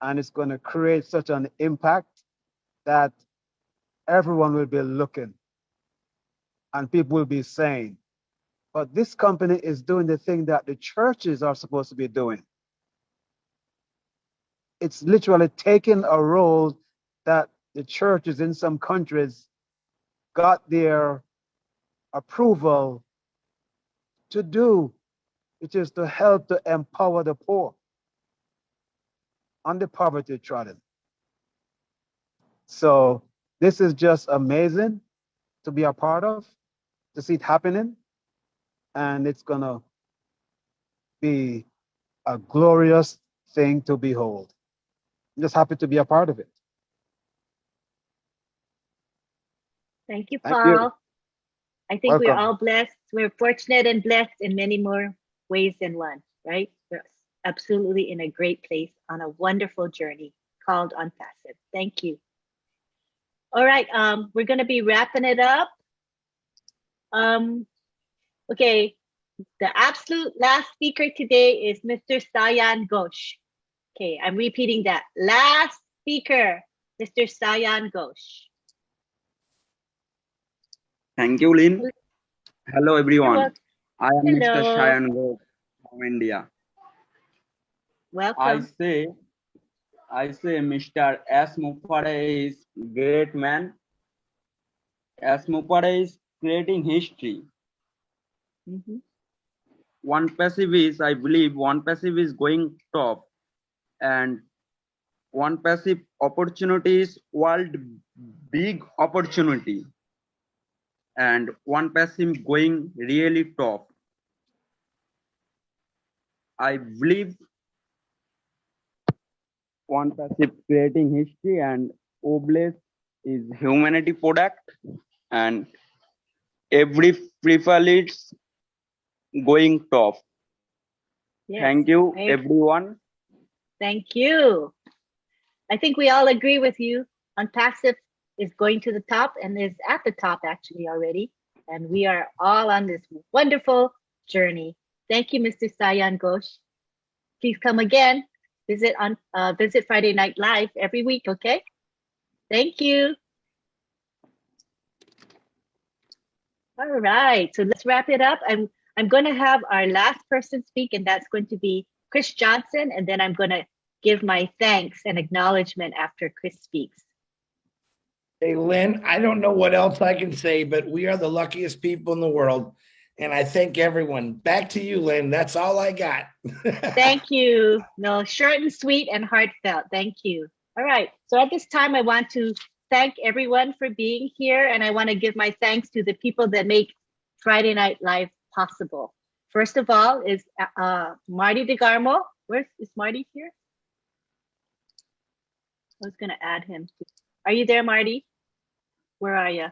and it's going to create such an impact that everyone will be looking and people will be saying, but this company is doing the thing that the churches are supposed to be doing. It's literally taking a role that the churches in some countries got their approval to do, which is to help to empower the poor and the poverty trodden. So this is just amazing to be a part of, to see it happening, and it's gonna be a glorious thing to behold. I'm just happy to be a part of it. Thank you, Thank Paul. you. I think we're Welcome. all blessed. We're fortunate and blessed in many more ways than one, right? We're absolutely in a great place on a wonderful journey called ONPASSIVE. Thank you. All right, we're going to be wrapping it up. Okay, the absolute last speaker today is Mr. Sayan Ghosh. Okay, I'm repeating that. Last speaker, Mr. Sayan Ghosh. Thank you, Lynn. Hello, everyone. I am Mr. Hello. Shayan Go from India. Welcome. I say Mr. S. Mufare is great man. S. Mufare is creating history. ONPASSIVE is, I believe, ONPASSIVE is going top, and ONPASSIVE opportunity is world big opportunity, and ONPASSIVE going really top. I believe ONPASSIVE creating history, and Oblast is humanity product, and every preference going top. Yes, Thank you, I- everyone. Thank you. I think we all agree with you. ONPASSIVE is going to the top and is at the top actually already. And we are all on this wonderful journey. Thank you, Mr. Sayan Ghosh. Please come again. Visit Friday Night Live every week, okay? Thank you. All right, so let's wrap it up. I'm going to have our last person speak, and that's going to be Chris Johnson, and then I'm going to give my thanks and acknowledgement after Chris speaks. Hey, Lynn, I don't know what else I can say, but we are the luckiest people in the world. And I thank everyone. Back to you, Lynn. That's all I got. Thank you. No, short and sweet and heartfelt. Thank you. All right. So at this time, I want to thank everyone for being here. And I want to give my thanks to the people that make Friday Night Live possible. First of all is Marty DeGarmo. Is Marty here? I was going to add him. Are you there, Marty? Where are you?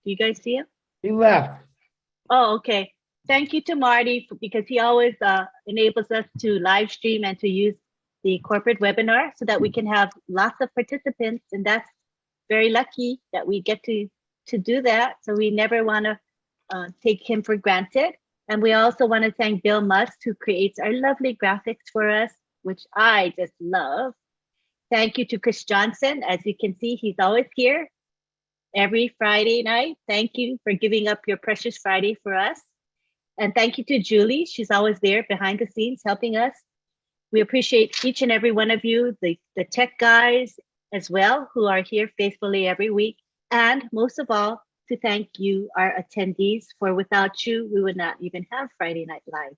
Do you guys see him? He left. Oh, okay. Thank you to Marty because he always enables us to live stream and to use the corporate webinar so that we can have lots of participants. And that's very lucky that we get to do that. So we never want to take him for granted. And we also want to thank Bill Must, who creates our lovely graphics for us, which I just love. Thank you to Chris Johnson. As you can see, he's always here every Friday night. Thank you for giving up your precious Friday for us. And thank you to Julie. She's always there behind the scenes helping us. We appreciate each and every one of you, the tech guys as well, who are here faithfully every week. And most of all, to thank you, our attendees, for without you, we would not even have Friday Night Live.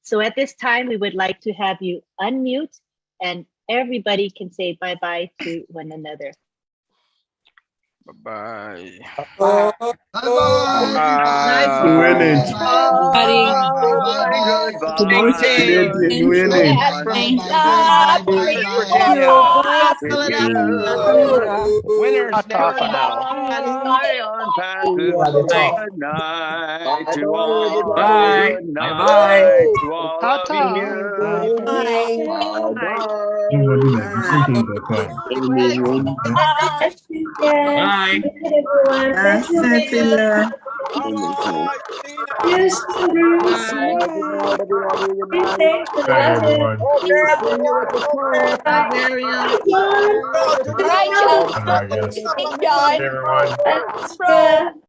So at this time, we would like to have you unmute and everybody can say bye-bye to one another. Bye-bye. Bye-bye. Winning. Goodbye. Winning. Winners never die. ONPASSIVE. Good night to all. Good night to all of you. Bye. Everyone. Thank you. Yes, Bruce. Bye, everyone. Bye, Bye, guys. Everyone. Bye.